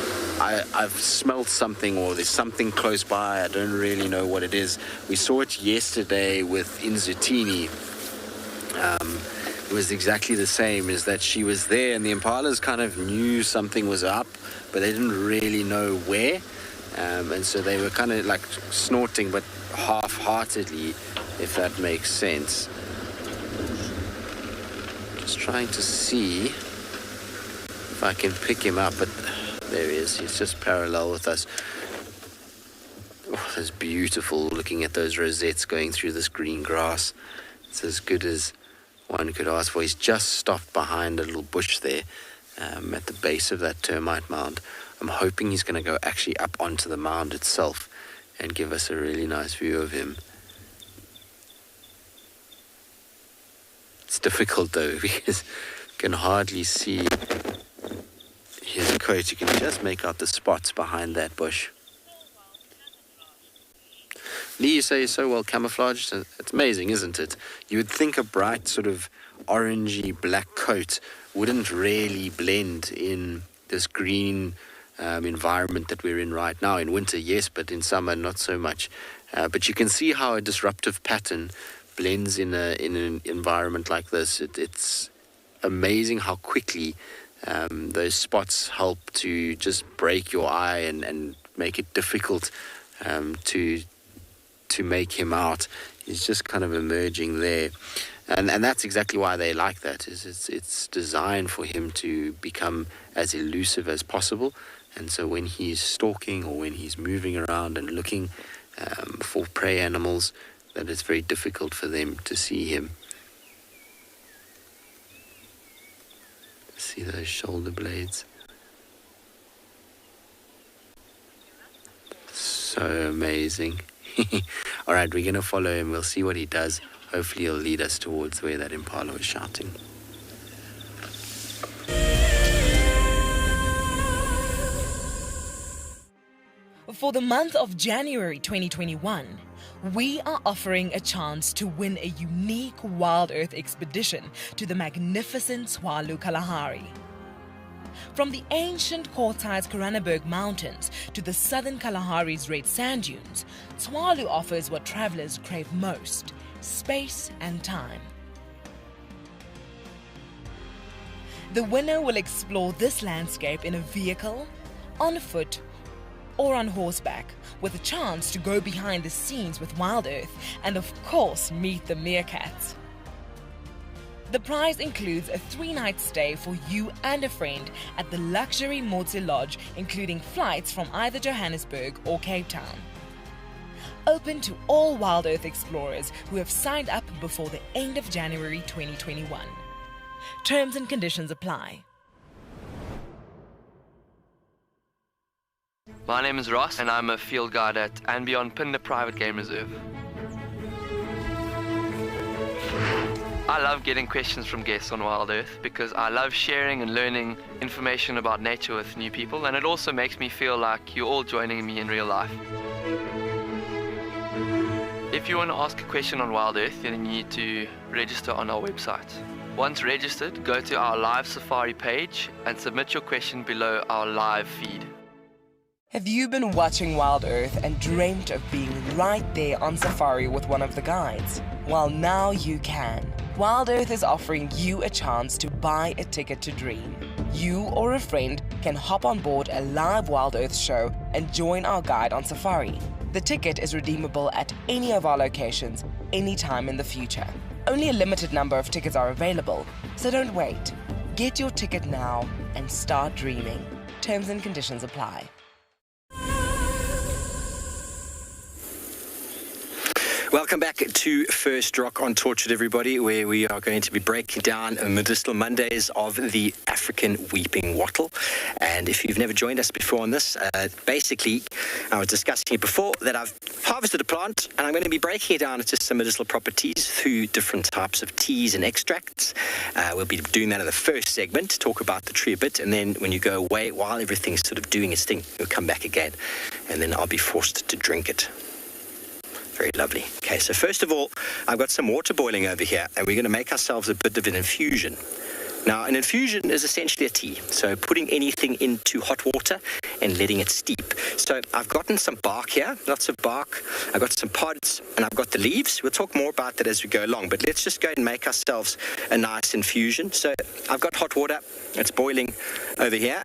I've smelled something, or there's something close by, I don't really know what it is. We saw it yesterday with Inzutini. It was exactly the same, is that she was there and the impalas kind of knew something was up, but they didn't really know where. And so they were kind of like snorting, but half-heartedly, if that makes sense. Just trying to see if I can pick him up, but there he is. He's just parallel with us. Oh, that's beautiful, looking at those rosettes going through this green grass. It's as good as one could ask for. He's just stopped behind a little bush there at the base of that termite mound. I'm hoping he's going to go actually up onto the mound itself and give us a really nice view of him. It's difficult though, because you can hardly see his coat. You can just make out the spots behind that bush. Lee, you say he's so well camouflaged. It's amazing, isn't it? You would think a bright sort of orangey black coat wouldn't really blend in this green environment that we're in right now. In winter, yes, but in summer, not so much. But you can see how a disruptive pattern blends in an environment like this. It's amazing how quickly those spots help to just break your eye and make it difficult to make him out. He's just kind of emerging there. And that's exactly why they like that. It's designed for him to become as elusive as possible. And so when he's stalking or when he's moving around and looking for prey animals, that it's very difficult for them to see him. See those shoulder blades? So amazing. All right, we're going to follow him. We'll see what he does. Hopefully he'll lead us towards where that impala is shouting.
For the month of January 2021, we are offering a chance to win a unique Wild Earth expedition to the magnificent Tswalu Kalahari. From the ancient Kortai's Koranenberg Mountains to the southern Kalahari's Red Sand Dunes, Tswalu offers what travelers crave most: space and time. The winner will explore this landscape in a vehicle, on foot, or on horseback, with a chance to go behind the scenes with Wild Earth and of course meet the meerkats. The prize includes a 3-night stay for you and a friend at the luxury Motse Lodge, including flights from either Johannesburg or Cape Town. Open to all Wild Earth explorers who have signed up before the end of January 2021. Terms and conditions apply.
My name is Ross and I'm a field guide at and beyond Phinda Private Game Reserve. I love getting questions from guests on Wild Earth because I love sharing and learning information about nature with new people, and it also makes me feel like you're all joining me in real life. If you want to ask a question on Wild Earth, then you need to register on our website. Once registered, go to our live safari page and submit your question below our live feed.
Have you been watching Wild Earth and dreamt of being right there on safari with one of the guides? Well, now you can. Wild Earth is offering you a chance to buy a ticket to dream. You or a friend can hop on board a live Wild Earth show and join our guide on safari. The ticket is redeemable at any of our locations, anytime in the future. Only a limited number of tickets are available, so don't wait. Get your ticket now and start dreaming. Terms and conditions apply.
Welcome back to First Rock on Tortured, everybody, where we are going to be breaking down Medicinal Mondays of the African Weeping Wattle. And if you've never joined us before on this, basically, I was discussing it before that I've harvested a plant and I'm going to be breaking it down into some medicinal properties through different types of teas and extracts. We'll be doing that in the first segment, talk about the tree a bit, and then when you go away, while everything's sort of doing its thing, you'll come back again, and then I'll be forced to drink it. Very lovely. Okay, so first of all, I've got some water boiling over here, and we're going to make ourselves a bit of an infusion. Now, an infusion is essentially a tea, so putting anything into hot water and letting it steep. So I've gotten some bark here, lots of bark. I've got some pods, and I've got the leaves. We'll talk more about that as we go along, but let's just go and make ourselves a nice infusion. So I've got hot water. It's boiling over here.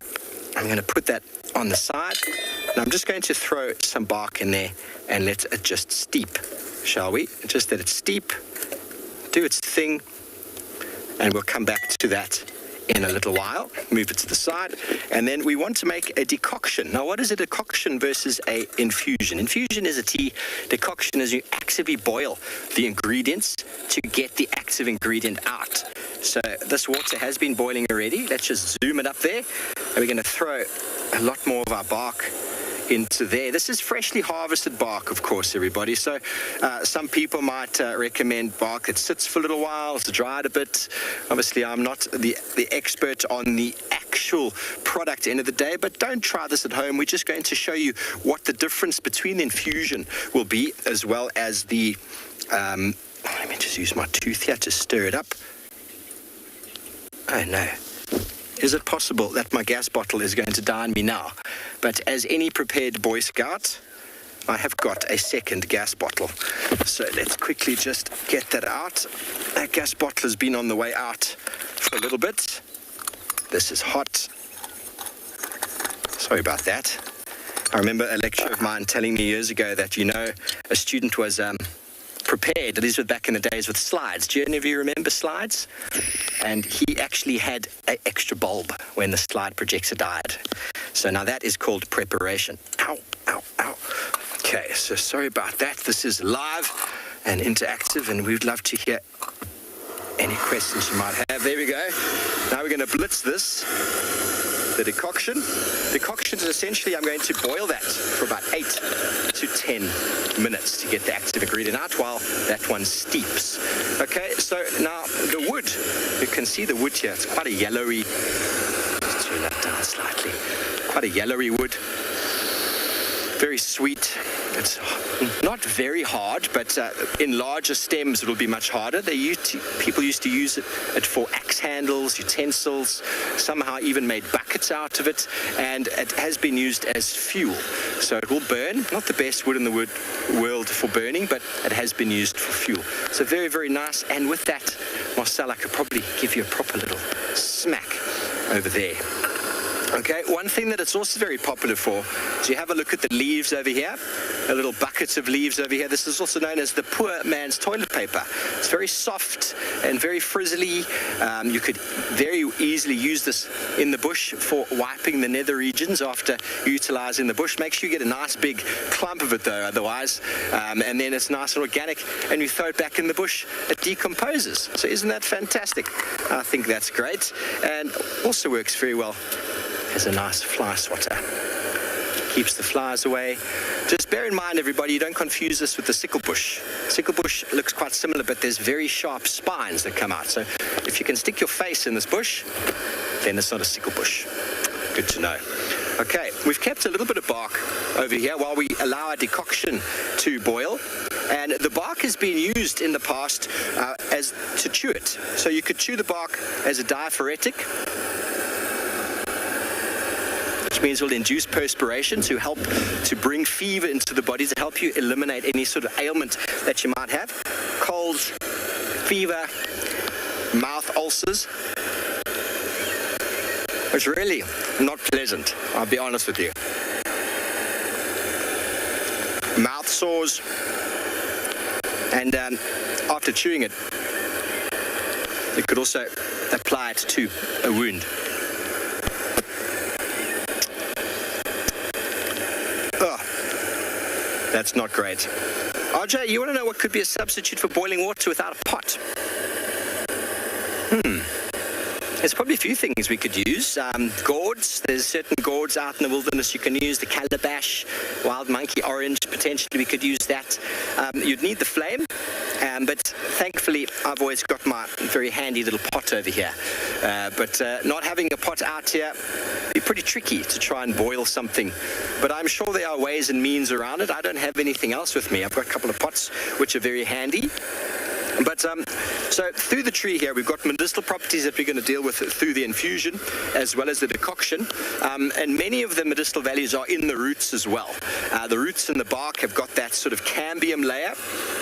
I'm going to put that on the side, and I'm just going to throw some bark in there and let it just steep, shall we? Just let it steep, do its thing, and we'll come back to that in a little while. Move it to the side, and then we want to make a decoction. Now, what is a decoction versus a infusion? Infusion is a tea. Decoction is you actively boil the ingredients to get the active ingredient out. So this water has been boiling already. Let's just zoom it up there, and we're going to throw a lot more of our bark into there. This is freshly harvested bark, of course, everybody. So some people might recommend bark that sits for a little while, it's dried a bit. Obviously, I'm not the expert on the actual product end of the day, but don't try this at home. We're just going to show you what the difference between the infusion will be, as well as the let me just use my tooth here to stir it up. Oh no. Is it possible that my gas bottle is going to die on me now? But as any prepared Boy Scout, I have got a second gas bottle. So let's quickly just get that out. That gas bottle has been on the way out for a little bit. This is hot. Sorry about that. I remember a lecturer of mine telling me years ago that, you know, a student was prepared, at least back in the days, with slides. Do any of you remember slides? And he actually had an extra bulb when the slide projector died. So now that is called preparation. Ow, ow, ow. Okay, so sorry about that. This is live and interactive, and we'd love to hear any questions you might have. There we go. Now we're going to blitz this.
the decoction. Decoction is essentially, I'm going to boil that for about 8 to 10 minutes to get the active ingredient out while that one steeps. Okay, so now the wood, you can see the wood here, it's quite a yellowy, just turn that down slightly, quite a yellowy wood, very sweet. It's not very hard, but in larger stems it'll be much harder. People used to use it for axe handles, utensils, somehow even made buckets out of it, and it has been used as fuel. So it will burn, not the best wood in the world for burning, but it has been used for fuel. So very, very nice, and with that, Marcel, I could probably give you a proper little smack over there. Okay, one thing that it's also very popular for is you have a look at the leaves over here, a little bucket of leaves over here. This is also known as the poor man's toilet paper. It's very soft and very frizzly. You could very easily use this in the bush for wiping the nether regions after utilizing the bush. Make sure you get a nice big clump of it though, otherwise. And then it's nice and organic, and you throw it back in the bush, it decomposes. So isn't that fantastic? I think that's great, and also works very well as a nice fly swatter. Keeps the flies away. Just bear in mind, everybody, you don't confuse this with the sickle bush. Sickle bush looks quite similar, but there's very sharp spines that come out. So if you can stick your face in this bush, then it's not a sickle bush. Good to know. Okay, we've kept a little bit of bark over here while we allow our decoction to boil. And the bark has been used in the past as to chew it. So you could chew the bark as a diaphoretic, which means it will induce perspiration to help to bring fever into the body, to help you eliminate any sort of ailment that you might have. Colds, fever, mouth ulcers. It's really not pleasant, I'll be honest with you. Mouth sores, and after chewing it, you could also apply it to a wound. That's not great. RJ, you want to know what could be a substitute for boiling water without a pot? There's probably a few things we could use. Gourds, there's certain gourds out in the wilderness you can use. The calabash, wild monkey orange, potentially we could use that. You'd need the flame, but thankfully I've always got my very handy little pot over here. But not having a pot out here would be pretty tricky to try and boil something. But I'm sure there are ways and means around it. I don't have anything else with me. I've got a couple of pots which are very handy. But so through the tree here, we've got medicinal properties that we're going to deal with through the infusion as well as the decoction. And many of the medicinal values are in the roots as well. The roots and the bark have got that sort of cambium layer,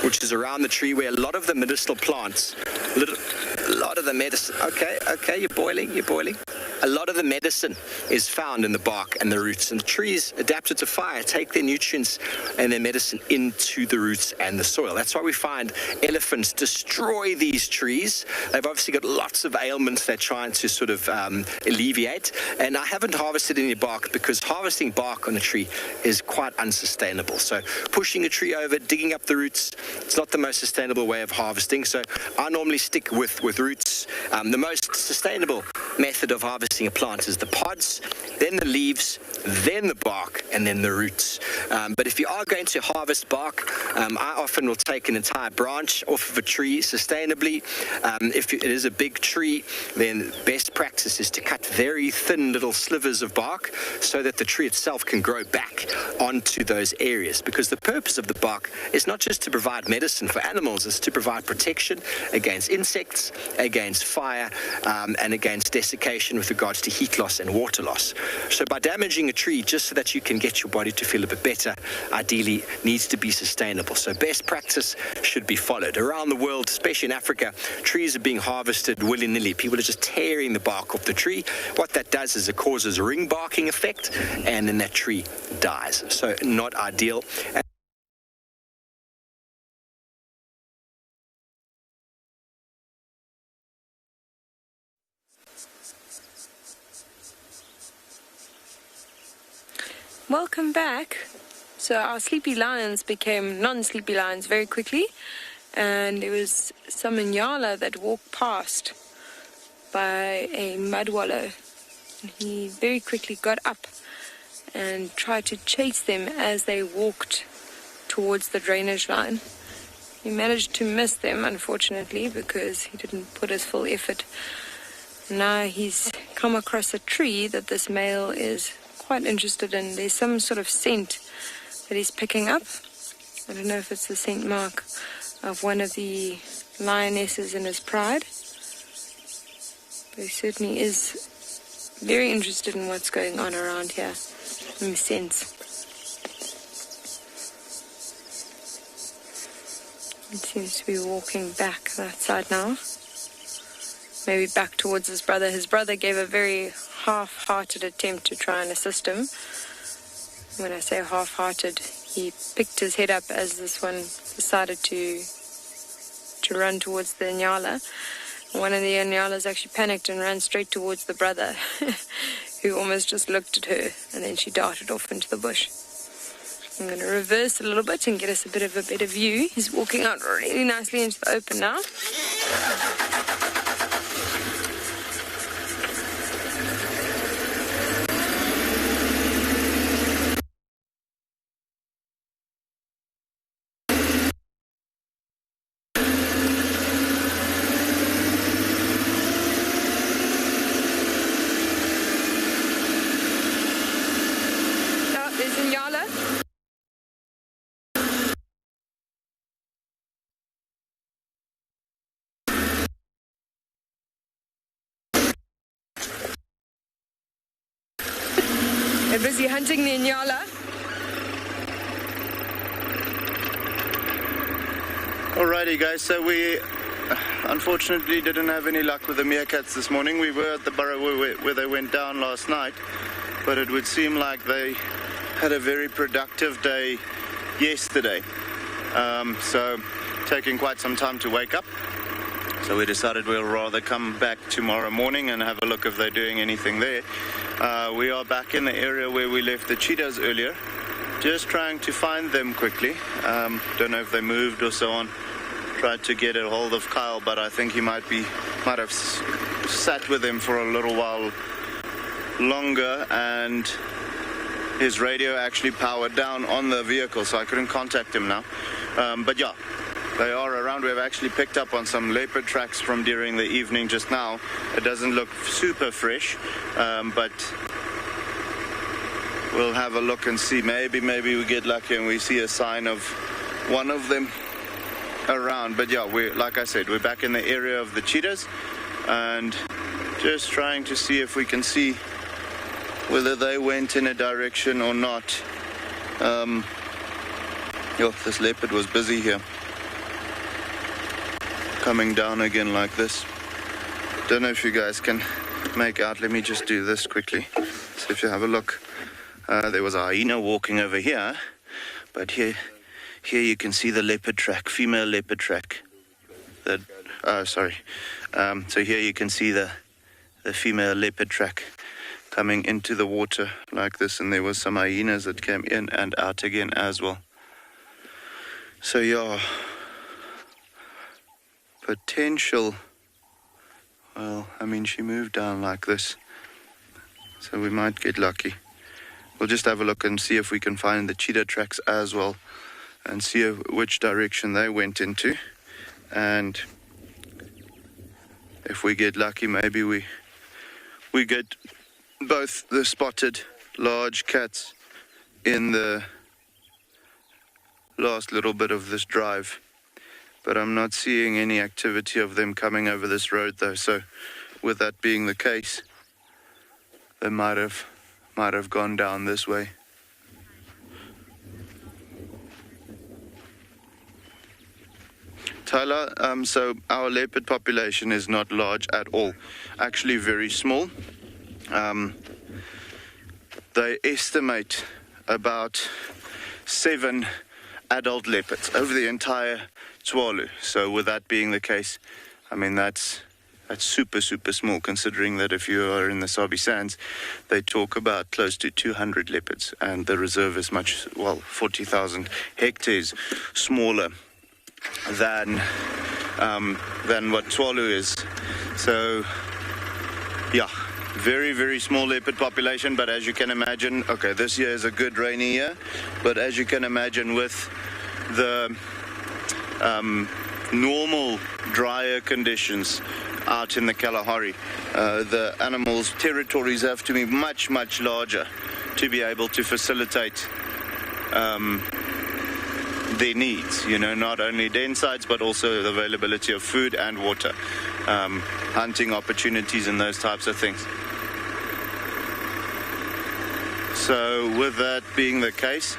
which is around the tree where a lot of the medicinal plants, a lot of the medicine, okay, you're boiling. A lot of the medicine is found in the bark and the roots, and the trees adapted to fire take their nutrients and their medicine into the roots and the soil. That's why we find elephants destroy these trees. They've obviously got lots of ailments they're trying to sort of alleviate, and I haven't harvested any bark because harvesting bark on a tree is quite unsustainable. So pushing a tree over, digging up the roots, it's not the most sustainable way of harvesting. So I normally stick with roots. The most sustainable method of harvesting a plant is the pods, then the leaves, then the bark, and then the roots. But if you are going to harvest bark, I often will take an entire branch off of a tree sustainably. If it is a big tree, then best practice is to cut very thin little slivers of bark so that the tree itself can grow back onto those areas, because the purpose of the bark is not just to provide medicine for animals, it's to provide protection against insects, against fire, and against desiccation with regards to heat loss and water loss. So by damaging a tree just so that you can get your body to feel a bit better, ideally needs to be sustainable. So best practice should be followed. Around the world, especially in Africa, trees are being harvested willy-nilly. People are just tearing the bark off the tree. What that does is it causes a ring barking effect, and then that tree dies. So not ideal.
Welcome back. So our sleepy lions became non-sleepy lions very quickly, and there was some Inyala that walked past by a mud wallow And he very quickly got up and tried to chase them as they walked towards the drainage line. He managed to miss them, unfortunately, because he didn't put his full effort. Now he's come across a tree that this male is quite interested in. There's some sort of scent that he's picking up. I don't know if it's the scent mark of one of the lionesses in his pride. But he certainly is very interested in what's going on around here. In a sense. He seems to be walking back that side now. Maybe back towards his brother. His brother gave a very half-hearted attempt to try and assist him. When I say half-hearted, he picked his head up as this one decided to run towards the Nyala. One of the Nyalas actually panicked and ran straight towards the brother, who almost just looked at her, and then she darted off into the bush. I'm going to reverse a little bit and get us a bit of a better view. He's walking out really nicely into the open now. They're busy hunting the Nyala.
Alrighty guys, so we unfortunately didn't have any luck with the meerkats this morning. We were at the burrow where they went down last night, but it would seem like they had a very productive day yesterday. So taking quite some time to wake up. So we decided we'll rather come back tomorrow morning and have a look if they're doing anything there. We are back in the area where we left the cheetahs earlier, just trying to find them quickly. Don't know if they moved or so on. Tried to get a hold of Kyle, but I think he might have sat with him for a little while longer, and his radio actually powered down on the vehicle, so I couldn't contact him now. But yeah, they are around. We've actually picked up on some leopard tracks from during the evening just now. It doesn't look super fresh, but we'll have a look and see. Maybe we get lucky and we see a sign of one of them around. But yeah, like I said, we're back in the area of the cheetahs and just trying to see if we can see whether they went in a direction or not. This leopard was busy here. Coming down again like this. Don't know if you guys can make out. Let me just do this quickly. So if you have a look, there was a hyena walking over here, but here you can see the leopard track, female leopard track. So here you can see the female leopard track coming into the water like this, and there was some hyenas that came in and out again as well. So yeah, potential. Well, I mean, she moved down like this, so we might get lucky. We'll just have a look and see if we can find the cheetah tracks as well, and see which direction they went into, and if we get lucky, maybe we get both the spotted large cats in the last little bit of this drive. But I'm not seeing any activity of them coming over this road though, so with that being the case, they might have gone down this way. Tyler, so our leopard population is not large at all, actually very small. They estimate about 7 adult leopards over the entire Tswalu. So with that being the case, I mean, that's super small, considering that if you are in the Sabi Sands, they talk about close to 200 leopards, and the reserve is 40,000 hectares smaller than what Tswalu is. So yeah, Very, very small leopard population, but as you can imagine, okay, this year is a good rainy year, but as you can imagine with the normal drier conditions out in the Kalahari, the animals' territories have to be much, much larger to be able to facilitate their needs, you know, not only den sites but also the availability of food and water, hunting opportunities and those types of things. So with that being the case,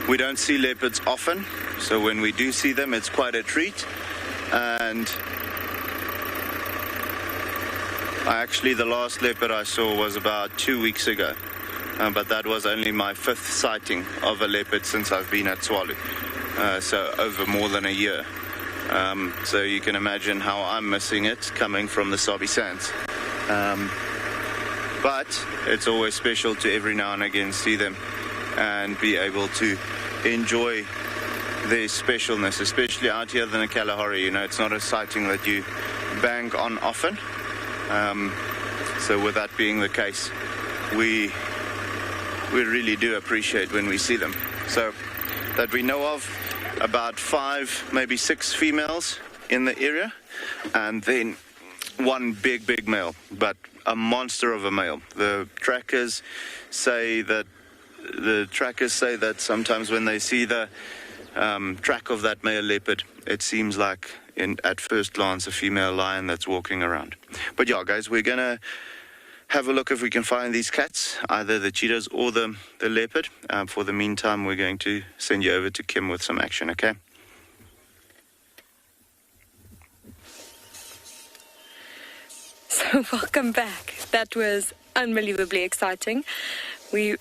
we don't see leopards often, so when we do see them it's quite a treat. And actually the last leopard I saw was about 2 weeks ago. But that was only my 5th sighting of a leopard since I've been at Tswalu, so over more than a year. So you can imagine how I'm missing it coming from the Sabi Sands. But it's always special to every now and again see them and be able to enjoy their specialness, especially out here in the Kalahari. You know, it's not a sighting that you bank on often. So with that being the case, we really do appreciate when we see them. So that we know of, about 5, maybe 6 females in the area, and then one big male, but a monster of a male. The trackers say that sometimes when they see the track of that male leopard, it seems like at first glance a female lion that's walking around. But yeah, guys, we're gonna have a look if we can find these cats, either the cheetahs or the leopard. For the meantime, we're going to send you over to Kim with some action, okay?
So welcome back. That was unbelievably exciting.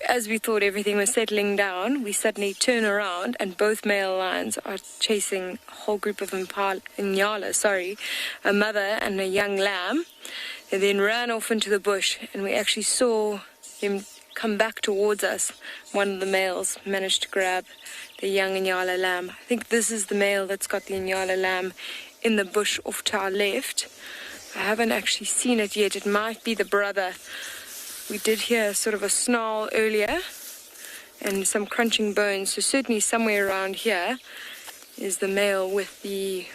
As we thought everything was settling down, we suddenly turn around and both male lions are chasing a whole group of Inyala, a mother and a young lamb. They then ran off into the bush, and we actually saw him come back towards us. One of the males managed to grab the young Inyala lamb. I think this is the male that's got the Inyala lamb in the bush off to our left. I haven't actually seen it yet. It might be the brother. We did hear sort of a snarl earlier and some crunching bones, so certainly somewhere around here is the male with the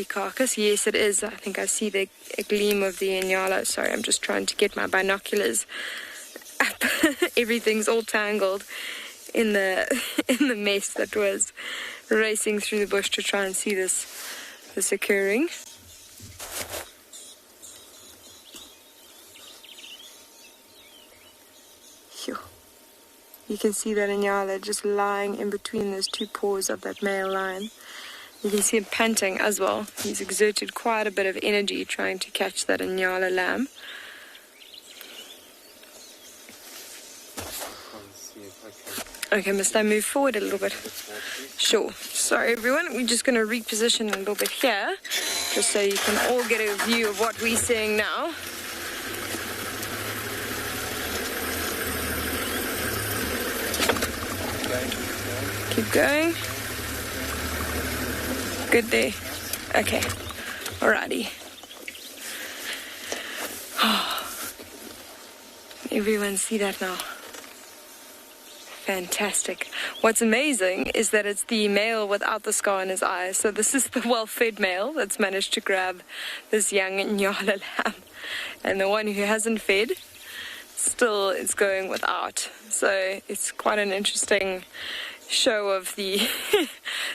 carcass. Yes, it is. I think I see a gleam of the Inyala. Sorry, I'm just trying to get my binoculars up. Everything's all tangled in the mess that was racing through the bush to try and see this occurring. Phew. You can see that Inyala just lying in between those two paws of that male lion. You can see him panting as well. He's exerted quite a bit of energy trying to catch that Inyala lamb. Okay, must I move forward a little bit? Sure. Sorry, everyone. We're just going to reposition a little bit here, just so you can all get a view of what we're seeing now. Keep going. Good there. Okay. Alrighty. Everyone see that now? Fantastic. What's amazing is that it's the male without the scar in his eye. So this is the well-fed male that's managed to grab this young Inyala lamb. And the one who hasn't fed still is going without. So it's quite an interesting show of the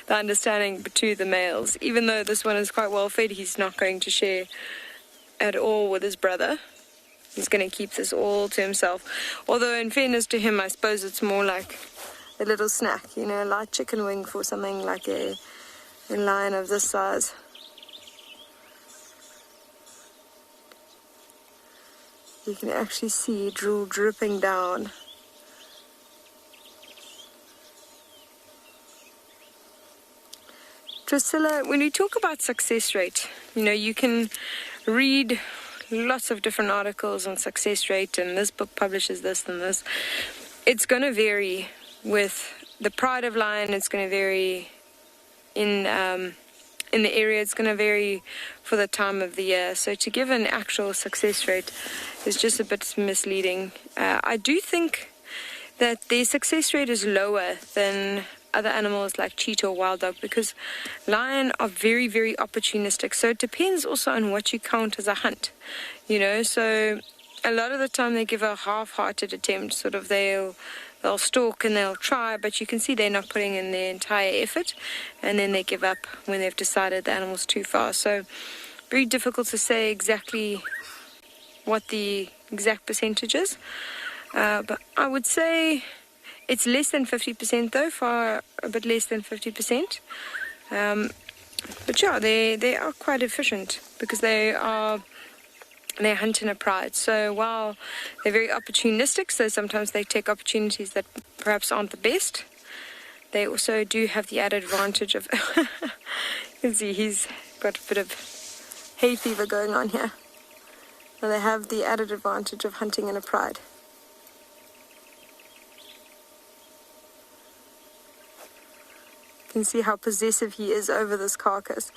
the understanding between the males. Even though this one is quite well fed, he's not going to share at all with his brother. He's going to keep this all to himself. Although in fairness to him, I suppose it's more like a little snack, you know, a light chicken wing for something like a lion of this size. You can actually see drool dripping down. Drusilla, when we talk about success rate, you know, you can read lots of different articles on success rate, and this book publishes this and this. It's going to vary with the pride of lion. It's going to vary in in the area. It's going to vary for the time of the year. So to give an actual success rate is just a bit misleading. I do think that the success rate is lower than other animals like cheetah or wild dog, because lion are very, very opportunistic. So it depends also on what you count as a hunt, so a lot of the time they give a half-hearted attempt. Sort of they'll stalk and they'll try, but you can see they're not putting in their entire effort, and then they give up when they've decided the animal's too far. So very difficult to say exactly what the exact percentage is, but I would say it's less than 50% though, far a bit less than 50%. But yeah, they are quite efficient because they hunt in a pride. So while they're very opportunistic, so sometimes they take opportunities that perhaps aren't the best, they also do have the added advantage of you can see he's got a bit of hay fever going on here. So they have the added advantage of hunting in a pride. You can see how possessive he is over this carcass.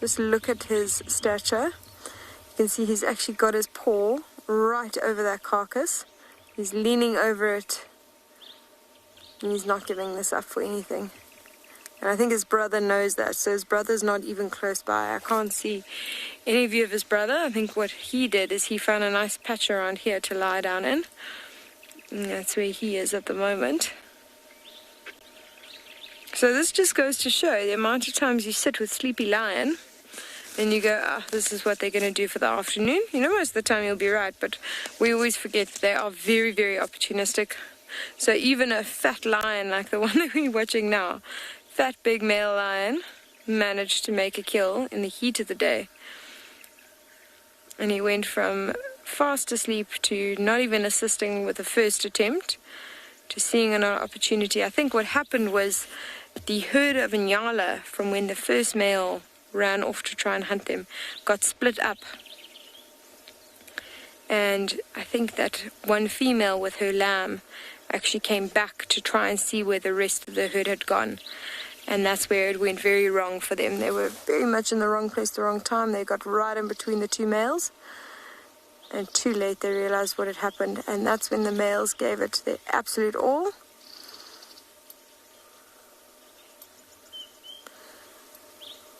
Just look at his stature. You can see he's actually got his paw right over that carcass. He's leaning over it, and he's not giving this up for anything. And I think his brother knows that, so his brother's not even close by. I can't see any view of his brother. I think what he did is he found a nice patch around here to lie down in, and that's where he is at the moment. So this just goes to show the amount of times you sit with sleepy lion and you go, this is what they're going to do for the afternoon. Most of the time you'll be right, but we always forget they are very, very opportunistic. So even a fat lion like the one that we're watching now, fat big male lion, managed to make a kill in the heat of the day. And he went from fast asleep to not even assisting with the first attempt to seeing an opportunity. I think what happened was the herd of Inyala, from when the first male ran off to try and hunt them, got split up. And I think that one female with her lamb actually came back to try and see where the rest of the herd had gone. And that's where it went very wrong for them. They were very much in the wrong place, the wrong time. They got right in between the two males. And too late they realized what had happened. And that's when the males gave it their absolute all.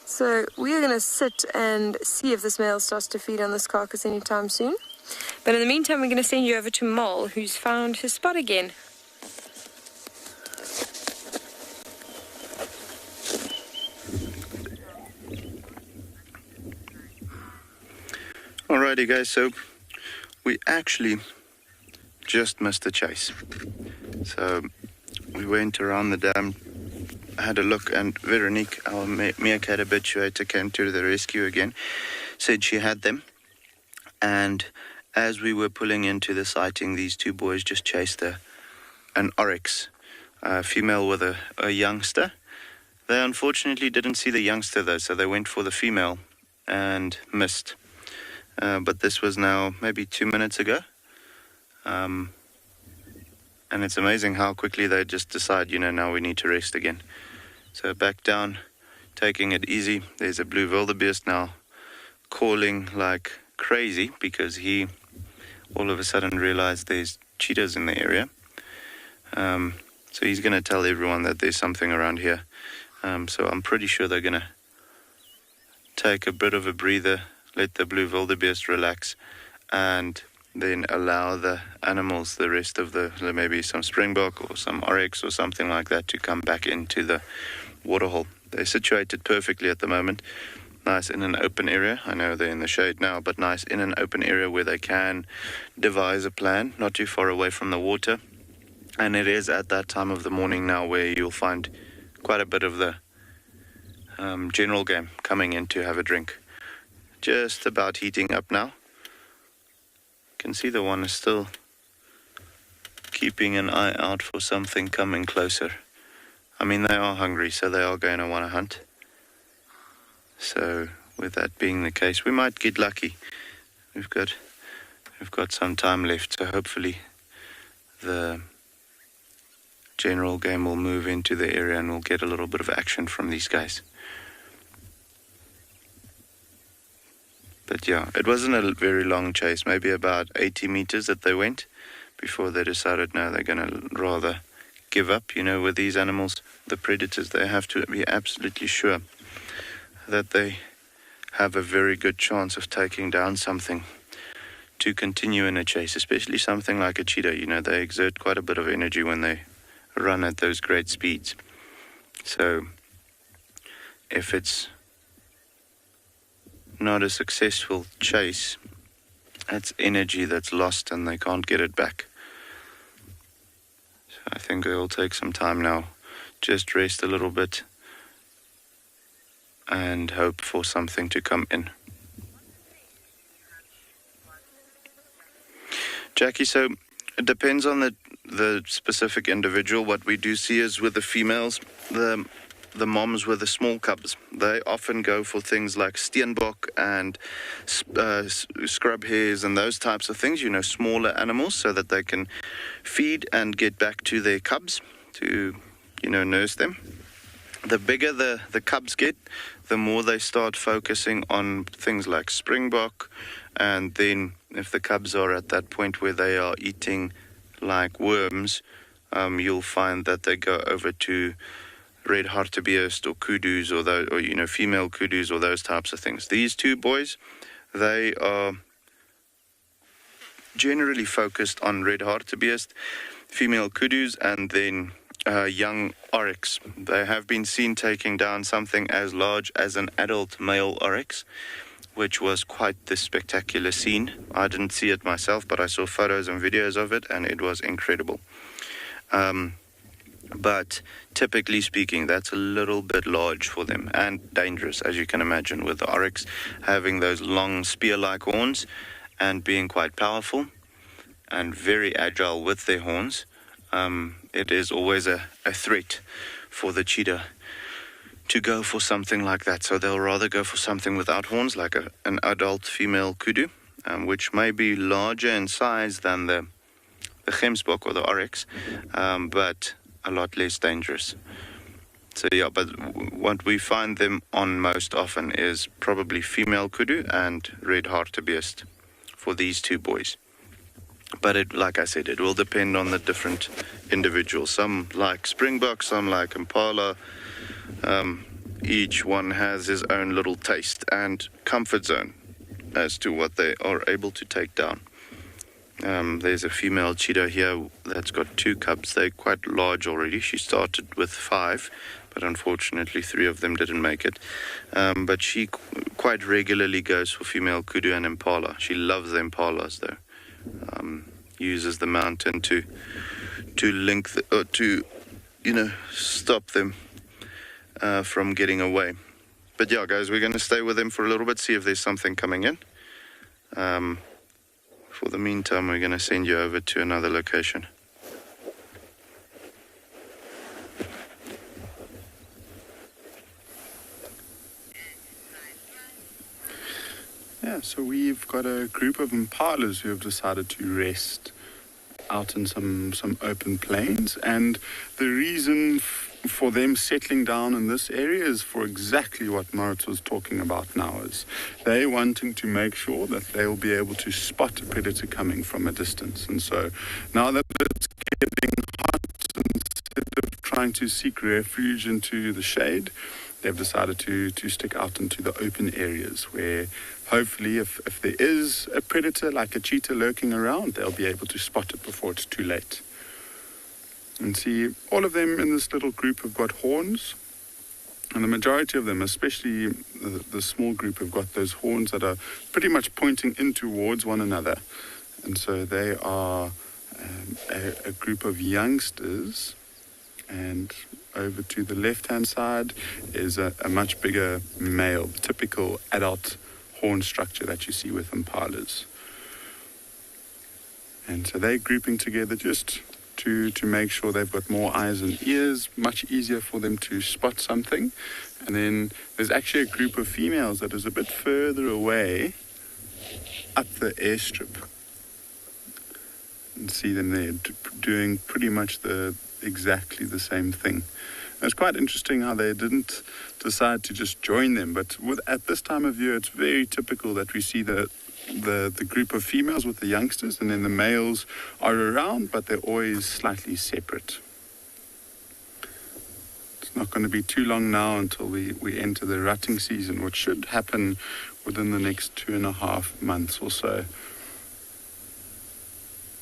So we are going to sit and see if this male starts to feed on this carcass anytime soon. But in the meantime, we're going to send you over to Mole, who's found his spot again.
Alrighty guys, so we actually just missed the chase. So we went around the dam, had a look, and Veronique, our meerkat habituator, came to the rescue again, said she had them. And as we were pulling into the sighting, these two boys just chased an oryx, a female with a youngster. They unfortunately didn't see the youngster though, so they went for the female and missed. But this was now maybe 2 minutes ago. And it's amazing how quickly they just decide, now we need to rest again. So back down, taking it easy. There's a blue wildebeest now calling like crazy because he all of a sudden realized there's cheetahs in the area. So he's going to tell everyone that there's something around here. So I'm pretty sure they're going to take a bit of a breather, let the blue wildebeest relax, and then allow the animals, the rest of maybe some springbok or some oryx or something like that, to come back into the waterhole. They're situated perfectly at the moment. Nice in an open area. I know they're in the shade now, but nice in an open area where they can devise a plan, not too far away from the water. And it is at that time of the morning now where you'll find quite a bit of the general game coming in to have a drink. Just about heating up now. You can see the one is still keeping an eye out for something coming closer. I mean, they are hungry, so they are going to want to hunt. So with that being the case, we might get lucky. We've got some time left, so hopefully the general game will move into the area and we'll get a little bit of action from these guys. But yeah, it wasn't a very long chase, maybe about 80 meters that they went before they decided, no, they're going to rather give up. You know, with these animals, the predators, they have to be absolutely sure that they have a very good chance of taking down something to continue in a chase, especially something like a cheetah. You know, they exert quite a bit of energy when they run at those great speeds. So if it's not a successful chase, that's energy that's lost and they can't get it back. So I think they'll take some time now, just rest a little bit and hope for something to come in. Jackie, so it depends on the specific individual. What we do see is with the females, the moms with the small cubs, they often go for things like steenbok and scrub hares and those types of things, you know, smaller animals, so that they can feed and get back to their cubs to, you know, nurse them. The bigger the cubs get, the more they start focusing on things like springbok, and then if the cubs are at that point where they are eating like worms, you'll find that they go over to red hartebeest or kudus or you know, female kudus or those types of things. These two boys, they are generally focused on red hartebeest, female kudus, and then young oryx. They have been seen taking down something as large as an adult male oryx, which was quite the spectacular scene. I didn't see it myself, but I saw photos and videos of it, and it was incredible. But typically speaking, that's a little bit large for them and dangerous, as you can imagine, with the oryx having those long spear-like horns and being quite powerful and very agile with their horns. It is always a threat for the cheetah to go for something like that. So they'll rather go for something without horns, like an adult female kudu, which may be larger in size than the gemsbok or the oryx, but a lot less dangerous. So yeah, but what we find them on most often is probably female kudu and red hartebeest for these two boys. But it, like I said, it will depend on the different individuals. Some like springbok, some like impala. Each one has his own little taste and comfort zone as to what they are able to take down. There's a female cheetah here that's got 2 cubs. They're quite large already. She started with 5, but unfortunately 3 of them didn't make it. But she quite regularly goes for female kudu and impala. She loves the impalas though. Uses the mountain to link to stop them from getting away. But yeah, guys, we're going to stay with them for a little bit, see if there's something coming in. For the meantime, we're going to send you over to another location.
Yeah, so we've got a group of impalas who have decided to rest out in some open plains, and the reason for them settling down in this area is for exactly what Moritz was talking about now, is they wanting to make sure that they'll be able to spot a predator coming from a distance. And so now that it's getting hot, instead of trying to seek refuge into the shade, they've decided to stick out into the open areas where hopefully if there is a predator like a cheetah lurking around, they'll be able to spot it before it's too late. And see, all of them in this little group have got horns, and the majority of them, especially the small group, have got those horns that are pretty much pointing in towards one another. And so they are a group of youngsters, and over to the left-hand side is a much bigger male, the typical adult horn structure that you see with impalas. And so they're grouping together just to make sure they've got more eyes and ears, much easier for them to spot something. And then there's actually a group of females that is a bit further away up the airstrip. And see them there doing pretty much exactly the same thing. It's quite interesting how they didn't decide to just join them, but at this time of year, it's very typical that we see the group of females with the youngsters, and then the males are around, but they're always slightly separate. It's not going to be too long now until we enter the rutting season, which should happen within the next 2.5 months or so.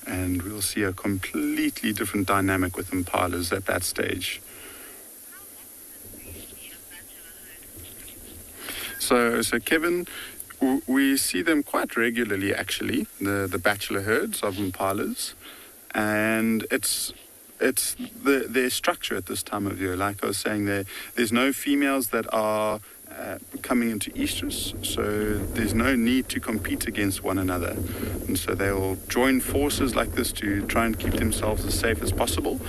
And we'll see a completely different dynamic with impalas at that stage. So Kevin, we see them quite regularly, actually, the bachelor herds of impalas, and it's their structure at this time of year. Like I was saying, there's no females that are coming into estrus, so there's no need to compete against one another, and so they'll join forces like this to try and keep themselves as safe as possible.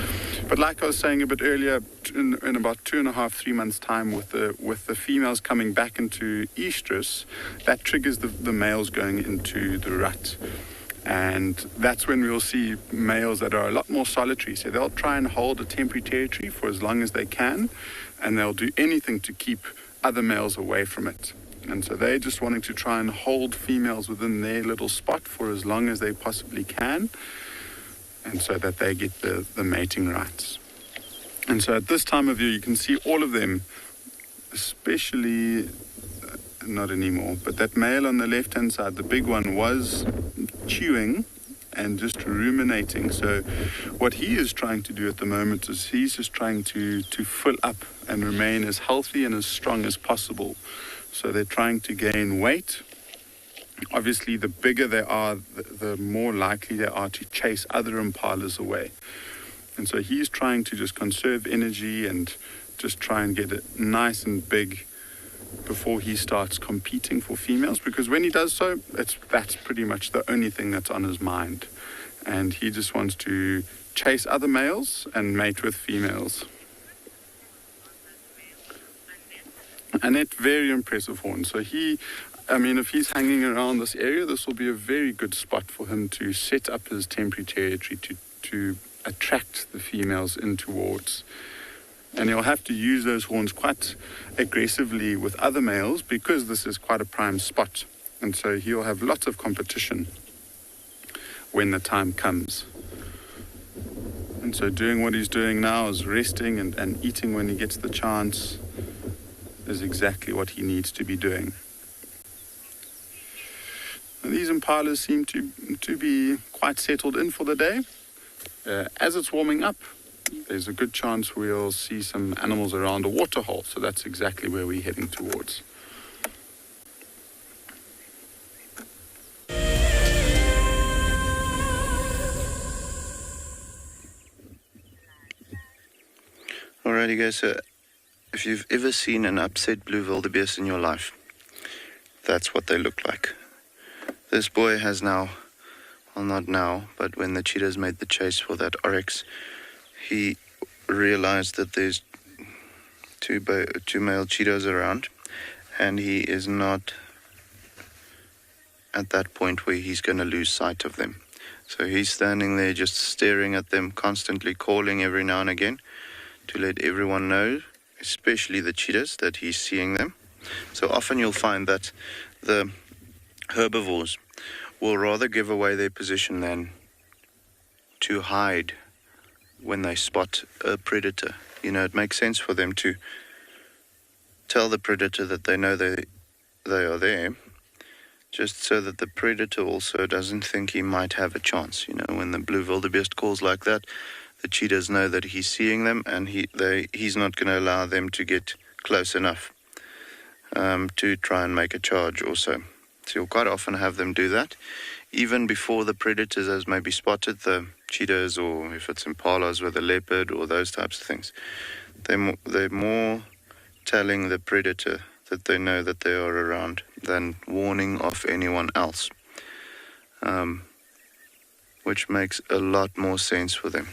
But like I was saying a bit earlier, in about 2.5-3 months time, with the females coming back into estrus, that triggers the males going into the rut. And that's when we'll see males that are a lot more solitary. So they'll try and hold a temporary territory for as long as they can, and they'll do anything to keep other males away from it. And so they're just wanting to try and hold females within their little spot for as long as they possibly can, and so that they get the mating rights. And so at this time of year, you can see all of them, especially, not anymore, but that male on the left-hand side, the big one, was chewing and just ruminating. So what he is trying to do at the moment is he's just trying to fill up and remain as healthy and as strong as possible. So they're trying to gain weight. Obviously, the bigger they are, the more likely they are to chase other impalas away. And so he's trying to just conserve energy and just try and get it nice and big before he starts competing for females, because when he does so, that's pretty much the only thing that's on his mind, and he just wants to chase other males and mate with females. Annette, very impressive horn. So if he's hanging around this area, this will be a very good spot for him to set up his temporary territory to attract the females in towards. And he'll have to use those horns quite aggressively with other males because this is quite a prime spot. And so he'll have lots of competition when the time comes. And so doing what he's doing now is resting and eating when he gets the chance is exactly what he needs to be doing. And these impalas seem to be quite settled in for the day. As it's warming up, there's a good chance we'll see some animals around a waterhole, so that's exactly where we're heading towards.
Alrighty guys, so if you've ever seen an upset blue wildebeest in your life, that's what they look like. This boy has now, well not now, but when the cheetahs made the chase for that oryx, he realized that there's two male cheetahs around, and he is not at that point where he's going to lose sight of them. So he's standing there just staring at them, constantly calling every now and again to let everyone know, especially the cheetahs, that he's seeing them. So often you'll find that the herbivores will rather give away their position than to hide when they spot a predator. You know, it makes sense for them to tell the predator that they know they are there, just so that the predator also doesn't think he might have a chance. You know, when the blue wildebeest calls like that, the cheetahs know that he's seeing them, and he's not going to allow them to get close enough to try and make a charge also. So you'll quite often have them do that, even before the predators has maybe spotted the cheetahs, or if it's impalas with a leopard or those types of things. They're more telling the predator that they know that they are around than warning off anyone else, which makes a lot more sense for them.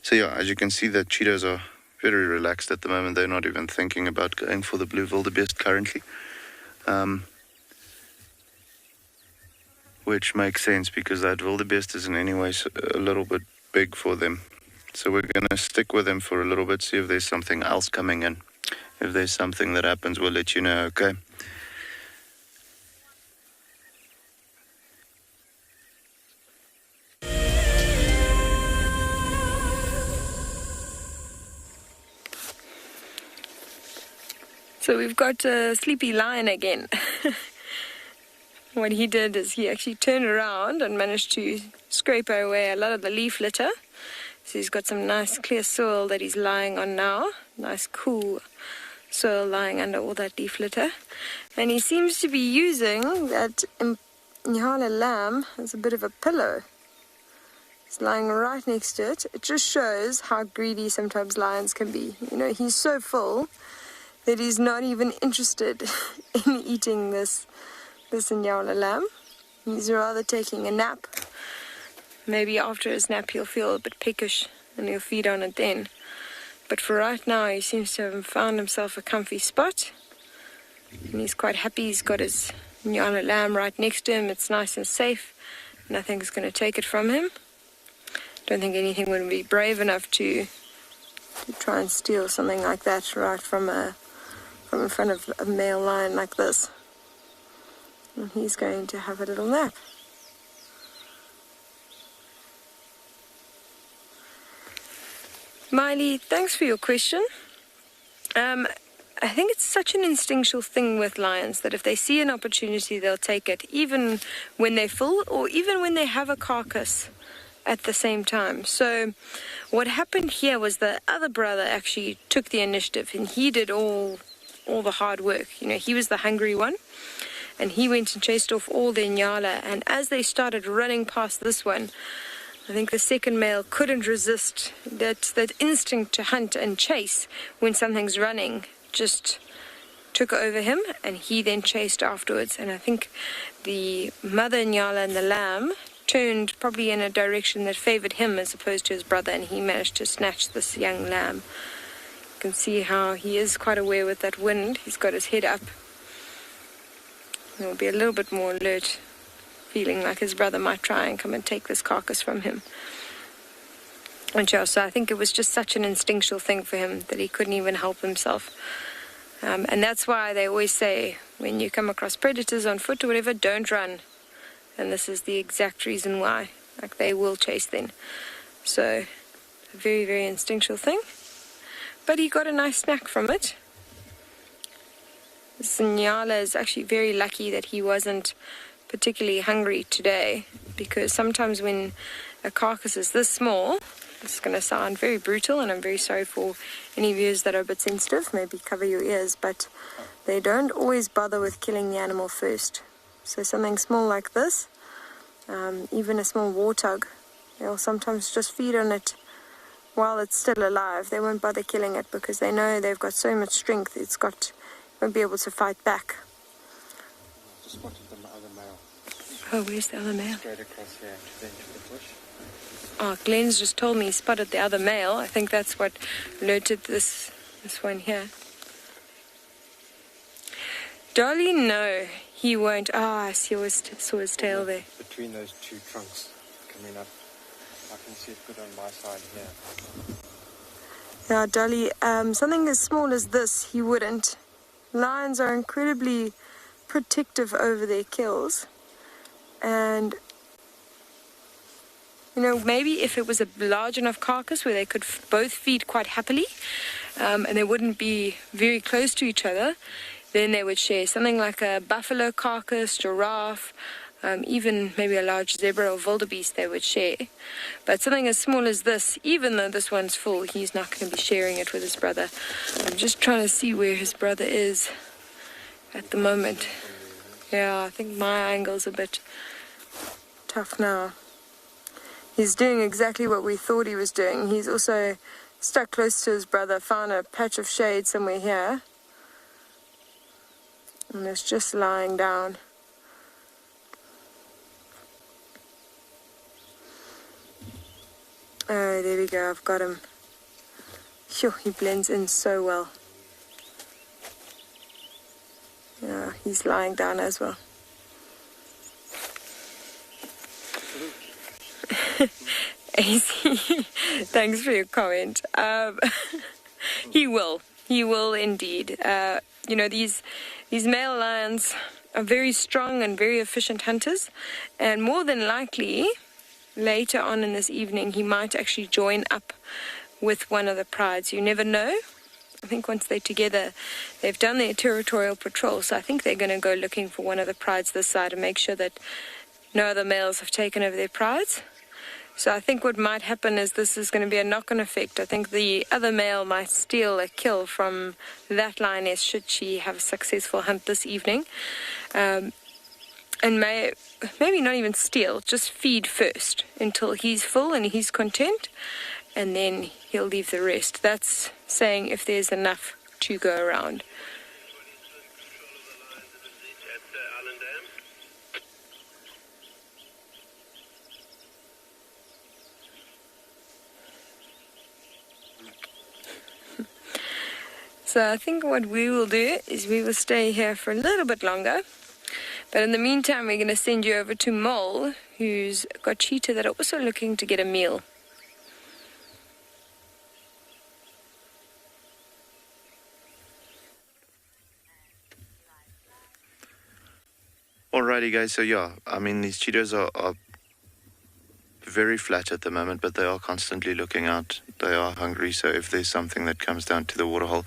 So yeah, as you can see, the cheetahs are very relaxed at the moment. They're not even thinking about going for the blue wildebeest currently. Which makes sense because that wildebeest is in any way a little bit big for them. So we're going to stick with him for a little bit, see if there's something else coming in. If there's something that happens, we'll let you know, okay?
So we've got a sleepy lion again. What he did is he actually turned around and managed to scrape away a lot of the leaf litter. So he's got some nice clear soil that he's lying on now. Nice cool soil lying under all that leaf litter. And he seems to be using that Nyala lamb as a bit of a pillow. It's lying right next to it. It just shows how greedy sometimes lions can be. You know, he's so full that he's not even interested in eating this Nyala lamb. He's rather taking a nap. Maybe after his nap he'll feel a bit peckish and he'll feed on it then. But for right now he seems to have found himself a comfy spot. And he's quite happy. He's got his Nyala lamb right next to him. It's nice and safe. Nothing's going to take it from him. Don't think anything would be brave enough to try and steal something like that right from in front of a male lion like this. And he's going to have a little nap. Miley, thanks for your question. I think it's such an instinctual thing with lions that if they see an opportunity, they'll take it, even when they're full or even when they have a carcass at the same time. So what happened here was the other brother actually took the initiative and he did all the hard work. You know, he was the hungry one. And he went and chased off all the Nyala. And as they started running past this one, I think the second male couldn't resist that instinct to hunt and chase when something's running. Just took over him, and he then chased afterwards. And I think the mother Nyala and the lamb turned probably in a direction that favored him as opposed to his brother, and he managed to snatch this young lamb. You can see how he is quite aware with that wind. He's got his head up. He'll be a little bit more alert, feeling like his brother might try and come and take this carcass from him. And so I think it was just such an instinctual thing for him that he couldn't even help himself. And that's why they always say, when you come across predators on foot or whatever, don't run. And this is the exact reason why. Like, they will chase then. So, a very, very instinctual thing. But he got a nice snack from it. Nyala is actually very lucky that he wasn't particularly hungry today, because sometimes when a carcass is this small, it's going to sound very brutal, and I'm very sorry for any viewers that are a bit sensitive, maybe cover your ears, but they don't always bother with killing the animal first. So something small like this, even a small warthog, they'll sometimes just feed on it while it's still alive. They won't bother killing it because they know they've got so much strength, won't be able to fight back.
Just spotted the other male.
Oh, where's the other male?
Straight across here to the bush.
Oh, Glenn's just told me he spotted the other male. I think that's what alerted this one here. Dolly, no, he won't. I saw his tail there.
Between those two trunks coming up, I can see it good on my side here.
Yeah, Dolly, something as small as this, he wouldn't. Lions are incredibly protective over their kills. And, you know, maybe if it was a large enough carcass where they could both feed quite happily, and they wouldn't be very close to each other, then they would share. Something like a buffalo carcass, giraffe, even maybe a large zebra or wildebeest, they would share. But something as small as this, even though this one's full, he's not going to be sharing it with his brother. I'm just trying to see where his brother is at the moment. Yeah, I think my angle's a bit tough now. He's doing exactly what we thought he was doing. He's also stuck close to his brother, found a patch of shade somewhere here, and is just lying down. Oh, there we go, I've got him. Phew, he blends in so well. Yeah, he's lying down as well. AC, thanks for your comment. He will indeed. These male lions are very strong and very efficient hunters, and more than likely, later on in this evening, he might actually join up with one of the prides. You never know. I think once they're together, they've done their territorial patrol, so I think they're going to go looking for one of the prides this side and make sure that no other males have taken over their prides. So I think what might happen is this is going to be a knock-on effect. I think the other male might steal a kill from that lioness should she have a successful hunt this evening. And maybe not even steal, just feed first until he's full and he's content, and then he'll leave the rest. That's saying if there's enough to go around. So I think what we will do is we will stay here for a little bit longer. But in the meantime, we're going to send you over to Mole, who's got cheetah that are also looking to get a meal.
Alrighty guys, so yeah, I mean these cheetahs are very flat at the moment, but they are constantly looking out. They are hungry, so if there's something that comes down to the waterhole,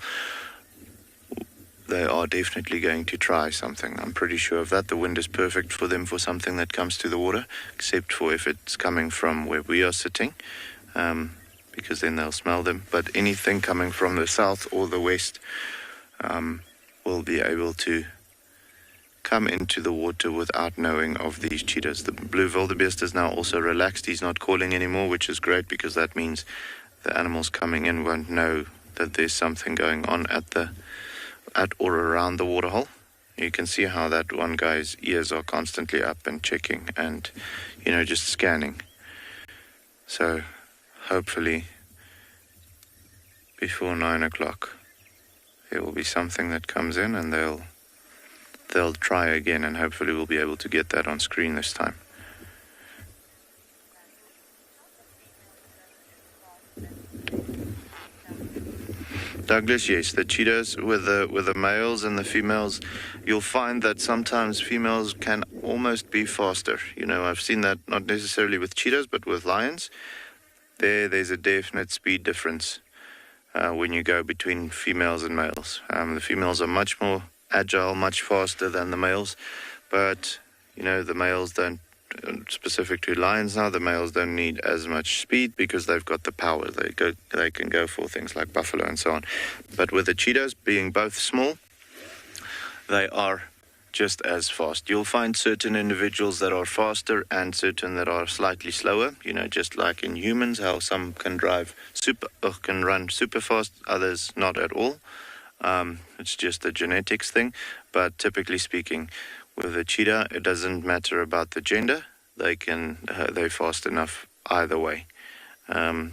they are definitely going to try something. I'm pretty sure of that. The wind is perfect for them for something that comes to the water, except for if it's coming from where we are sitting, because then they'll smell them. But anything coming from the south or the west will be able to come into the water without knowing of these cheetahs. The blue wildebeest is now also relaxed. He's not calling anymore, which is great because that means the animals coming in won't know that there's something going on at or around the waterhole. You can see how that one guy's ears are constantly up and checking and, just scanning. So hopefully before 9 o'clock there will be something that comes in and they'll try again, and hopefully we'll be able to get that on screen this time. Douglas, yes, the cheetahs with the males and the females, you'll find that sometimes females can almost be faster. I've seen that not necessarily with cheetahs, but with lions. There's a definite speed difference when you go between females and males. The females are much more agile, much faster than the males, but the males don't, specific to lions now, the males don't need as much speed because they've got the power. They can go for things like buffalo and so on. But with the cheetahs being both small, they are just as fast. You'll find certain individuals that are faster and certain that are slightly slower, just like in humans, how some can run super fast, others not at all. It's just a genetics thing, but typically speaking, with a cheetah, it doesn't matter about the gender. They're fast enough either way.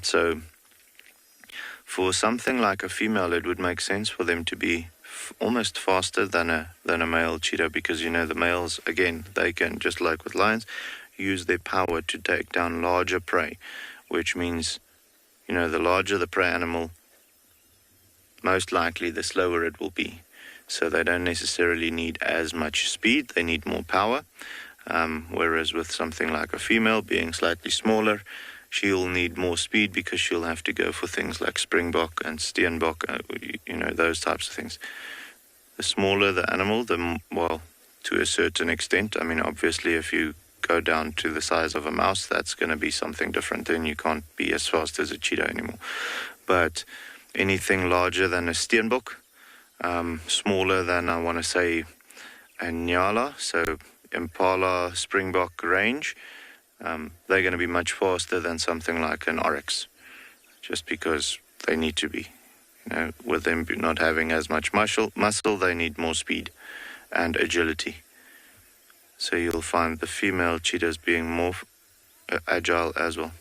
So for something like a female, it would make sense for them to be almost faster than a male cheetah, because the males, again, they can, just like with lions, use their power to take down larger prey, which means the larger the prey animal, most likely the slower it will be. So they don't necessarily need as much speed, they need more power. Whereas with something like a female being slightly smaller, she'll need more speed because she'll have to go for things like springbok and steenbok, those types of things. The smaller the animal, to a certain extent. I mean, obviously, if you go down to the size of a mouse, that's going to be something different. Then you can't be as fast as a cheetah anymore. But anything larger than a steenbok, smaller than, I want to say, a nyala, so impala, springbok range, they're going to be much faster than something like an oryx, just because they need to be. With them not having as much muscle, they need more speed and agility. So you'll find the female cheetahs being more agile as well.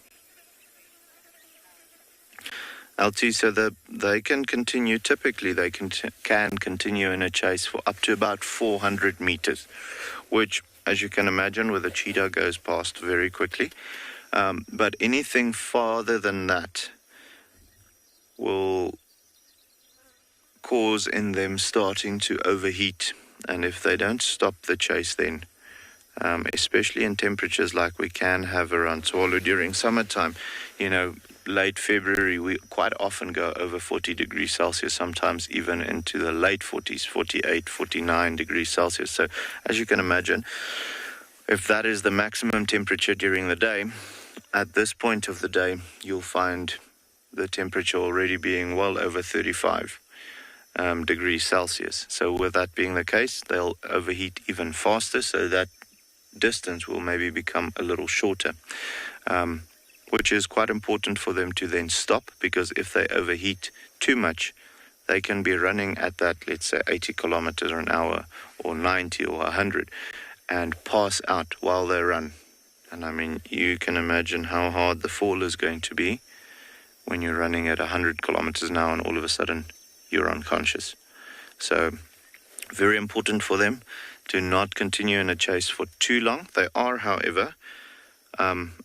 LT, so they can continue, typically they can continue in a chase for up to about 400 meters, which, as you can imagine, with a cheetah goes past very quickly. But anything farther than that will cause in them starting to overheat. And if they don't stop the chase then, especially in temperatures like we can have around Tswalo during summertime, late February, we quite often go over 40 degrees Celsius, sometimes even into the late 40s, 48, 49 degrees Celsius. So as you can imagine, if that is the maximum temperature during the day, at this point of the day, you'll find the temperature already being well over 35 degrees Celsius. So with that being the case, they'll overheat even faster, so that distance will maybe become a little shorter, which is quite important for them to then stop, because if they overheat too much, they can be running at that, let's say 80 kilometers an hour or 90 or 100 and pass out while they run. And I mean, you can imagine how hard the fall is going to be when you're running at 100 kilometers an hour and all of a sudden you're unconscious. So very important for them to not continue in a chase for too long. They are, however,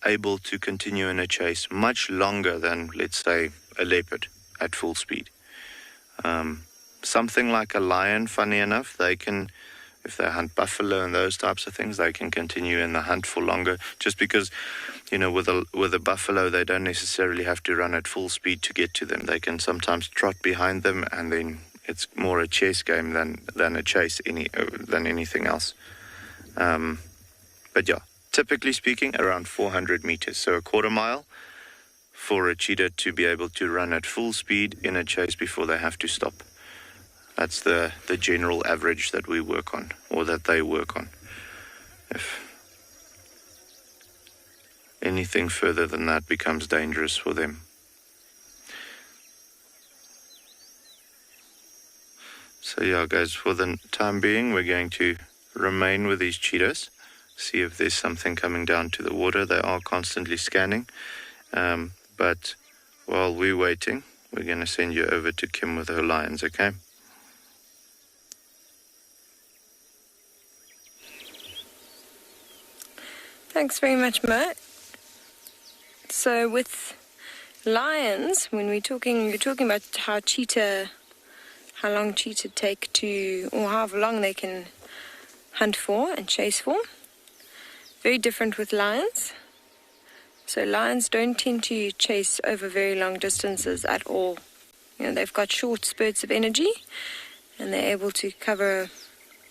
able to continue in a chase much longer than, let's say, a leopard at full speed. Something like a lion, funny enough, they can, if they hunt buffalo and those types of things, they can continue in the hunt for longer, just because, with a buffalo, they don't necessarily have to run at full speed to get to them. They can sometimes trot behind them, and then it's more a chase game than a chase, than anything else. But yeah, typically speaking, around 400 meters, so a quarter mile for a cheetah to be able to run at full speed in a chase before they have to stop. That's the general average that we work on, or that they work on. If anything further than that becomes dangerous for them. So yeah, guys, for the time being, we're going to remain with these cheetahs, see if there's something coming down to the water. They are constantly scanning, but while we're waiting, we're going to send you over to Kim with her lions, okay?
Thanks very much, Mo. So with lions, when you're talking about how long cheetah take to, or how long they can hunt for and chase for. Very different with lions. So lions don't tend to chase over very long distances at all. They've got short spurts of energy, and they're able to cover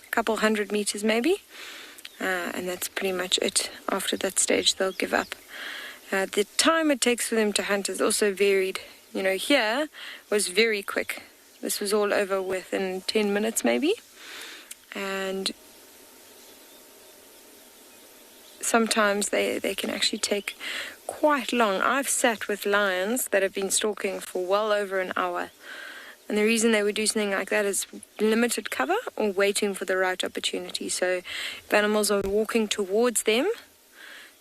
a couple 100 meters maybe. And that's pretty much it. After that stage, they'll give up. The time it takes for them to hunt is also varied. Here was very quick. This was all over within 10 minutes maybe. And sometimes they can actually take quite long. I've sat with lions that have been stalking for well over an hour. And the reason they would do something like that is limited cover or waiting for the right opportunity. So if animals are walking towards them,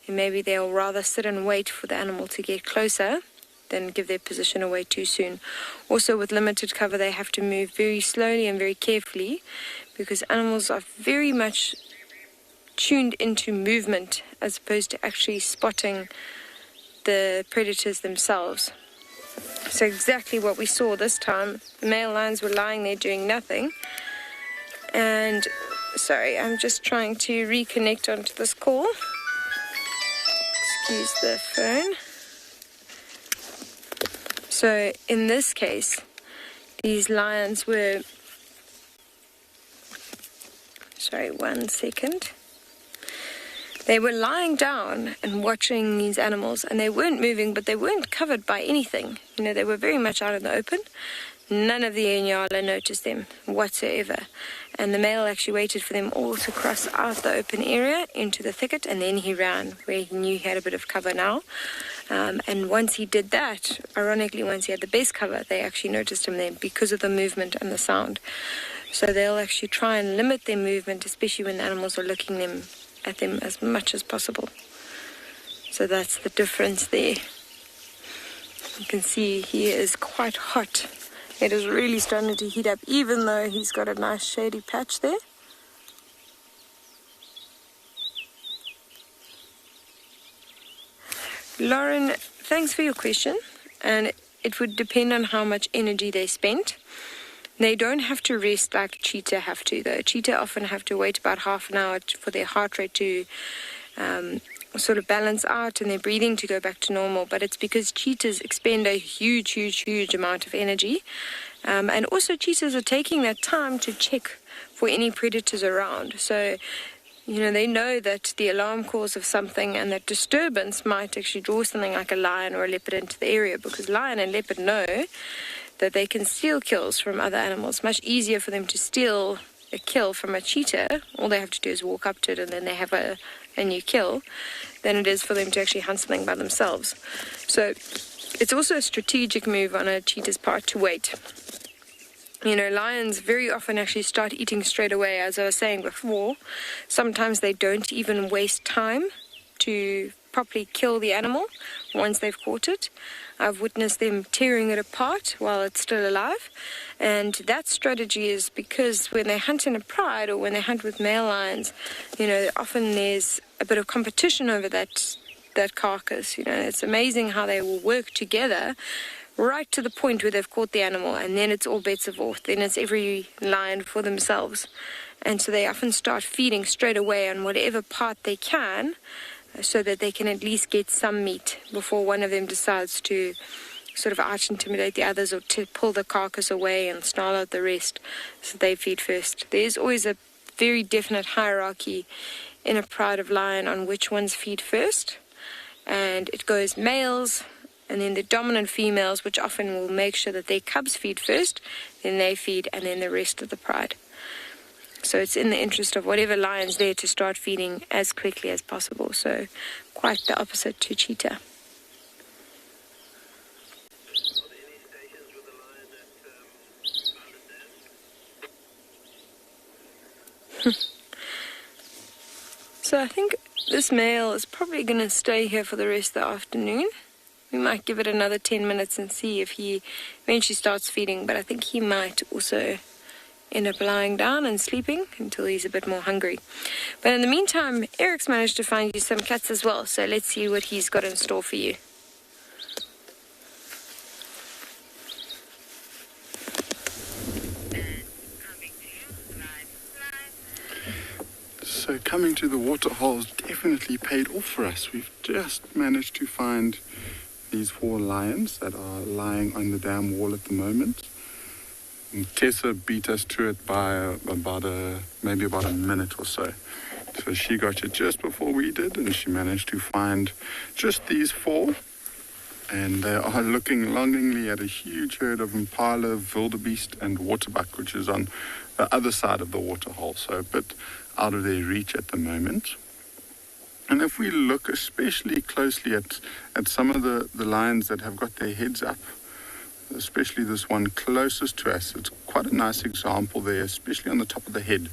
then maybe they'll rather sit and wait for the animal to get closer than give their position away too soon. Also, with limited cover, they have to move very slowly and very carefully, because animals are very much tuned into movement as opposed to actually spotting the predators themselves. So exactly what we saw this time. The male lions were lying there doing nothing. And, sorry, I'm just trying to reconnect onto this call. Excuse the phone. So in this case, these lions were... Sorry, 1 second. They were lying down and watching these animals, and they weren't moving, but they weren't covered by anything. They were very much out in the open. None of the Inyala noticed them whatsoever. And the male actually waited for them all to cross out the open area into the thicket, and then he ran where he knew he had a bit of cover now. And once he did that, ironically, once he had the best cover, they actually noticed him then because of the movement and the sound. So they'll actually try and limit their movement, especially when the animals are looking at them as much as possible. So that's the difference there. You can see he is quite hot. It is really starting to heat up, even though he's got a nice shady patch there. Lauren, thanks for your question. And it would depend on how much energy they spent. They don't have to rest like cheetah have to, though. Cheetah often have to wait about half an hour for their heart rate to sort of balance out and their breathing to go back to normal. But it's because cheetahs expend a huge amount of energy. And also cheetahs are taking that time to check for any predators around. So, they know that the alarm calls of something and that disturbance might actually draw something like a lion or a leopard into the area, because lion and leopard know that they can steal kills from other animals. Much easier for them to steal a kill from a cheetah. All they have to do is walk up to it and then they have a new kill, than it is for them to actually hunt something by themselves. So it's also a strategic move on a cheetah's part to wait. Lions very often actually start eating straight away, as I was saying before. Sometimes they don't even waste time to properly kill the animal once they've caught it. I've witnessed them tearing it apart while it's still alive. And that strategy is because when they hunt in a pride or when they hunt with male lions, often there's a bit of competition over that carcass. It's amazing how they will work together right to the point where they've caught the animal, and then it's all bets are off. Then it's every lion for themselves. And so they often start feeding straight away on whatever part they can, so that they can at least get some meat before one of them decides to sort of out-intimidate the others or to pull the carcass away and snarl out the rest, so they feed first. There's always a very definite hierarchy in a pride of lion on which ones feed first, and it goes males, and then the dominant females, which often will make sure that their cubs feed first, then they feed, and then the rest of the pride. So it's in the interest of whatever lion's there to start feeding as quickly as possible. So quite the opposite to cheetah. So I think this male is probably going to stay here for the rest of the afternoon. We might give it another 10 minutes and see if he eventually starts feeding, but I think he might also end up lying down and sleeping until he's a bit more hungry. But in the meantime, Eric's managed to find you some cats as well, so let's see what he's got in store for you.
So coming to the waterholes definitely paid off for us. We've just managed to find these 4 lions that are lying on the dam wall at the moment. And Tessa beat us to it by maybe about a minute or so. So she got it just before we did, and she managed to find just these 4. And they are looking longingly at a huge herd of impala, wildebeest, and waterbuck, which is on the other side of the waterhole, so a bit out of their reach at the moment. And if we look especially closely at some of the lions that have got their heads up, especially this one closest to us, it's quite a nice example there, especially on the top of the head.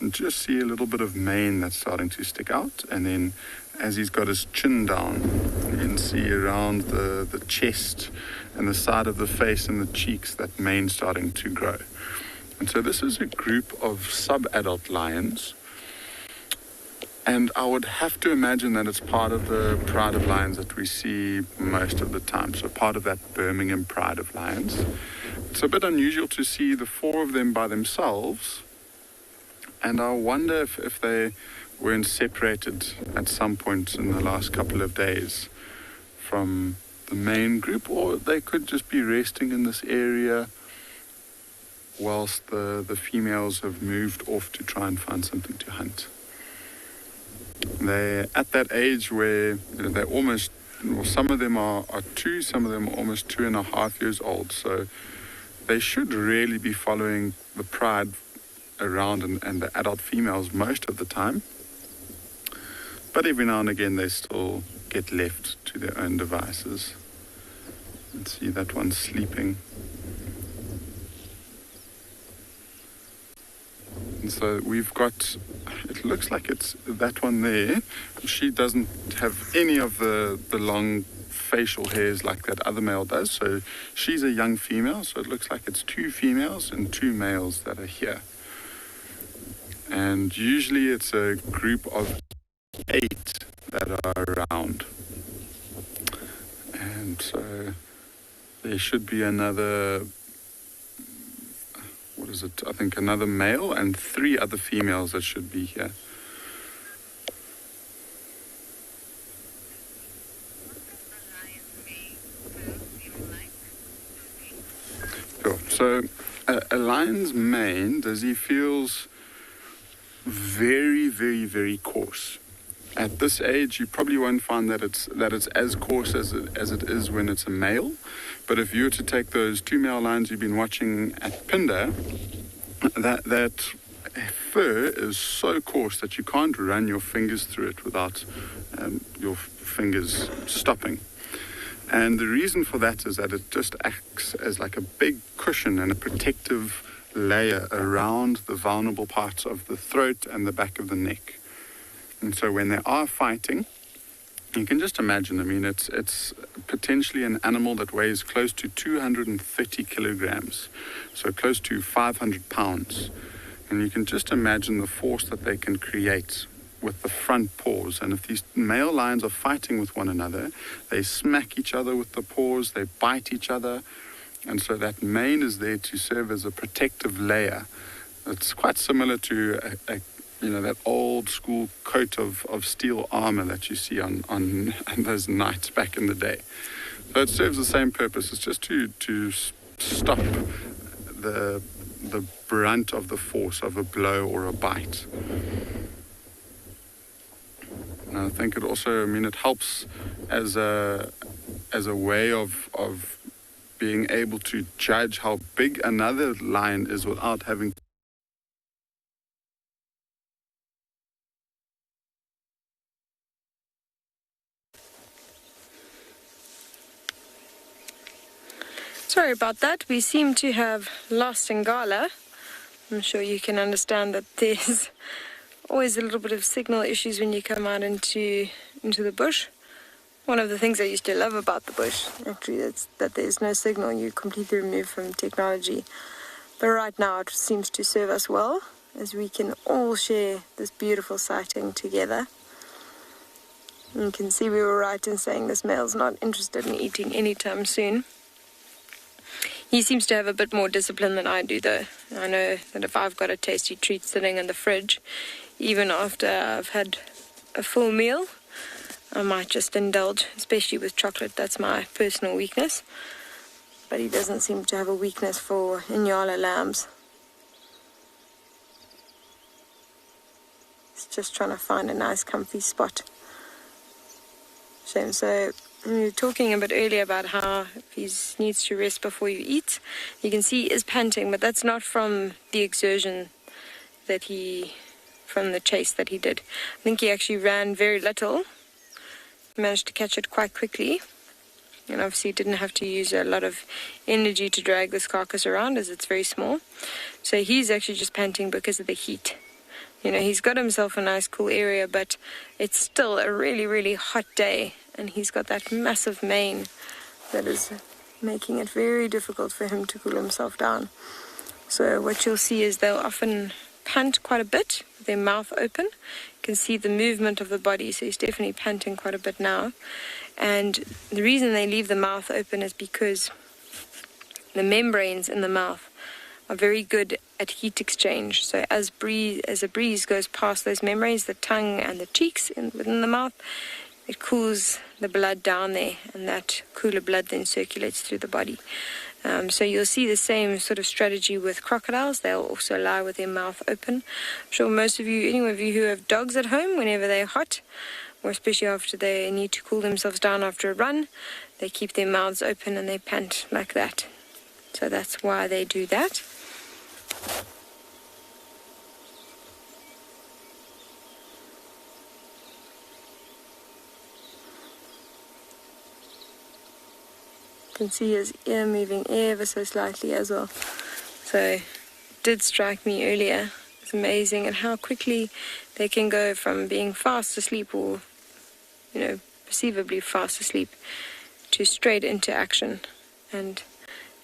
And just see a little bit of mane that's starting to stick out, and then as he's got his chin down, you can see around the chest and the side of the face and the cheeks that mane starting to grow. And so this is a group of sub-adult lions. And I would have to imagine that it's part of the pride of lions that we see most of the time. So part of that Birmingham pride of lions. It's a bit unusual to see the 4 of them by themselves. And I wonder if they weren't separated at some point in the last couple of days from the main group, or they could just be resting in this area whilst the females have moved off to try and find something to hunt. They're at that age where they're almost, well, some of them are 2, some of them are almost 2.5 years old. So they should really be following the pride around and the adult females most of the time. But every now and again they still get left to their own devices. Let's see, that one's sleeping. And so we've got, it looks like it's that one there. She doesn't have any of the long facial hairs like that other male does. So she's a young female. So it looks like it's 2 females and 2 males that are here. And usually it's a group of 8 that are around. And so there should be another, what is it? I think another male and 3 other females that should be here. Sure. So a lion's mane, he feels very, very, very coarse. At this age, you probably won't find that it's as coarse as it is when it's a male. But if you were to take those 2 male lions you've been watching at Phinda, that fur is so coarse that you can't run your fingers through it without your fingers stopping. And the reason for that is that it just acts as like a big cushion and a protective layer around the vulnerable parts of the throat and the back of the neck. And so when they are fighting, you can just imagine, I mean, it's potentially an animal that weighs close to 230 kilograms, so close to 500 pounds. And you can just imagine the force that they can create with the front paws. And if these male lions are fighting with one another, they smack each other with the paws, they bite each other. And so that mane is there to serve as a protective layer. It's quite similar to that old school coat of steel armor that you see on those knights back in the day. So it serves the same purpose. It's just to stop the brunt of the force of a blow or a bite. And I think it also, it helps as a way of being able to judge how big another lion is without having to.
Sorry about that. We seem to have lost Ngala. I'm sure you can understand that there's always a little bit of signal issues when you come out into the bush. One of the things I used to love about the bush, actually, is that there's no signal. You're completely removed from technology. But right now it seems to serve us well, as we can all share this beautiful sighting together. You can see we were right in saying this male's not interested in eating anytime soon. He seems to have a bit more discipline than I do, though. I know that if I've got a tasty treat sitting in the fridge, even after I've had a full meal, I might just indulge, especially with chocolate. That's my personal weakness. But he doesn't seem to have a weakness for Inyala lambs. He's just trying to find a nice comfy spot. Shame. So we were talking a bit earlier about how he needs to rest before you eat. You can see he is panting, but that's not from the exertion from the chase that he did. I think he actually ran very little, managed to catch it quite quickly, and obviously didn't have to use a lot of energy to drag this carcass around as it's very small. So he's actually just panting because of the heat. He's got himself a nice cool area, but it's still a really, really hot day, and he's got that massive mane that is making it very difficult for him to cool himself down. So what you'll see is they'll often pant quite a bit with their mouth open. You can see the movement of the body, so he's definitely panting quite a bit now. And the reason they leave the mouth open is because the membranes in the mouth are very good at heat exchange. So as a breeze goes past those membranes, the tongue and the cheeks within the mouth, it cools the blood down there, and that cooler blood then circulates through the body. So you'll see the same sort of strategy with crocodiles. They'll also lie with their mouth open. I'm sure most of you, any of you who have dogs at home, whenever they're hot, or especially after they need to cool themselves down after a run, they keep their mouths open and they pant like that. So that's why they do that. You can see his ear moving ever so slightly as well. So it did strike me earlier. It's amazing and how quickly they can go from being fast asleep or, perceivably fast asleep to straight into action. And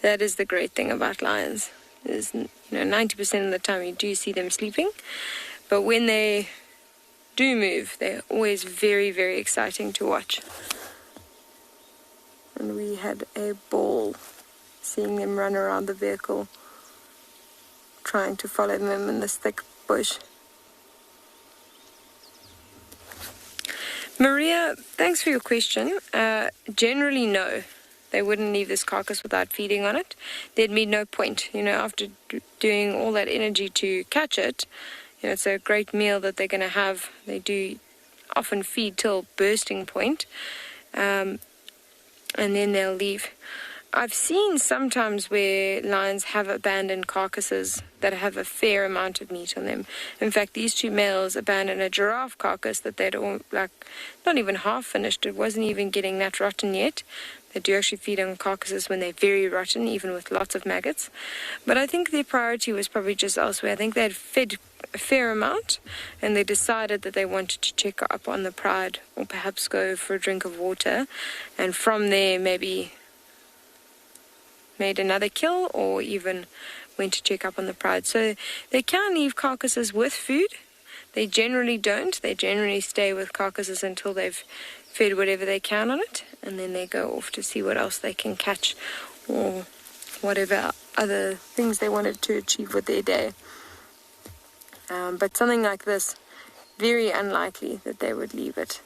that is the great thing about lions. Is 90% of the time you do see them sleeping, but when they do move, they're always very, very exciting to watch. and we had a ball seeing them run around the vehicle, trying to follow them in this thick bush. Maria, thanks for your question. Generally, no. They wouldn't leave this carcass without feeding on it. There'd be no point, after doing all that energy to catch it. It's a great meal that they're going to have. They do often feed till bursting point, and then they'll leave. I've seen sometimes where lions have abandoned carcasses that have a fair amount of meat on them. In fact, these two males abandoned a giraffe carcass that they'd not even half finished. It wasn't even getting that rotten yet. They do actually feed on carcasses when they're very rotten, even with lots of maggots. But I think their priority was probably just elsewhere. I think they'd fed a fair amount, and they decided that they wanted to check up on the pride, or perhaps go for a drink of water, and from there maybe made another kill, or even went to check up on the pride. So they can leave carcasses with food. They generally don't. They generally stay with carcasses until they've fed whatever they can on it, and then they go off to see what else they can catch, or whatever other things they wanted to achieve with their day. But something like this, very unlikely that they would leave it.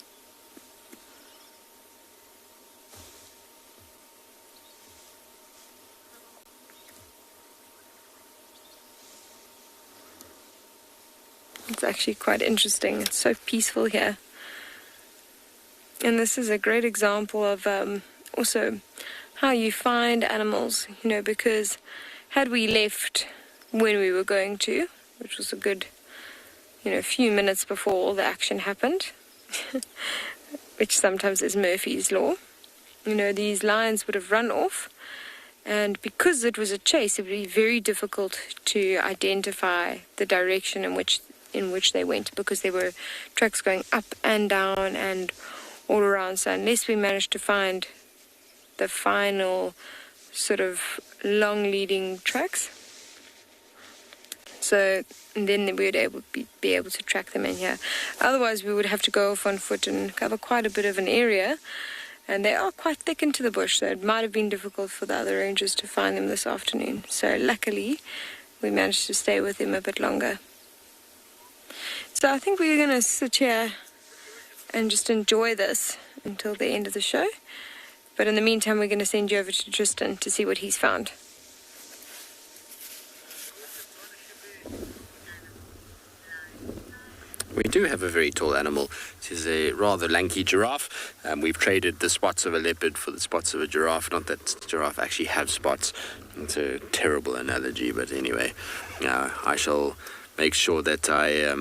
It's actually quite interesting. It's so peaceful here. And this is a great example of also how you find animals, because had we left when we were going to, which was a good, few minutes before all the action happened, which sometimes is Murphy's Law, these lions would have run off. And because it was a chase, it would be very difficult to identify the direction in which they went, because there were tracks going up and down and all around. So unless we managed to find the final sort of long leading tracks, so then we would be able to track them in here. Otherwise we would have to go off on foot and cover quite a bit of an area, and they are quite thick into the bush, so it might have been difficult for the other rangers to find them this afternoon. So luckily we managed to stay with them a bit longer. So I think we're going to sit here and just enjoy this until the end of the show. But in the meantime, we're going to send you over to Tristan to see what he's found.
We do have a very tall animal. It is a rather lanky giraffe. We've traded the spots of a leopard for the spots of a giraffe. Not that giraffe actually have spots. It's a terrible analogy, but anyway, I shall make sure that I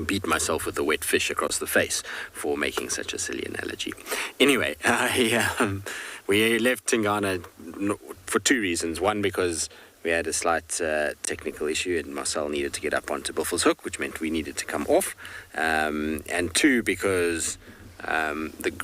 beat myself with a wet fish across the face for making such a silly analogy. Anyway, we left Tingana for two reasons. One, because we had a slight technical issue and Marcel needed to get up onto Buffelshoek, which meant we needed to come off. And two, because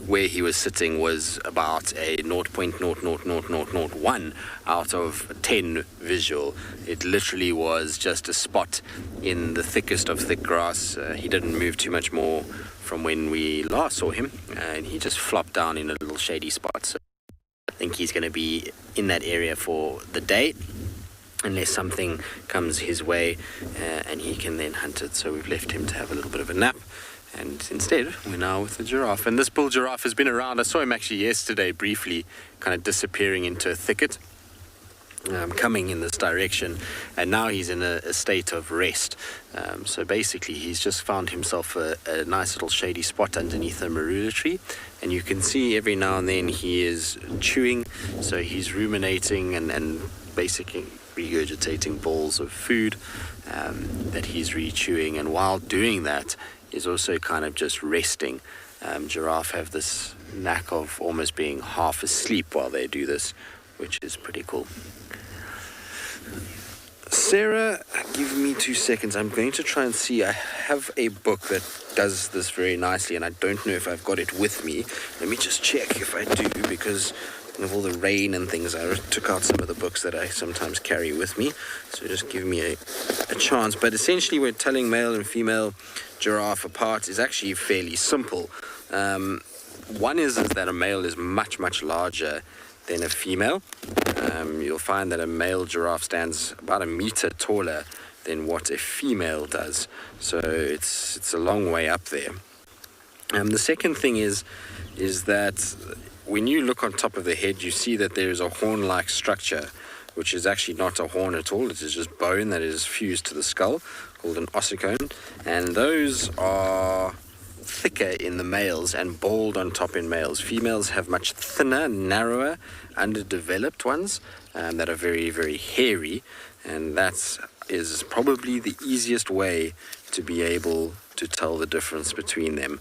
where he was sitting was about a 0.00001 out of 10 visual. It literally was just a spot in the thickest of thick grass. He didn't move too much more from when we last saw him, and he just flopped down in a little shady spot. So I think he's going to be in that area for the day, unless something comes his way, and he can then hunt it. So we've left him to have a little bit of a nap. And instead, we're now with the giraffe. And this bull giraffe has been around. I saw him actually yesterday briefly, kind of disappearing into a thicket, coming in this direction. And now he's in a state of rest. So basically, he's just found himself a nice little shady spot underneath a marula tree. And you can see every now and then he is chewing. So he's ruminating and basically regurgitating balls of food that he's re-chewing. And while doing that, is also kind of just resting. Giraffe have this knack of almost being half asleep while they do this, which is pretty cool. Sarah, give me 2 seconds. I'm going to try and see. I have a book that does this very nicely, and I don't know if I've got it with me. Let me just check if I do, because of all the rain and things, I took out some of the books that I sometimes carry with me. So just give me a chance. But essentially, we're telling male and female giraffe apart is actually fairly simple. One is that a male is much, much larger than a female. You'll find that a male giraffe stands about 1 meter taller than what a female does. So it's a long way up there. The second thing is that when you look on top of the head, you see that there is a horn-like structure, which is actually not a horn at all. It is just bone that is fused to the skull, called an ossicone. And those are thicker in the males and bald on top in males. Females have much thinner, narrower, underdeveloped ones that are very, very hairy. And that is probably the easiest way to be able to tell the difference between them.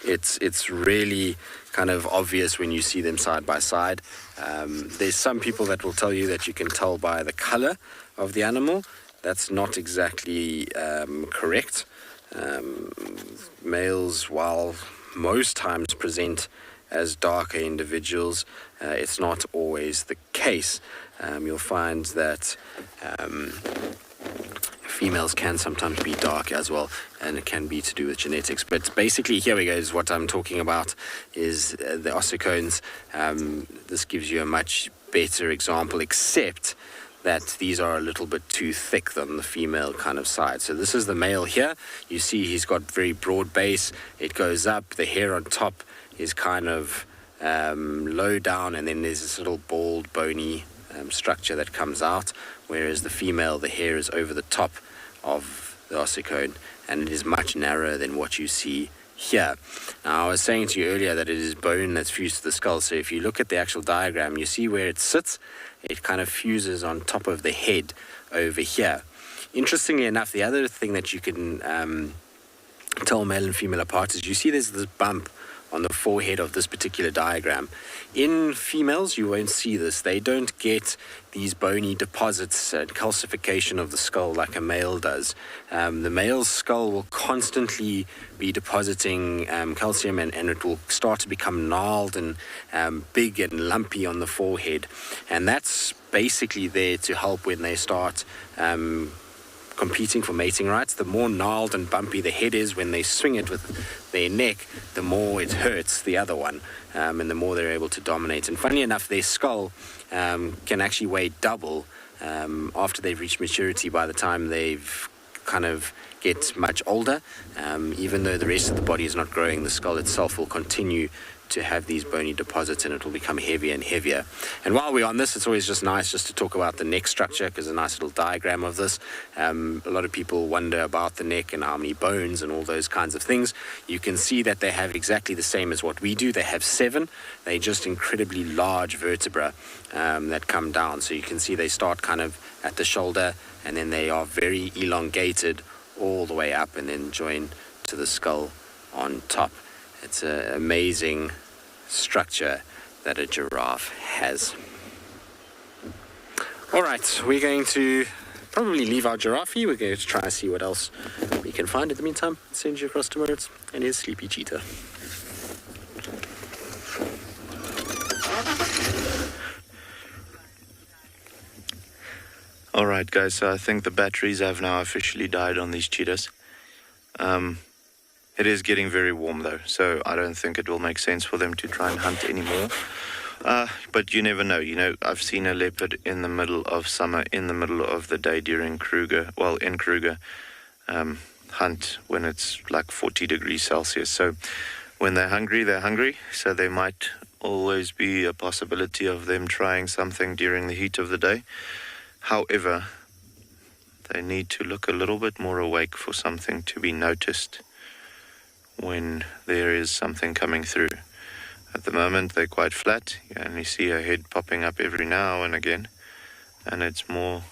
It's really kind of obvious when you see them side by side. There's some people that will tell you that you can tell by the color of the animal. That's not exactly correct. Males, while most times present as darker individuals, it's not always the case. You'll find that females can sometimes be dark as well, and it can be to do with genetics. But basically, here we go, is what I'm talking about, is the ossicones. This gives you a much better example, except that these are a little bit too thick on the female kind of side. So this is the male here. You see he's got very broad base. It goes up. The hair on top is kind of low down, and then there's this little bald, bony structure that comes out, whereas the female, the hair is over the top of the ossicone, and it is much narrower than what you see here. Now, I was saying to you earlier that it is bone that's fused to the skull. So if you look at the actual diagram, you see where it sits. It kind of fuses on top of the head over here. Interestingly enough, the other thing that you can tell male and female apart is you see there's this bump on the forehead of this particular diagram. In females, you won't see this. They don't get these bony deposits and calcification of the skull like a male does. The male's skull will constantly be depositing calcium, and it will start to become gnarled and big and lumpy on the forehead. And that's basically there to help when they start competing for mating rights. The more gnarled and bumpy the head is when they swing it with their neck, the more it hurts the other one, and the more they're able to dominate. And funny enough, their skull can actually weigh double after they've reached maturity by the time they've kind of get much older. Even though the rest of the body is not growing, the skull itself will continue to have these bony deposits, and it will become heavier and heavier. And while we're on this, it's always just nice just to talk about the neck structure, because a nice little diagram of this. A lot of people wonder about the neck and how many bones and all those kinds of things. You can see that they have exactly the same as what we do. They have 7. They're just incredibly large vertebrae that come down. So you can see they start kind of at the shoulder, and then they are very elongated all the way up and then join to the skull on top. It's an amazing structure that a giraffe has. All right, we're going to probably leave our giraffe. We're going to try and see what else we can find. In the meantime, I'll send you across to Moritz and his sleepy cheetah.
All right, guys, so I think the batteries have now officially died on these cheetahs. It is getting very warm, though, so I don't think it will make sense for them to try and hunt anymore. But you never know. You know, I've seen a leopard in the middle of summer, in the middle of the day during Kruger, hunt when it's like 40 degrees Celsius. So when they're hungry, so there might always be a possibility of them trying something during the heat of the day. However, they need to look a little bit more awake for something to be noticed when there is something coming through. At the moment, they're quite flat. You only see a head popping up every now and again, and it's more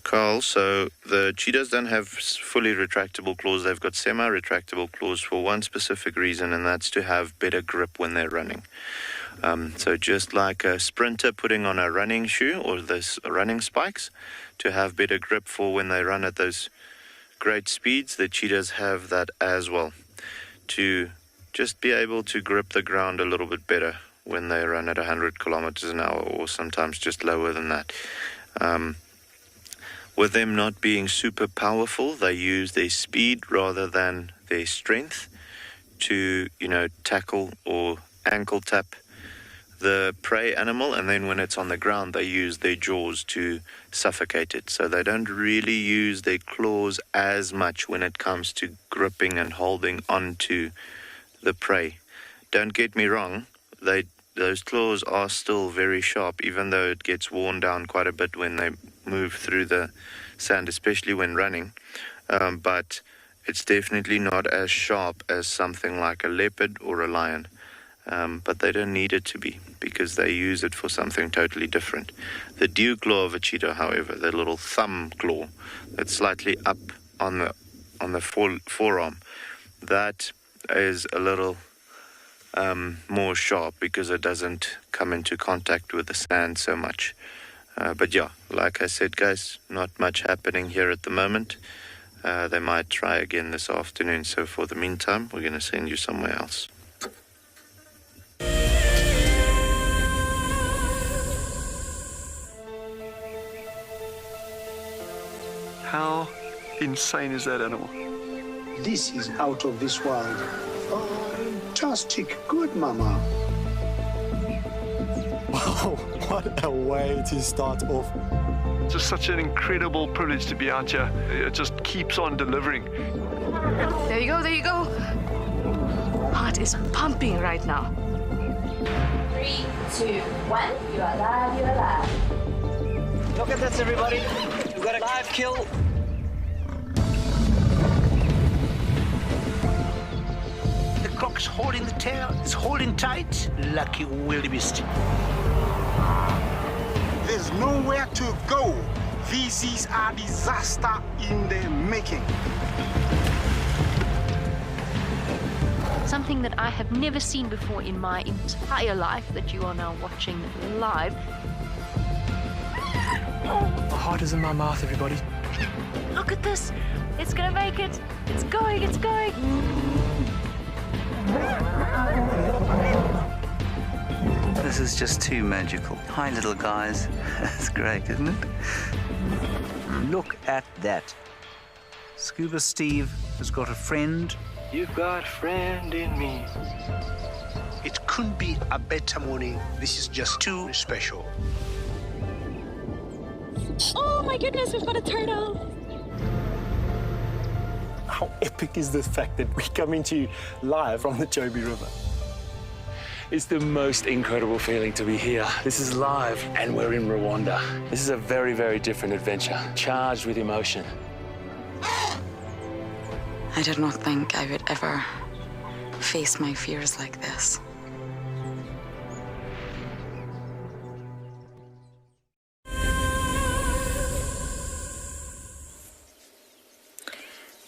Carl, so the cheetahs don't have fully retractable claws. They've got semi-retractable claws for one specific reason, and that's to have better grip when they're running. So just like a sprinter putting on a running shoe or those running spikes to have better grip for when they run at those great speeds, the cheetahs have that as well, to just be able to grip the ground a little bit better when they run at 100 kilometers an hour, or sometimes just lower than that. with them not being super powerful, they use their speed rather than their strength to, tackle or ankle tap the prey animal, and then when it's on the ground, they use their jaws to suffocate it. So they don't really use their claws as much when it comes to gripping and holding onto the prey. Don't get me wrong, those claws are still very sharp, even though it gets worn down quite a bit when they move through the sand, especially when running. But it's definitely not as sharp as something like a leopard or a lion. But they don't need it to be, because they use it for something totally different. The dew claw of a cheetah, however, the little thumb claw that's slightly up on the forearm, that is a little more sharp because it doesn't come into contact with the sand so much. But yeah, like I said, guys, not much happening here at the moment. They might try again this afternoon, so for the meantime, we're going to send you somewhere else.
How insane is that animal?
This is out of this world. Fantastic. Good, Mama.
Wow, what a way to start off. Just such an incredible privilege to be out here. It just keeps on delivering.
There you go, there you go. Heart is pumping right now.
3, 2, 1. You are live, you are live.
Look at this, everybody. We got a live kill. The croc's holding the tail. It's holding tight. Lucky wildebeest.
There's nowhere to go. This is a disaster in the making.
Something that I have never seen before in my entire life that you are now watching live.
My heart is in my mouth, everybody.
Look at this. It's gonna make it. It's going, it's going.
This is just too magical. Hi, little guys. That's great, isn't it?
Look at that. Scuba Steve has got a friend.
You've got a friend in me.
It couldn't be a better morning. This is just too special.
Oh my goodness, we've got a turtle.
How epic is the fact that we're coming to you live from the Chobe River? It's the most incredible feeling to be here. This is live and we're in Rwanda. This is a very, very different adventure, charged with emotion.
I did not think I would ever face my fears like this.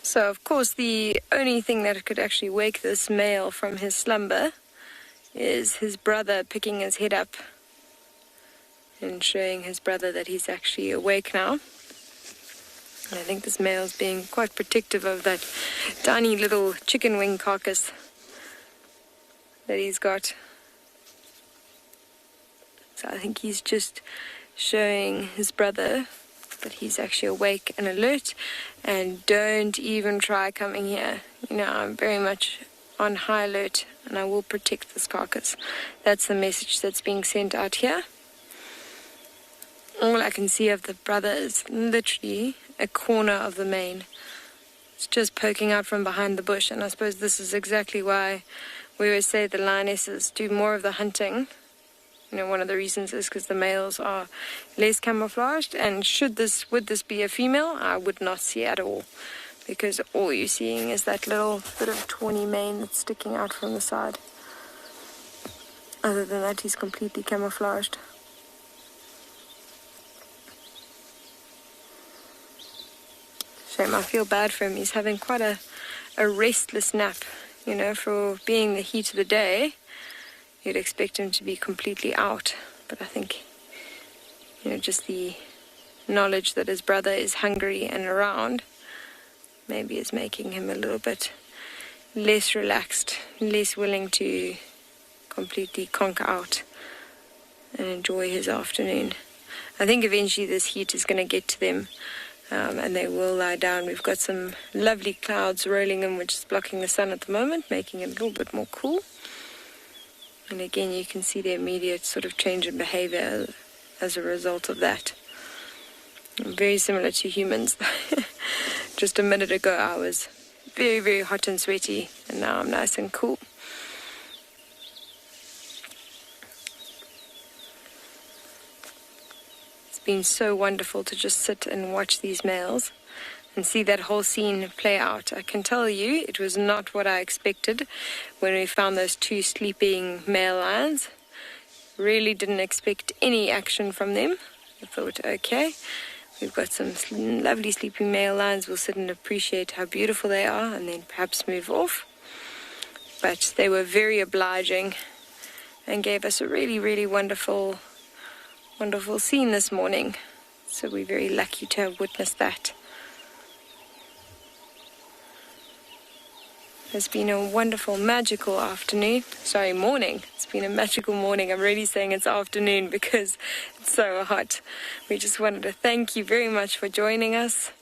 So, of course, the only thing that could actually wake this male from his slumber is his brother picking his head up and showing his brother that he's actually awake now. And I think this male's being quite protective of that tiny little chicken wing carcass that he's got. So I think he's just showing his brother that he's actually awake and alert, and don't even try coming here. You know, I'm very much on high alert and I will protect this carcass. That's the message that's being sent out here. All I can see of the brother is literally a corner of the mane. It's just poking out from behind the bush, and I suppose this is exactly why we always say the lionesses do more of the hunting. You know, one of the reasons is because the males are less camouflaged, and would this be a female, I would not see at all, because all you're seeing is that little bit of tawny mane that's sticking out from the side. Other than that, he's completely camouflaged. Shame, I feel bad for him. He's having quite a restless nap, you know, for being the heat of the day. You'd expect him to be completely out, but I think, you know, just the knowledge that his brother is hungry and around maybe is making him a little bit less relaxed, less willing to completely conquer out and enjoy his afternoon. I think eventually this heat is going to get to them, and they will lie down. We've got some lovely clouds rolling in, which is blocking the sun at the moment, making it a little bit more cool. And again, you can see the immediate sort of change in behavior as a result of that. Very similar to humans. Just a minute ago I was very, very hot and sweaty, and now I'm nice and cool. It's been so wonderful to just sit and watch these males and see that whole scene play out. I can tell you it was not what I expected when we found those two sleeping male lions. Really didn't expect any action from them. I thought, okay, we've got some lovely sleeping male lions. We'll sit and appreciate how beautiful they are and then perhaps move off. But they were very obliging and gave us a really, really wonderful scene this morning. So we're very lucky to have witnessed that. It's been a wonderful, magical afternoon. Sorry, morning. It's been a magical morning. I'm really saying it's afternoon because it's so hot. We just wanted to thank you very much for joining us,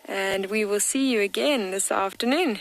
and we will see you again this afternoon.